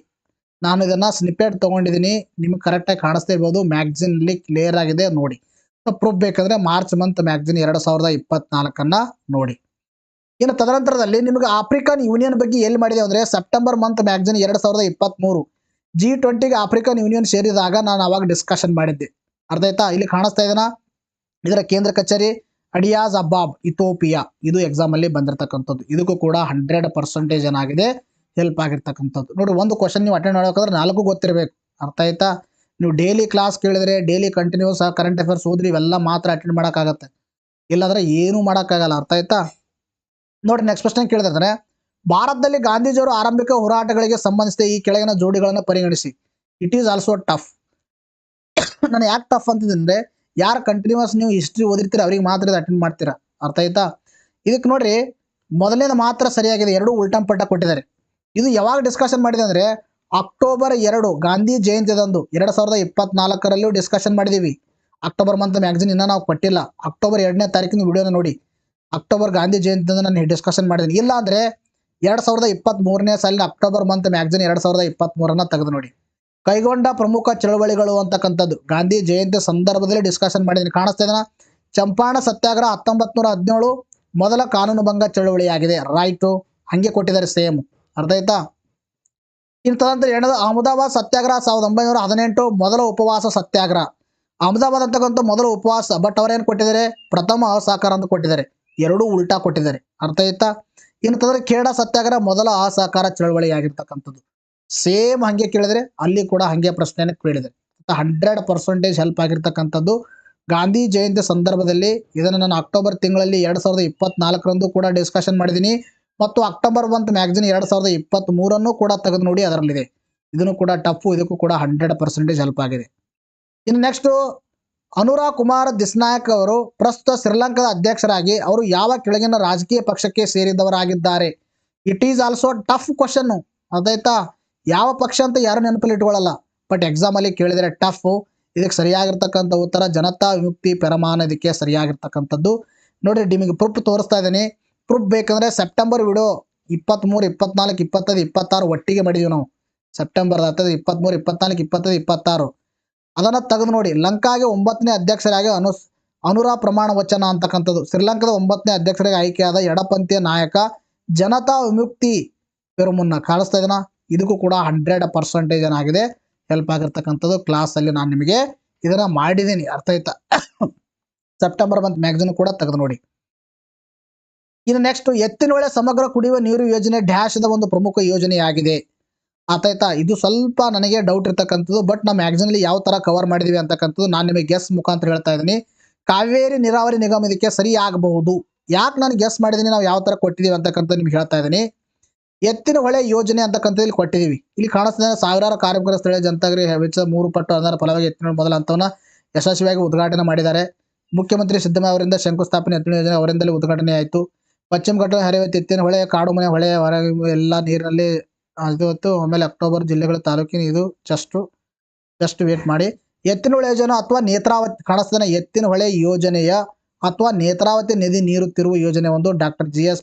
ನಾನು ಇದನ್ನ ಸ್ನಿಪೆಟ್ ತಗೊಂಡಿದ್ದೀನಿ, ನಿಮ್ಗೆ ಕರೆಕ್ಟಾಗಿ ಕಾಣಿಸ್ತಾ ಇರ್ಬೋದು, ಮ್ಯಾಗಜಿನ್ ಅಲ್ಲಿ ಕ್ಲಿಯರ್ ಆಗಿದೆ ನೋಡಿ. ಪ್ರೂಫ್ ಬೇಕಂದ್ರೆ ಮಾರ್ಚ್ ಮಂತ್ ಮ್ಯಾಗಜಿನ್ 2024 ನೋಡಿ. ಇನ್ನು ತದನಂತರದಲ್ಲಿ ನಿಮಗೆ ಆಫ್ರಿಕನ್ ಯೂನಿಯನ್ ಬಗ್ಗೆ ಎಲ್ಲಿ ಮಾಡಿದೆ ಅಂದ್ರೆ ಸೆಪ್ಟೆಂಬರ್ ಮಂತ್ ಮ್ಯಾಗಜಿನ್ 2023 G20ಗೆ ಆಫ್ರಿಕನ್ ಯೂನಿಯನ್ ಸೇರಿದಾಗ ನಾನು ಅವಾಗ ಡಿಸ್ಕಷನ್ ಮಾಡಿದ್ದೆ ಅರ್ಥ ಆಯ್ತಾ. ಇಲ್ಲಿ ಕಾಣಿಸ್ತಾ ಇದೆನಾ, ಇದರ ಕೇಂದ್ರ ಕಚೇರಿ ಅಡಿಯಾಸ್ ಅಬಾಬ್ ಇಥೋಪಿಯಾ. ಇದು ಎಕ್ಸಾಮ್ ಅಲ್ಲಿ ಬಂದಿರತಕ್ಕಂಥದ್ದು. ಇದಕ್ಕೂ ಕೂಡ 100% ಏನಾಗಿದೆ ಹೆಲ್ಪ್ ಆಗಿರ್ತಕ್ಕಂಥದ್ದು. ನೋಡಿ ಒಂದು ಕ್ವಶನ್ ನೀವು ಅಟೆಂಡ್ ಮಾಡಬೇಕಾದ್ರೆ 4 ಗೊತ್ತಿರಬೇಕು ಅರ್ಥ ಆಯ್ತಾ. ನೀವು ಡೈಲಿ ಕ್ಲಾಸ್ ಕೇಳಿದ್ರೆ ಡೈಲಿ ಕಂಟಿನ್ಯೂಸ್ ಕರೆಂಟ್ ಅಫೇರ್ಸ್ ಓದ್ರಿ, ಇವೆಲ್ಲ ಮಾತ್ರ ಅಟೆಂಡ್ ಮಾಡೋಕ್ಕಾಗತ್ತೆ, ಇಲ್ಲಾಂದ್ರೆ ಏನೂ ಮಾಡೋಕ್ಕಾಗಲ್ಲ ಅರ್ಥ ಆಯ್ತಾ. ನೋಡಿ ನೆಕ್ಸ್ಟ್ ಪ್ರಶ್ನೆ ಕೇಳಿದ್ರೆ, ಭಾರತದಲ್ಲಿ ಗಾಂಧೀಜಿಯವರು ಆರಂಭಿಕ ಹೋರಾಟಗಳಿಗೆ ಸಂಬಂಧಿಸಿದ ಈ ಕೆಳಗಿನ ಜೋಡಿಗಳನ್ನು ಪರಿಗಣಿಸಿ. It is also tough. ನಾನು ಯಾಕೆ ಟಫ್ ಅಂತಿದ್ರೆ, ಯಾರು ಕಂಟಿನ್ಯೂಸ್ ನೀವು ಹಿಸ್ಟ್ರಿ ಓದಿರ್ತೀರ ಅವ್ರಿಗೆ ಮಾತ್ರ ಇದು ಅಟೆಂಡ್ ಮಾಡ್ತೀರಾ ಅರ್ಥ ಆಯ್ತಾ. ಇದಕ್ಕೆ ನೋಡ್ರಿ ಮೊದಲನೇದು ಮಾತ್ರ ಸರಿಯಾಗಿದೆ, 2 ಉಲ್ಟಂ ಪಲ್ಟ ಕೊಟ್ಟಿದ್ದಾರೆ. ಇದು ಯಾವಾಗ ಡಿಸ್ಕಷನ್ ಮಾಡಿದೆ ಅಂದ್ರೆ ಅಕ್ಟೋಬರ್ 2 ಗಾಂಧಿ ಜಯಂತಿದಂದು 2024 ಡಿಸ್ಕಷನ್ ಮಾಡಿದೀವಿ. ಅಕ್ಟೋಬರ್ ಮಂತ್ ಮ್ಯಾಗಜಿನ್ ಇನ್ನೂ ನಾವು ಕೊಟ್ಟಿಲ್ಲ. ಅಕ್ಟೋಬರ್ 2ನೇ ತಾರೀಕಿನ ವಿಡಿಯೋನ ನೋಡಿ. ಅಕ್ಟೋಬರ್ ಗಾಂಧಿ ಜಯಂತಿ ನಾನು ಡಿಸ್ಕಷನ್ ಮಾಡಿದ್ದೀನಿ. ಇಲ್ಲ ಅಂದ್ರೆ 2023ನೇ ಸಾಲಿನ ಅಕ್ಟೋಬರ್ ಮಂತ್ ಮ್ಯಾಗಜಿನ್ 2023 ತೆಗೆದು ನೋಡಿ. ಕೈಗೊಂಡ ಪ್ರಮುಖ ಚಳವಳಿಗಳು ಅಂತಕ್ಕಂಥದ್ದು ಗಾಂಧಿ ಜಯಂತಿ ಸಂದರ್ಭದಲ್ಲಿ ಡಿಸ್ಕಷನ್ ಮಾಡಿದ್ದೀನಿ. ಕಾಣಿಸ್ತಾ ಇದೆನಾ, ಚಂಪಾರಣ ಸತ್ಯಾಗ್ರಹ 1917 ಮೊದಲ ಕಾನೂನುಭಂಗ ಚಳವಳಿಯಾಗಿದೆ. ರೈಟು ಹಂಗೆ ಕೊಟ್ಟಿದ್ದಾರೆ ಸೇಮ್ ಅರ್ಥ ಆಯ್ತಾ. ಇನ್ನು ತದನಂತರ ಏನದು ಅಹಮದಾಬಾದ್ ಸತ್ಯಾಗ್ರಹ 1918 ಮೊದಲ ಉಪವಾಸ ಸತ್ಯಾಗ್ರಹ. ಅಹಮದಾಬಾದ್ ಅಂತಕ್ಕಂಥ ಮೊದಲ ಉಪವಾಸ, ಬಟ್ ಅವ್ರೇನು ಕೊಟ್ಟಿದ್ದಾರೆ ಪ್ರಥಮ ಅಸಹಕಾರ ಅಂತ ಕೊಟ್ಟಿದ್ದಾರೆ. 2 ಉಲ್ಟಾ ಕೊಟ್ಟಿದ್ದಾರೆ ಅರ್ಥ ಆಯ್ತಾ. ಇನ್ನು ತಂದ್ರೆ ಖೇಡಾ ಸತ್ಯಾಗ್ರಹ ಮೊದಲ ಅಸಹಕಾರ ಚಳವಳಿ ಆಗಿರ್ತಕ್ಕಂಥದ್ದು. ಸೇಮ್ ಹಂಗೆ ಕೇಳಿದ್ರೆ ಅಲ್ಲಿ ಕೂಡ ಹಂಗೆ ಪ್ರಶ್ನೆಯನ್ನು ಕೇಳಿದರೆ 100% ಹೆಲ್ಪ್ ಆಗಿರ್ತಕ್ಕಂಥದ್ದು. ಗಾಂಧಿ ಜಯಂತಿ ಸಂದರ್ಭದಲ್ಲಿ ಇದನ್ನು ನಾನು ಅಕ್ಟೋಬರ್ ತಿಂಗಳಲ್ಲಿ 2024 ಕೂಡ ಡಿಸ್ಕಷನ್ ಮಾಡಿದ್ದೀನಿ. ಮತ್ತು ಅಕ್ಟೋಬರ್ ಮಂತ್ ಮ್ಯಾಗಜಿನ್ 2023 ಕೂಡ ತೆಗೆದು ನೋಡಿ, ಅದರಲ್ಲಿದೆ. ಇದನ್ನು ಕೂಡ ಟಫ್, ಇದಕ್ಕೂ ಕೂಡ 100% ಹೆಲ್ಪ್ ಆಗಿದೆ. ಇನ್ನು ನೆಕ್ಸ್ಟ್ ಅನುರಾ ಕುಮಾರ್ ದಿಸ್ನಾಯಕ್ ಅವರು ಪ್ರಸ್ತುತ ಶ್ರೀಲಂಕಾದ ಅಧ್ಯಕ್ಷರಾಗಿ ಅವರು ಯಾವ ಕೆಳಗಿನ ರಾಜಕೀಯ ಪಕ್ಷಕ್ಕೆ ಸೇರಿದವರಾಗಿದ್ದಾರೆ. It is also tough question ಅದಾಯ್ತಾ. ಯಾವ ಪಕ್ಷ ಅಂತ ಯಾರು ನೆನಪಲ್ಲಿ ಇಟ್ಕೊಳ್ಳಲ್ಲ, ಬಟ್ ಎಕ್ಸಾಮ್ ಅಲ್ಲಿ ಕೇಳಿದರೆ ಟಫ್. ಇದಕ್ಕೆ ಸರಿಯಾಗಿರ್ತಕ್ಕಂಥ ಉತ್ತರ ಜನತಾ ವಿಮುಕ್ತಿ ಪೆರಮಾನ್, ಇದಕ್ಕೆ ಸರಿಯಾಗಿರ್ತಕ್ಕಂಥದ್ದು. ನೋಡ್ರಿ ನಿಮಗೆ ಪ್ರೂಫ್ ತೋರಿಸ್ತಾ ಇದ್ದೀನಿ. ಪ್ರೂಫ್ ಬೇಕಂದ್ರೆ ಸೆಪ್ಟೆಂಬರ್ ವಿಡಿಯೋ 23, 24, 25, 26 ಒಟ್ಟಿಗೆ ಮಾಡಿದೀವಿ ನಾವು. ಸೆಪ್ಟೆಂಬರ್ 23, 24, 25, 26 ಅದನ್ನು ತೆಗೆದು ನೋಡಿ. ಲಂಕಾಗೆ 9ನೇ ಅಧ್ಯಕ್ಷರಾಗಿ ಅನುರಾ ಪ್ರಮಾಣ ವಚನ ಅಂತಕ್ಕಂಥದ್ದು. ಶ್ರೀಲಂಕಾದ 9ನೇ ಅಧ್ಯಕ್ಷರಾಗಿ ಆಯ್ಕೆಯಾದ ಎಡಪಂಥೀಯ ನಾಯಕ ಜನತಾ ವಿಮುಕ್ತಿ ಪೆರಮುನ್ನ. ಕಾಣಿಸ್ತಾ ಇದೆನಾ, ಇದಕ್ಕೂ ಕೂಡ 100% ಏನಾಗಿದೆ ಹೆಲ್ಪ್ ಆಗಿರ್ತಕ್ಕಂಥದ್ದು. ಕ್ಲಾಸಲ್ಲಿ ನಾನು ನಿಮಗೆ ಇದನ್ನ ಮಾಡಿದ್ದೀನಿ ಅರ್ಥ ಆಯ್ತಾ. ಸೆಪ್ಟೆಂಬರ್ ಮಂತ್ ಮ್ಯಾಗಜಿನ್ ಕೂಡ ತೆಗೆದು ನೋಡಿ. ಇನ್ನು ನೆಕ್ಸ್ಟ್ ಎತ್ತಿನಹೊಳೆ ಸಮಗ್ರ ಕುಡಿಯುವ ನೀರು ಯೋಜನೆ ಡ್ಯಾಶ್ದ ಒಂದು ಪ್ರಮುಖ ಯೋಜನೆಯಾಗಿದೆ ಅರ್ಥ ಆಯ್ತಾ. ಇದು ಸ್ವಲ್ಪ ನನಗೆ ಡೌಟ್ ಇರ್ತಕ್ಕಂಥದ್ದು, ಬಟ್ ನಾವು ಮ್ಯಾಗಜಿನಲ್ಲಿ ಯಾವ ಥರ ಕವರ್ ಮಾಡಿದೀವಿ ಅಂತಕ್ಕಂಥದ್ದು ನಾನು ನಿಮಗೆ ಗೆಸ್ ಮುಖಾಂತರ ಹೇಳ್ತಾ ಇದ್ದೀನಿ. ಕಾವೇರಿ ನೀರಾವರಿ ನಿಗಮ ಇದಕ್ಕೆ ಸರಿ ಆಗಬಹುದು. ಯಾಕೆ ನಾನು ಗೆಸ್ ಮಾಡಿದ್ದೀನಿ, ನಾವು ಯಾವ ಥರ ಕೊಟ್ಟಿದ್ದೀವಿ ಅಂತಕ್ಕಂಥ ನಿಮ್ಗೆ ಹೇಳ್ತಾ ಇದ್ದೀನಿ. ಎತ್ತಿನ ಹೊಳೆ ಯೋಜನೆ ಅಂತಕ್ಕಂಥ ಇಲ್ಲಿ ಕೊಟ್ಟಿದ್ದೀವಿ. ಇಲ್ಲಿ ಕಾಣಿಸ್ತಿದೆ ಸಾವಿರಾರು ಕಾರ್ಮಿಕರ ಸ್ಥಳೀಯ ಜನತಾಗರಿ ವೆಚ್ಚ 3 ಪಟ್ಟು ಅನುದಾನ ಫಲವಾಗಿ ಎತ್ತಿನ ಮೊದಲ ಹಂತವನ್ನು ಯಶಸ್ವಿಯಾಗಿ ಉದ್ಘಾಟನೆ ಮಾಡಿದ್ದಾರೆ. ಮುಖ್ಯಮಂತ್ರಿ ಸಿದ್ದರಾಮಯ್ಯ ಅವರಿಂದ ಶಂಕುಸ್ಥಾಪನೆ ಎತ್ತಿನ ಯೋಜನೆ ಅವರಿಂದಲೇ ಉದ್ಘಾಟನೆ ಆಯಿತು. ಪಶ್ಚಿಮ ಘಟ್ಟ ಹರಿಯುವ ಎತ್ತಿನ ಹೊಳೆ, ಕಾಡುಮನೆ ಹೊಳೆ ಹೊರ ಎಲ್ಲ ನೀರಿನಲ್ಲಿ ಇವತ್ತು. ಆಮೇಲೆ ಅಕ್ಟೋಬರ್ ಜಿಲ್ಲೆಗಳ ತಾಲೂಕಿನ ಇದು ಜಸ್ಟ್ ವೇಟ್ ಮಾಡಿ. ಎತ್ತಿನ ಹೊಳೆ ಯೋಜನೆ ಅಥವಾ ನೇತ್ರಾವತಿ ಕಾಣಿಸ್ತಾನೆ. ಎತ್ತಿನ ಹೊಳೆ ಯೋಜನೆಯ ಅಥವಾ ನೇತ್ರಾವತಿ ನದಿ ನೀರು ತಿರುವು ಯೋಜನೆ ಒಂದು ಡಾಕ್ಟರ್ GS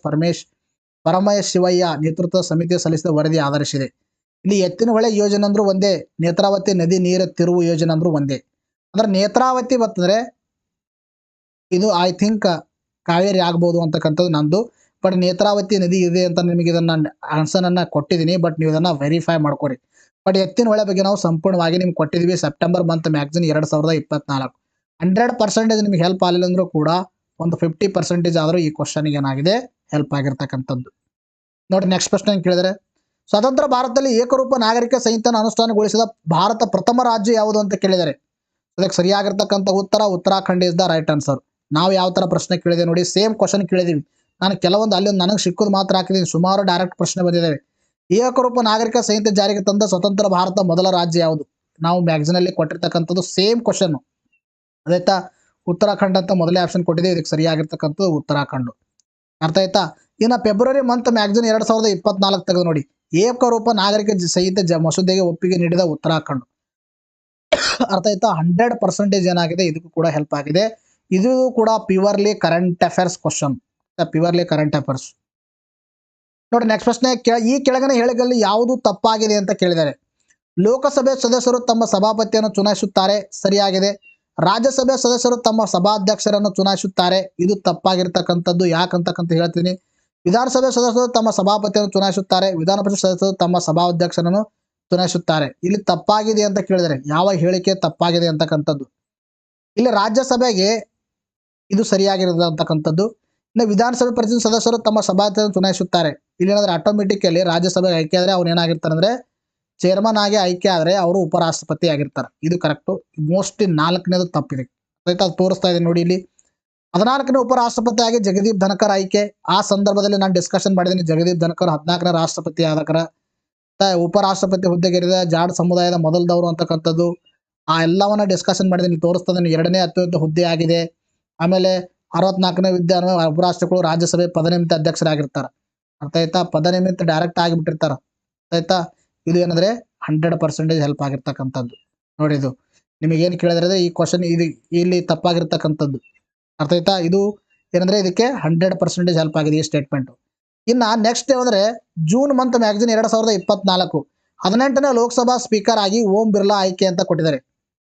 ಪರಮಶಿವಯ್ಯ ನೇತೃತ್ವದ ಸಮಿತಿ ಸಲ್ಲಿಸಿದ ವರದಿ ಆಧರಿಸಿದೆ. ಇಲ್ಲಿ ಎತ್ತಿನ ಹೊಳೆ ಯೋಜನೆ ಅಂದ್ರೂ ಒಂದೇ, ನೇತ್ರಾವತಿ ನದಿ ನೀರು ತಿರುವು ಯೋಜನೆ ಅಂದ್ರೂ ಒಂದೇ. ಅಂದ್ರೆ ನೇತ್ರಾವತಿ ಬರ್ತಂದ್ರೆ ಇದು ಐ ಥಿಂಕ್ ಕಾವೇರಿ ಆಗ್ಬೋದು ಅಂತಕ್ಕಂಥದ್ದು ನಂದು. ಬಟ್ ನೇತ್ರಾವತಿ ನದಿ ಇದೆ ಅಂತ ನಿಮಗೆ ಇದನ್ನ ಆನ್ಸರ್ನ ಕೊಟ್ಟಿದ್ದೀನಿ. ಬಟ್ ನೀವು ಇದನ್ನ ವೆರಿಫೈ ಮಾಡ್ಕೊರಿ. ಬಟ್ ಎತ್ತಿನ ಹೊಳೆ ಬಗ್ಗೆ ನಾವು ಸಂಪೂರ್ಣವಾಗಿ ನಿಮ್ಗೆ ಕೊಟ್ಟಿದ್ದೀವಿ. ಸೆಪ್ಟೆಂಬರ್ ಮಂತ್ ಮ್ಯಾಗ್ಝಿನ್ 2024 100% ನಿಮ್ಗೆ ಹೆಲ್ಪ್ ಆಗಲಿಲ್ಲ ಅಂದ್ರೂ ಕೂಡ ಒಂದು 50% ಆದರೂ ಈ ಕ್ವಶನ್ಗೆ ಏನಾಗಿದೆ ಹೆಲ್ಪ್ ಆಗಿರ್ತಕ್ಕಂಥದ್ದು. ನೋಡಿ ನೆಕ್ಸ್ಟ್ ಪ್ರಶ್ನೆ ಕೇಳಿದರೆ, ಸ್ವತಂತ್ರ ಭಾರತದಲ್ಲಿ ಏಕರೂಪ ನಾಗರಿಕ ಸಂಹಿತೆಯನ್ನು ಅನುಷ್ಠಾನಗೊಳಿಸಿದ ಭಾರತ ಪ್ರಥಮ ರಾಜ್ಯ ಯಾವುದು ಅಂತ ಕೇಳಿದರೆ ಅದಕ್ಕೆ ಸರಿಯಾಗಿರ್ತಕ್ಕಂಥ Uttarakhand is the right answer. ನಾವು ಯಾವ ಥರ ಪ್ರಶ್ನೆ ಕೇಳಿದೆ ನೋಡಿ, ಸೇಮ್ ಕ್ವಶನ್ ಕೇಳಿದ್ದೀವಿ. ನಾನು ಕೆಲವೊಂದು ಅಲ್ಲಿ ನನಗೆ ಸಿಕ್ಕೋದು ಮಾತ್ರ ಹಾಕಿದ್ದೀನಿ, ಸುಮಾರು ಡೈರೆಕ್ಟ್ ಪ್ರಶ್ನೆ ಬಂದಿದ್ದಾವೆ. ಏಕರೂಪ ನಾಗರಿಕ ಸಂಹಿತೆ ಜಾರಿಗೆ ತಂದ ಸ್ವತಂತ್ರ ಭಾರತ ಮೊದಲ ರಾಜ್ಯ ಯಾವುದು? ನಾವು ಮ್ಯಾಗ್ಝಿನಲ್ಲಿ ಕೊಟ್ಟಿರ್ತಕ್ಕಂಥದ್ದು ಸೇಮ್ ಕ್ವಶನ್. ಅದಾಯ್ತಾ, ಉತ್ತರಾಖಂಡ್ ಅಂತ ಮೊದಲೇ ಆಪ್ಷನ್ ಕೊಟ್ಟಿದ್ದೀವಿ. ಇದಕ್ಕೆ ಸರಿಯಾಗಿರ್ತಕ್ಕಂಥದ್ದು ಉತ್ತರಾಖಂಡ್. ಅರ್ಥ ಆಯ್ತಾ? ಇನ್ನು ಫೆಬ್ರವರಿ ಮಂತ್ ಮ್ಯಾಗ್ಝಿನ್ 2024 ತೆಗೆದು ನೋಡಿ, ಏಕರೂಪ ನಾಗರಿಕ ಸಂಹಿತೆ ಮಸೂದೆಗೆ ಒಪ್ಪಿಗೆ ನೀಡಿದ ಉತ್ತರಾಖಂಡ್. ಅರ್ಥ ಆಯ್ತಾ? 100% ಏನಾಗಿದೆ, ಇದಕ್ಕೂ ಕೂಡ ಹೆಲ್ಪ್ ಆಗಿದೆ. ಇದು ಕೂಡ purely current affairs question, purely current affairs. ನೋಡಿ ನೆಕ್ಸ್ಟ್ ಪ್ರಶ್ನೆ, ಈ ಕೆಳಗಿನ ಹೇಳಿಕೆಗಳಲ್ಲಿ ಯಾವುದು ತಪ್ಪಾಗಿದೆ ಅಂತ ಕೇಳಿದ್ದಾರೆ. ಲೋಕಸಭೆ ಸದಸ್ಯರು ತಮ್ಮ ಸಭಾಪತಿಯನ್ನು ಚುನಾಯಿಸುತ್ತಾರೆ, ಸರಿಯಾಗಿದೆ. ರಾಜ್ಯಸಭೆ ಸದಸ್ಯರು ತಮ್ಮ ಸಭಾಧ್ಯಕ್ಷರನ್ನು ಚುನಾಯಿಸುತ್ತಾರೆ, ಇದು ತಪ್ಪಾಗಿರ್ತಕ್ಕಂಥದ್ದು. ಯಾಕಂತಕ್ಕಂತ ಹೇಳ್ತೀನಿ. ವಿಧಾನಸಭೆ ಸದಸ್ಯರು ತಮ್ಮ ಸಭಾಪತಿಯನ್ನು ಚುನಾಯಿಸುತ್ತಾರೆ, ವಿಧಾನ ಪರಿಷತ್ ಸದಸ್ಯರು ತಮ್ಮ ಸಭಾಧ್ಯಕ್ಷರನ್ನು ಚುನಾಯಿಸುತ್ತಾರೆ. ಇಲ್ಲಿ ತಪ್ಪಾಗಿದೆ ಅಂತ ಕೇಳಿದರೆ ಯಾವ ಹೇಳಿಕೆ ತಪ್ಪಾಗಿದೆ ಅಂತಕ್ಕಂಥದ್ದು. ಇಲ್ಲಿ ರಾಜ್ಯಸಭೆಗೆ ಇದು ಸರಿಯಾಗಿರತಕ್ಕಂಥದ್ದು. ಇನ್ನು ವಿಧಾನಸಭೆ ಪರಿಷತ್ ಸದಸ್ಯರು ತಮ್ಮ ಸಭಾಧ್ಯಕ್ಷರನ್ನು ಚುನಾಯಿಸುತ್ತಾರೆ. ಇಲ್ಲಿ ಏನಾದ್ರೆ ಆಟೋಮೆಟಿಕಲಿ ರಾಜ್ಯಸಭೆಗೆ ಆಯ್ಕೆ ಆದರೆ ಅವ್ರು ಏನಾಗಿರ್ತಾರೆ ಅಂದ್ರೆ ಚೇರ್ಮನ್ ಆಗಿ ಆಯ್ಕೆ ಆದರೆ ಅವರು ಉಪರಾಷ್ಟ್ರಪತಿ ಆಗಿರ್ತಾರೆ. ಇದು ಕರೆಕ್ಟು. ಮೋಸ್ಟ್ಲಿ 4ನೇದು ತಪ್ಪಿದೆ. ಆಯ್ತಾ, ಅದು ತೋರಿಸ್ತಾ ಇದೆ ನೋಡಿ ಇಲ್ಲಿ. 14ನೇ ಉಪರಾಷ್ಟ್ರಪತಿ ಆಗಿ ಜಗದೀಪ್ ಧನಕರ್ ಆಯ್ಕೆ. ಆ ಸಂದರ್ಭದಲ್ಲಿ ನಾನು ಡಿಸ್ಕಷನ್ ಮಾಡಿದ್ದೀನಿ. ಜಗದೀಪ್ ಧನಕರ್ 14ನೇ ರಾಷ್ಟ್ರಪತಿ ಆದಕರ ಉಪರಾಷ್ಟ್ರಪತಿ ಹುದ್ದೆಗೇರಿದ ಜಾಡ್ ಸಮುದಾಯದ ಮೊದಲದವರು ಅಂತಕ್ಕಂಥದ್ದು. ಆ ಎಲ್ಲವನ್ನ ಡಿಸ್ಕಷನ್ ಮಾಡಿದ್ದೀನಿ, ತೋರಿಸ್ತಾ ಇದ್ದೀನಿ. 2ನೇ ಅತ್ಯುನ್ನತ ಹುದ್ದೆ ಆಗಿದೆ. ಆಮೇಲೆ 64ನೇ ವಿದ್ಯಾನ ಉಪರಾಷ್ಟ್ರಗಳು ರಾಜ್ಯಸಭೆ ಪದನಿಮಿತ್ತ ಅಧ್ಯಕ್ಷರಾಗಿರ್ತಾರೆ. ಅರ್ಥ ಆಯ್ತಾ? ಪದನಿಮಿತ್ತ ಡೈರೆಕ್ಟ್ ಆಗಿಬಿಟ್ಟಿರ್ತಾರ. ಅರ್ಥ ಆಯ್ತಾ? ಇದು ಏನಂದ್ರೆ 100% ಹೆಲ್ಪ್ ಆಗಿರ್ತಕ್ಕಂಥದ್ದು. ನೋಡಿ, ಇದು ನಿಮಗೇನು ಕೇಳಿದ್ರೆ ಈ ಕ್ವಶನ್ ಇದು ಇಲ್ಲಿ ತಪ್ಪಾಗಿರ್ತಕ್ಕಂಥದ್ದು. ಅರ್ಥ ಆಯ್ತಾ? ಇದು ಏನಂದ್ರೆ ಇದಕ್ಕೆ 100% ಹೆಲ್ಪ್ ಆಗಿದೆ ಈ ಸ್ಟೇಟ್ಮೆಂಟ್. ಇನ್ನು ನೆಕ್ಸ್ಟ್ ಏನಂದ್ರೆ ಜೂನ್ ಮಂತ್ ಮ್ಯಾಗ್ಝಿನ್ 2024 18ನೇ ಲೋಕಸಭಾ ಸ್ಪೀಕರ್ ಆಗಿ ಓಂ ಬಿರ್ಲಾ ಆಯ್ಕೆ ಅಂತ ಕೊಟ್ಟಿದ್ದಾರೆ.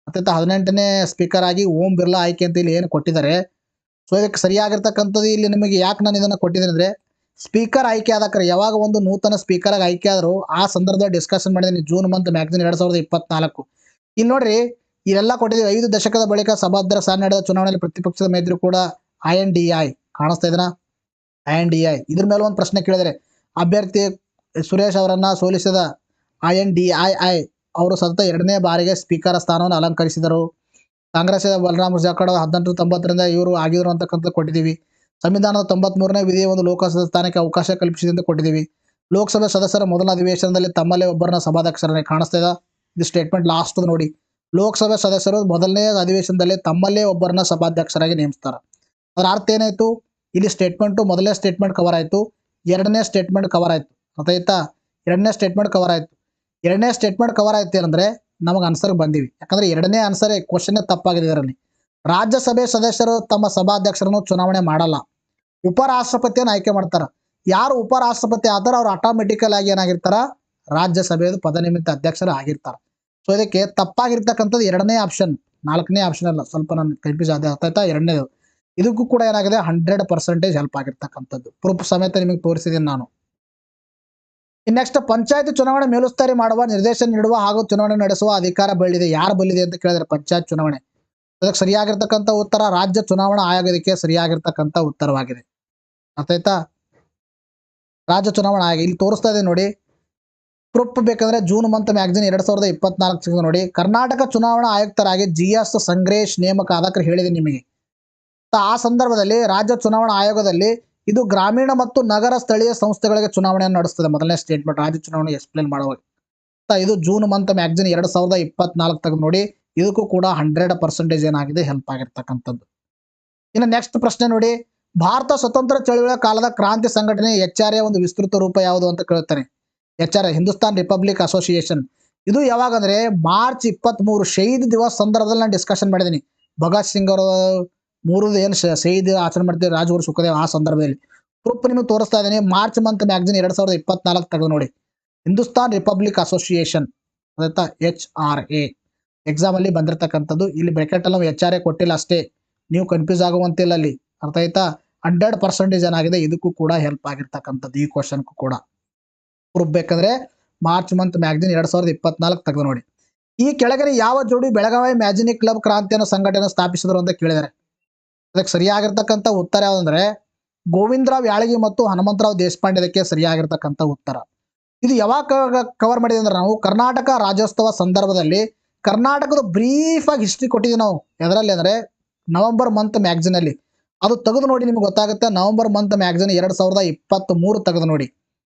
ಅರ್ಥ ಆಯ್ತಾ? 18ನೇ ಸ್ಪೀಕರ್ ಆಗಿ ಓಂ ಬಿರ್ಲಾ ಆಯ್ಕೆ ಅಂತ ಇಲ್ಲಿ ಏನು ಕೊಟ್ಟಿದ್ದಾರೆ. ಸೊ ಇದಕ್ಕೆ ಸರಿಯಾಗಿರ್ತಕ್ಕಂಥದ್ದು ಇಲ್ಲಿ ನಿಮಗೆ ಯಾಕೆ ನಾನು ಇದನ್ನು ಕೊಟ್ಟಿದ್ದೇನೆ ಅಂದರೆ, ಸ್ಪೀಕರ್ ಆಯ್ಕೆ ಆದಕ್ರೆ ಯಾವಾಗ ಒಂದು ನೂತನ ಸ್ಪೀಕರ್ ಆಗಿ ಆಯ್ಕೆ ಆದರೂ ಆ ಸಂದರ್ಭದಲ್ಲಿ ಡಿಸ್ಕಷನ್ ಮಾಡಿದ್ದೀನಿ. ಜೂನ್ ಮಂತ್ ಮ್ಯಾಗ್ಝಿನ್ 2024 ಇಲ್ಲಿ ನೋಡ್ರಿ, ಇಲ್ಲೆಲ್ಲ ಕೊಟ್ಟಿದ್ದೀವಿ. 5 ದಶಕದ ಬಳಿಕ ಸಭಾಧ್ಯಕ್ಷ ಸ್ಥಾನ ನಡೆದ ಚುನಾವಣೆಯಲ್ಲಿ ಪ್ರತಿಪಕ್ಷದ ಮೈತ್ರಿ ಕೂಡ INDI ಕಾಣಿಸ್ತಾ ಇದೆನಾ? INDI ಇದ್ರ ಮೇಲೆ ಒಂದು ಪ್ರಶ್ನೆ ಕೇಳಿದರೆ, ಅಭ್ಯರ್ಥಿ ಸುರೇಶ್ ಅವರನ್ನ ಸೋಲಿಸಿದ INDII ಅವರು ಸತತ 2ನೇ ಬಾರಿಗೆ ಸ್ಪೀಕರ್ ಸ್ಥಾನವನ್ನು ಅಲಂಕರಿಸಿದರು. ಕಾಂಗ್ರೆಸ್ ಬಲರಾಮ್ ಜಾಖಡ್ 1890ರಿಂದ ಇವರು ಆಗಿದ್ರು ಅಂತಕ್ಕಂಥ ಕೊಟ್ಟಿದ್ದೀವಿ. ಸಂವಿಧಾನದ 93ನೇ ವಿಧಿಯ ಒಂದು ಲೋಕಸಭಾ ಸ್ಥಾನಕ್ಕೆ ಅವಕಾಶ ಕಲ್ಪಿಸಿದೆ ಅಂತ ಕೊಟ್ಟಿದ್ದೀವಿ. ಲೋಕಸಭೆ ಸದಸ್ಯರ ಮೊದಲ ಅಧಿವೇಶನದಲ್ಲಿ ತಮ್ಮಲ್ಲೇ ಒಬ್ಬರನ್ನ ಸಭಾಧ್ಯಕ್ಷರನ್ನೇ ಕಾಣಿಸ್ತಾ ಇದೆ. ಇದು ಸ್ಟೇಟ್ಮೆಂಟ್ ಲಾಸ್ಟ್ ನೋಡಿ. ಲೋಕಸಭೆ ಸದಸ್ಯರು ಮೊದಲನೇ ಅಧಿವೇಶನದಲ್ಲಿ ತಮ್ಮಲ್ಲೇ ಒಬ್ಬರನ್ನ ಸಭಾಧ್ಯಕ್ಷರಾಗಿ ನೇಮಿಸ್ತಾರೆ. ಅದರ ಅರ್ಥ ಏನಾಯ್ತು? ಇಲ್ಲಿ ಸ್ಟೇಟ್ಮೆಂಟು ಮೊದಲನೇ ಸ್ಟೇಟ್ಮೆಂಟ್ ಕವರ್ ಆಯಿತು, 2ನೇ ಸ್ಟೇಟ್ಮೆಂಟ್ ಕವರ್ ಆಯಿತು. ಅರ್ಥ ಆಯ್ತಾ? 2ನೇ ಸ್ಟೇಟ್ಮೆಂಟ್ ಕವರ್ ಆಯಿತು. 2ನೇ ಸ್ಟೇಟ್ಮೆಂಟ್ ಕವರ್ ಆಯ್ತು ಏನಂದ್ರೆ ನಮಗೆ ಆನ್ಸರ್ ಬಂದಿವಿ. ಯಾಕಂದ್ರೆ 2ನೇ ಆನ್ಸರ್ ಕ್ವಶನ್ ತಪ್ಪಾಗಿದೆ. ಇದರಲ್ಲಿ ರಾಜ್ಯಸಭೆ ಸದಸ್ಯರು ತಮ್ಮ ಸಭಾಧ್ಯಕ್ಷರನ್ನು ಚುನಾವಣೆ ಮಾಡಲ್ಲ, ಉಪರಾಷ್ಟ್ರಪತಿಯನ್ನು ಆಯ್ಕೆ ಮಾಡ್ತಾರ. ಯಾರು ಉಪರಾಷ್ಟ್ರಪತಿ ಆದ್ರೆ ಅವ್ರು ಆಟೋಮೆಟಿಕಲ್ ಆಗಿ ಏನಾಗಿರ್ತಾರ, ರಾಜ್ಯಸಭೆಯ ಪದನಿಮಿತ್ತ ಅಧ್ಯಕ್ಷರು ಆಗಿರ್ತಾರೆ. ಸೊ ಇದಕ್ಕೆ ತಪ್ಪಾಗಿರ್ತಕ್ಕಂಥದ್ದು 2ನೇ ಆಪ್ಷನ್, 4ನೇ ಆಪ್ಷನ್ ಅಲ್ಲ. ಸ್ವಲ್ಪ ನಾನು ಕನ್ಫ್ಯೂಸ್ ಆದ. ಅರ್ಥ ಆಯ್ತಾ? 2ನೇದು. ಇದಕ್ಕೂ ಕೂಡ ಏನಾಗಿದೆ 100% ಹೆಲ್ಪ್ ಆಗಿರ್ತಕ್ಕಂಥದ್ದು. ಪ್ರೂಫ್ ಸಮೇತ ನಿಮಗೆ ತೋರಿಸಿದ್ದೀನಿ ನಾನು. ನೆಕ್ಸ್ಟ್, ಪಂಚಾಯತ್ ಚುನಾವಣೆ ಮೇಲುಸ್ತುವಾರಿ ಮಾಡುವ, ನಿರ್ದೇಶನ ನೀಡುವ ಹಾಗೂ ಚುನಾವಣೆ ನಡೆಸುವ ಅಧಿಕಾರ ಬಲ್ಲಿದೆ. ಯಾರು ಬಲ್ಲಿದೆ ಅಂತ ಕೇಳಿದ್ರೆ ಪಂಚಾಯತ್ ಚುನಾವಣೆ. ಅದಕ್ಕೆ ಸರಿಯಾಗಿರ್ತಕ್ಕಂಥ ಉತ್ತರ ರಾಜ್ಯ ಚುನಾವಣಾ ಆಯೋಗಕ್ಕೆ ಸರಿಯಾಗಿರ್ತಕ್ಕಂಥ ಉತ್ತರವಾಗಿದೆ. ಅರ್ಥ ಆಯ್ತಾ? ರಾಜ್ಯ ಚುನಾವಣಾ ಆಯೋಗ ಇಲ್ಲಿ ತೋರಿಸ್ತಾ ಇದೆ ನೋಡಿ. ಪ್ರೂಫ್ ಬೇಕಂದ್ರೆ ಜೂನ್ ಮಂತ್ ಮ್ಯಾಗ್ಝಿನ್ 2024 ನೋಡಿ. ಕರ್ನಾಟಕ ಚುನಾವಣಾ ಆಯುಕ್ತರಾಗಿ GS ಸಂಗ್ರೇಶ್ ನೇಮಕ ಆದಕ್ರೆ ಹೇಳಿದೆ ನಿಮಗೆ. ಆ ಸಂದರ್ಭದಲ್ಲಿ ರಾಜ್ಯ ಚುನಾವಣಾ ಆಯೋಗದಲ್ಲಿ ಇದು ಗ್ರಾಮೀಣ ಮತ್ತು ನಗರ ಸ್ಥಳೀಯ ಸಂಸ್ಥೆಗಳಿಗೆ ಚುನಾವಣೆಯನ್ನು ನಡೆಸ್ತದೆ. ಮೊದಲನೇ ಸ್ಟೇಟ್ಮೆಂಟ್ ರಾಜ್ಯ ಚುನಾವಣೆ ಎಕ್ಸ್ಪ್ಲೇನ್ ಮಾಡುವಾಗ. ಇದು ಜೂನ್ ಮಂತ್ ಮ್ಯಾಗಜಿನ್ 2024 ತೆಗೆದು ನೋಡಿ. ಇದಕ್ಕೂ ಕೂಡ 100% ಏನಾಗಿದೆ ಹೆಲ್ಪ್ ಆಗಿರ್ತಕ್ಕಂಥದ್ದು. ಇನ್ನು ನೆಕ್ಸ್ಟ್ ಪ್ರಶ್ನೆ ನೋಡಿ, ಭಾರತ ಸ್ವತಂತ್ರ ಚಳುವಳಿಯ ಕಾಲದ ಕ್ರಾಂತಿ ಸಂಘಟನೆ HRA ಒಂದು ವಿಸ್ತೃತ ರೂಪ ಯಾವುದು ಅಂತ ಕೇಳ್ತಾನೆ. HRA Hindustan republic association. ಇದು ಯಾವಾಗ ಅಂದ್ರೆ ಮಾರ್ಚ್ 23 ಶಹೀದ್ ದಿವಸ್ ಸಂದರ್ಭದಲ್ಲಿ ನಾನು ಡಿಸ್ಕಷನ್ ಮಾಡಿದ್ದೀನಿ. ಭಗತ್ ಸಿಂಗ್ ಅವರು 3 ಏನು ಶಹೀದ್ ಆಚರಣೆ ಮಾಡ್ತೀವಿ, ರಾಜಗುರು ಸುಖದೇವ್ ಆ ಸಂದರ್ಭದಲ್ಲಿ ಪ್ರೂಫ್ ನಿಮಗೆ ತೋರಿಸ್ತಾ ಇದ್ದೀನಿ. ಮಾರ್ಚ್ ಮಂತ್ ಮ್ಯಾಗಜಿನ್ 2024 ತೆಗೆದು ನೋಡಿ. ಹಿಂದೂಸ್ತಾನ್ ರಿಪಬ್ಲಿಕ್ ಅಸೋಸಿಯೇಷನ್ ಆಯ್ತಾ, HRA ಎಕ್ಸಾಮ್ ಅಲ್ಲಿ ಬಂದಿರತಕ್ಕಂಥದ್ದು. ಇಲ್ಲಿ ಬ್ರಾಕೆಟ್ ಅಲ್ಲಿ ನಾವು HRA ಕೊಟ್ಟಿಲ್ಲ ಅಷ್ಟೇ, ನೀವು ಕನ್ಫ್ಯೂಸ್ ಆಗುವಂತಿಲ್ಲ ಅಲ್ಲಿ. ಅರ್ಥ ಆಯ್ತಾ. 100% ಏನಾಗಿದೆ ಇದಕ್ಕೂ ಕೂಡ ಹೆಲ್ಪ್ ಆಗಿರ್ತಕ್ಕಂಥದ್ದು. ಈ ಕ್ವಶನ್ ಕೂಡ ಪ್ರೂಫ್ ಬೇಕಂದ್ರೆ ಮಾರ್ಚ್ ಮಂತ್ ಮ್ಯಾಗಜಿನ್ 2024 ತೆಗೆದು ನೋಡಿ. ಈ ಕೆಳಗಡೆ ಯಾವ ಜೋಡಿ ಬೆಳಗಾವಿ ಮ್ಯಾಜಿನಿಕ್ ಕ್ಲಬ್ ಕ್ರಾಂತಿಯನ್ನು ಸಂಘಟನೆ ಸ್ಥಾಪಿಸಿದ್ರು ಅಂತ ಕೇಳಿದ್ದಾರೆ. ಅದಕ್ಕೆ ಸರಿಯಾಗಿರ್ತಕ್ಕಂಥ ಉತ್ತರ ಯಾವುದಂದ್ರೆ ಗೋವಿಂದರಾವ್ ಯಾಳಗಿ ಮತ್ತು ಹನುಮಂತರಾವ್ ದೇಶಪಾಂಡೆ. ಇದಕ್ಕೆ ಸರಿಯಾಗಿರ್ತಕ್ಕಂಥ ಉತ್ತರ. ಇದು ಯಾವಾಗ ಕವರ್ ಮಾಡಿದೆ ಅಂದ್ರೆ ನಾವು ಕರ್ನಾಟಕ ರಾಜ್ಯೋತ್ಸವ ಸಂದರ್ಭದಲ್ಲಿ ಕರ್ನಾಟಕದ ಬ್ರೀಫ್ ಆಗಿ ಹಿಸ್ಟ್ರಿ ಕೊಟ್ಟಿದ್ದೀವಿ ನಾವು. ಎದರಲ್ಲಿ ಅಂದ್ರೆ ನವೆಂಬರ್ ಮಂತ್ ಮ್ಯಾಗಜಿನ್ ಅಲ್ಲಿ. ಅದು ತೆಗೆದು ನೋಡಿ ನಿಮ್ಗೆ ಗೊತ್ತಾಗುತ್ತೆ. ನವೆಂಬರ್ ಮಂತ್ ಮ್ಯಾಗಜಿನ್ 2023 ತೆಗೆದು ನೋಡಿ.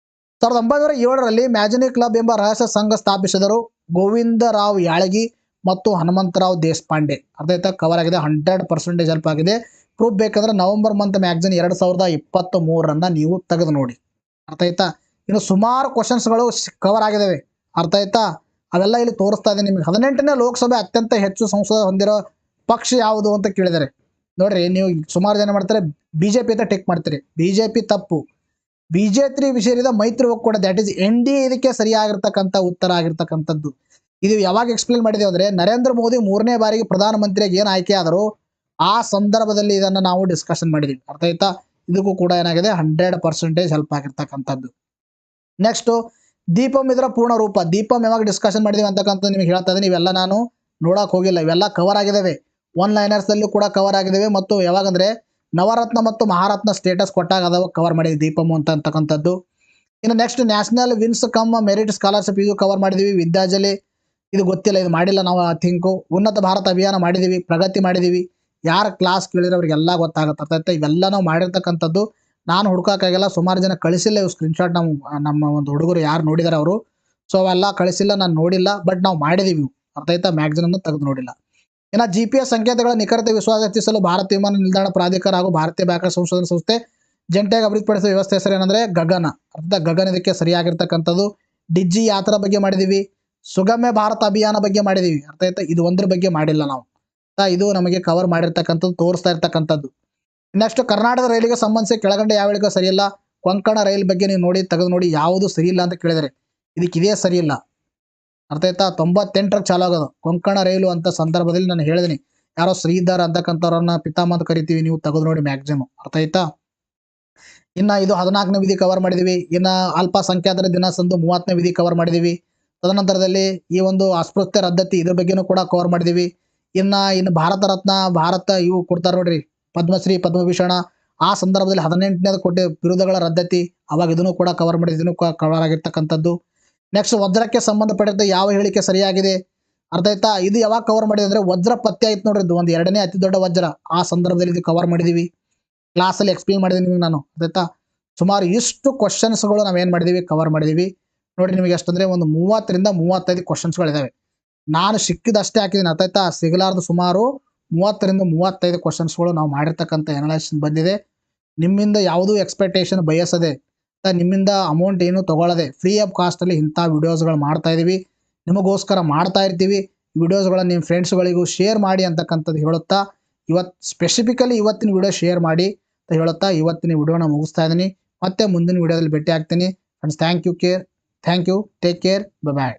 1907ರಲ್ಲಿ ಮ್ಯಾಜಿನಿಕ್ ಕ್ಲಬ್ ಎಂಬ ರಹಸ್ಯ ಸಂಘ ಸ್ಥಾಪಿಸಿದರು ಗೋವಿಂದರಾವ್ ಯಾಳಗಿ ಮತ್ತು ಹನುಮಂತರಾವ್ ದೇಶಪಾಂಡೆ. ಅರ್ಥ ಆಯ್ತಾ, ಕವರ್ ಆಗಿದೆ. 100% ಹೆಲ್ಪ್ ಆಗಿದೆ. ಪ್ರೂಫ್ ಬೇಕಂದ್ರೆ ನವೆಂಬರ್ ಮಂತ್ ಮ್ಯಾಗಜಿನ್ 2023 ನೀವು ತೆಗೆದು ನೋಡಿ. ಅರ್ಥ ಆಯ್ತಾ. ಇನ್ನು ಸುಮಾರು ಕ್ವಶನ್ಸ್ಗಳು ಕವರ್ ಆಗಿದ್ದಾವೆ. ಅರ್ಥ ಆಯ್ತಾ. ಅವೆಲ್ಲ ಇಲ್ಲಿ ತೋರಿಸ್ತಾ ಇದೆ ನಿಮಗೆ. 18ನೇ ಲೋಕಸಭೆ ಅತ್ಯಂತ ಹೆಚ್ಚು ಸಂಸದ ಹೊಂದಿರೋ ಪಕ್ಷ ಯಾವುದು ಅಂತ ಕೇಳಿದರೆ ನೋಡ್ರಿ, ನೀವು ಸುಮಾರು ಜನ ಮಾಡ್ತಾರೆ BJP ಅಂತ ಟಿಕ್ ಮಾಡ್ತೀರಿ. BJP ತಪ್ಪು. BJP ಸೇರಿದ ಮೈತ್ರಿ ಒಕ್ಕೂಟ, ದ್ಯಾಟ್ ಈಸ್ NDA ಇದಕ್ಕೆ ಸರಿಯಾಗಿರ್ತಕ್ಕಂಥ ಉತ್ತರ ಆಗಿರ್ತಕ್ಕಂಥದ್ದು. ಇದು ಯಾವಾಗ ಎಕ್ಸ್ಪ್ಲೇನ್ ಮಾಡಿದೇವೆ ಅಂದ್ರೆ ನರೇಂದ್ರ ಮೋದಿ 3ನೇ ಬಾರಿಗೆ ಪ್ರಧಾನಮಂತ್ರಿಯಾಗಿ ಏನು ಆಯ್ಕೆ ಆದರೂ ಆ ಸಂದರ್ಭದಲ್ಲಿ ಇದನ್ನು ನಾವು ಡಿಸ್ಕಷನ್ ಮಾಡಿದ್ದೀವಿ. ಅರ್ಥ ಆಯ್ತಾ. ಇದಕ್ಕೂ ಕೂಡ ಏನಾಗಿದೆ 100% ಹೆಲ್ಪ್ ಆಗಿರ್ತಕ್ಕಂಥದ್ದು. ನೆಕ್ಸ್ಟ್ ದೀಪಂ ಇದರ ಪೂರ್ಣ ರೂಪ. ದೀಪಂ ಯಾವಾಗ ಡಿಸ್ಕಷನ್ ಮಾಡಿದೀವಿ ಅಂತಕ್ಕಂಥ ನಿಮಗೆ ಹೇಳ್ತಾ ಇದ್ದೀನಿ. ಇವೆಲ್ಲ ನಾನು ನೋಡಕ್ ಹೋಗಿಲ್ಲ, ಇವೆಲ್ಲ ಕವರ್ ಆಗಿದ್ದಾವೆ. 1 ಲೈನರ್ಸ್ ಅಲ್ಲಿ ಕೂಡ ಕವರ್ ಆಗಿದ್ದಾವೆ. ಮತ್ತು ಯಾವಾಗಂದ್ರೆ ನವರತ್ನ ಮತ್ತು ಮಹಾರತ್ನ ಸ್ಟೇಟಸ್ ಕೊಟ್ಟಾಗ ಅದಾವ ಕವರ್ ಮಾಡಿದ್ವಿ ದೀಪಂ ಅಂತಕ್ಕಂಥದ್ದು. ಇನ್ನು next national means cum merit scholarship ಇದು ಕವರ್ ಮಾಡಿದೀವಿ. ವಿದ್ಯಾಜಲಿ ಇದು ಗೊತ್ತಿಲ್ಲ, ಇದು ಮಾಡಿಲ್ಲ ನಾವು ಥಿಂಕು. ಉನ್ನತ ಭಾರತ ಅಭಿಯಾನ ಮಾಡಿದೀವಿ, ಪ್ರಗತಿ ಮಾಡಿದೀವಿ. ಯಾರ ಕ್ಲಾಸ್ ಕೇಳಿದ್ರೆ ಅವ್ರಿಗೆಲ್ಲ ಗೊತ್ತಾಗುತ್ತೆ. ಅರ್ಥ ಇವೆಲ್ಲ ನಾವು ಮಾಡಿರ್ತಕ್ಕಂಥದ್ದು. ನಾನು ಹುಡುಕಾಕಾಗಿಲ್ಲ, ಸುಮಾರು ಜನ ಕಳಿಸಿಲ್ಲ ಇವು ಸ್ಕ್ರೀನ್ಶಾಟ್. ನಮ್ಮ ಒಂದು ಹುಡುಗರು ಯಾರು ನೋಡಿದಾರೆ ಅವರು, ಸೊ ಅವೆಲ್ಲ ಕಳಿಸಿಲ್ಲ, ನಾನು ನೋಡಿಲ್ಲ. ಬಟ್ ನಾವು ಮಾಡಿದೀವಿ. ಅರ್ಥ ಆಯ್ತಾ. ಮ್ಯಾಗಜಿನ್ ಅನ್ನು ತೆಗೆದು ನೋಡಿಲ್ಲ. ಇನ್ನು GPS ಸಂಕೇತಗಳ ನಿಖರತೆ ವಿಶ್ವಾಸ ಹೆಚ್ಚಿಸಲು ಭಾರತ ವಿಮಾನ ನಿಲ್ದಾಣ ಪ್ರಾಧಿಕಾರ ಹಾಗೂ ಭಾರತೀಯ ಬಾಹ್ಯಾಕಾಶ ಸಂಶೋಧನಾ ಸಂಸ್ಥೆ ಜಂಟಿಯಾಗಿ ಅಭಿವೃದ್ಧಿಪಡಿಸಿದ ವ್ಯವಸ್ಥೆ ಹೆಸರು ಏನಂದ್ರೆ ಗಗನ. ಅರ್ಥ ಗಗನ ಇದಕ್ಕೆ ಸರಿಯಾಗಿರ್ತಕ್ಕಂಥದ್ದು. ಡಿಜಿ ಯಾತ್ರಾ ಬಗ್ಗೆ ಮಾಡಿದೀವಿ, ಸುಗಮ್ಯ ಭಾರತ ಅಭಿಯಾನ ಬಗ್ಗೆ ಮಾಡಿದೀವಿ. ಅರ್ಥ ಆಯ್ತಾ. ಇದು ಒಂದ್ರ ಬಗ್ಗೆ ಮಾಡಿಲ್ಲ ನಾವು. ಇದು ನಮಗೆ ಕವರ್ ಮಾಡಿರ್ತಕ್ಕಂಥದ್ದು, ತೋರಿಸ್ತಾ ಇರ್ತಕ್ಕಂಥದ್ದು. ನೆಕ್ಸ್ಟ್ ಕರ್ನಾಟಕ ರೈಲಿಗೆ ಸಂಬಂಧಿಸಿ ಕೆಳಗಂಡ ಯಾವ ಹೇಳಿಕೆ ಸರಿಯಿಲ್ಲ. ಕೊಂಕಣ ರೈಲ್ ಬಗ್ಗೆ ನೀವು ನೋಡಿ ತೆಗೆದು ನೋಡಿ ಯಾವುದು ಸರಿಯಿಲ್ಲ ಅಂತ ಕೇಳಿದರೆ ಇದಕ್ಕೆ ಇದೇ ಸರಿಯಿಲ್ಲ. ಅರ್ಥ ಆಯ್ತಾ. 98ರಲ್ಲಿ ಚಾಲು ಆಗೋದು ಕೊಂಕಣ ರೈಲು ಅಂತ ಸಂದರ್ಭದಲ್ಲಿ ನಾನು ಹೇಳಿದ್ದೀನಿ. ಯಾರೋ ಶ್ರೀಧರ್ ಅಂತಕ್ಕಂಥವ್ರನ್ನ ಪಿತಾಮಹ ಅಂತ ಕರಿತೀವಿ, ನೀವು ತೆಗೆದು ನೋಡಿ ಮ್ಯಾಕ್ಸಿಮಮ್. ಅರ್ಥ ಆಯ್ತಾ. ಇನ್ನು ಇದು 14ನೇ ವಿಧಿ ಕವರ್ ಮಾಡಿದೀವಿ. ಇನ್ನು ಅಲ್ಪಸಂಖ್ಯಾತರ ದಿನ ಸಂದು 30ನೇ ವಿಧಿ ಕವರ್ ಮಾಡಿದೀವಿ. ತದನಂತರದಲ್ಲಿ ಈ ಒಂದು ಅಸ್ಪೃಶ್ಯ ರದ್ದತಿ ಇದ್ರ ಬಗ್ಗೆನೂ ಕೂಡ ಕವರ್ ಮಾಡಿದೀವಿ. ಇನ್ನು ಭಾರತ ರತ್ನ, ಭಾರತ ಇವು ಕೊಡ್ತಾರೆ ನೋಡ್ರಿ, ಪದ್ಮಶ್ರೀ, ಪದ್ಮಭೂಷಣ ಆ ಸಂದರ್ಭದಲ್ಲಿ 18ನೇದು ಕೊಟ್ಟ ಬಿರುದುಗಳ ರದ್ದತಿ, ಅವಾಗ ಇದನ್ನು ಕೂಡ ಕವರ್ ಮಾಡಿದೀವಿ, ಕವರ್ ಆಗಿರ್ತಕ್ಕಂಥದ್ದು. ನೆಕ್ಸ್ಟ್ ವಜ್ರಕ್ಕೆ ಸಂಬಂಧಪಟ್ಟಂತೆ ಯಾವ ಹೇಳಿಕೆ ಸರಿಯಾಗಿದೆ. ಅರ್ಥ ಆಯ್ತಾ. ಇದು ಯಾವಾಗ ಕವರ್ ಮಾಡಿದೆ ಅಂದ್ರೆ ವಜ್ರ ಪತ್ತೆ ಆಯ್ತು ನೋಡ್ರಿ, ಇದು ಒಂದು 2ನೇ ಅತಿ ದೊಡ್ಡ ವಜ್ರ, ಆ ಸಂದರ್ಭದಲ್ಲಿ ಇದು ಕವರ್ ಮಾಡಿದೀವಿ. ಕ್ಲಾಸಲ್ಲಿ ಎಕ್ಸ್ಪ್ಲೇನ್ ಮಾಡಿದ್ದೀನಿ ನಿಮಗೆ ನಾನು. ಅರ್ಥ ಆಯ್ತಾ. ಸುಮಾರು ಇಷ್ಟು ಕ್ವಶನ್ಸ್ಗಳು ನಾವೇನು ಮಾಡಿದೀವಿ, ಕವರ್ ಮಾಡಿದೀವಿ ನೋಡ್ರಿ. ನಿಮಗೆ ಎಷ್ಟಂದ್ರೆ ಒಂದು 30ರಿಂದ 35 ಕ್ವಶನ್ಸ್ಗಳಿದಾವೆ. ನಾನು ಸಿಕ್ಕಿದಷ್ಟೇ ಹಾಕಿದ್ದೀನಿ. ಅರ್ಥ ಆಯ್ತಾ. ಸಿಗಲಾರ್ದು ಸುಮಾರು 30ರಿಂದ 35 ಕ್ವಶನ್ಸ್ಗಳು ನಾವು ಮಾಡಿರ್ತಕ್ಕಂಥ ಅನಲೈಸಿಸ್ ಬಂದಿದೆ. ನಿಮ್ಮಿಂದ ಯಾವುದೂ ಎಕ್ಸ್ಪೆಕ್ಟೇಷನ್ ಬಯಸದೆ, ನಿಮ್ಮಿಂದ ಅಮೌಂಟ್ ಏನು ತೊಗೊಳ್ಳದೆ ಫ್ರೀ ಆಫ್ ಕಾಸ್ಟಲ್ಲಿ ಇಂಥ ವಿಡಿಯೋಸ್ಗಳು ಮಾಡ್ತಾ ಇದ್ದೀವಿ, ನಿಮಗೋಸ್ಕರ ಮಾಡ್ತಾ ಇರ್ತೀವಿ. ವಿಡಿಯೋಸ್ಗಳನ್ನು ನಿಮ್ಮ ಫ್ರೆಂಡ್ಸ್ಗಳಿಗೂ ಶೇರ್ ಮಾಡಿ ಅಂತಕ್ಕಂಥದ್ದು ಹೇಳುತ್ತಾ ಸ್ಪೆಸಿಫಿಕಲಿ ಇವತ್ತಿನ ವಿಡಿಯೋ ಶೇರ್ ಮಾಡಿ ಅಂತ ಹೇಳುತ್ತಾ ಇವತ್ತಿನ ವಿಡಿಯೋನ ಮುಗಿಸ್ತಾ ಇದ್ದೀನಿ. ಮತ್ತೆ ಮುಂದಿನ ವಿಡಿಯೋದಲ್ಲಿ ಭೇಟಿ ಆಗ್ತೀನಿ friends. Thank you, take care, bye.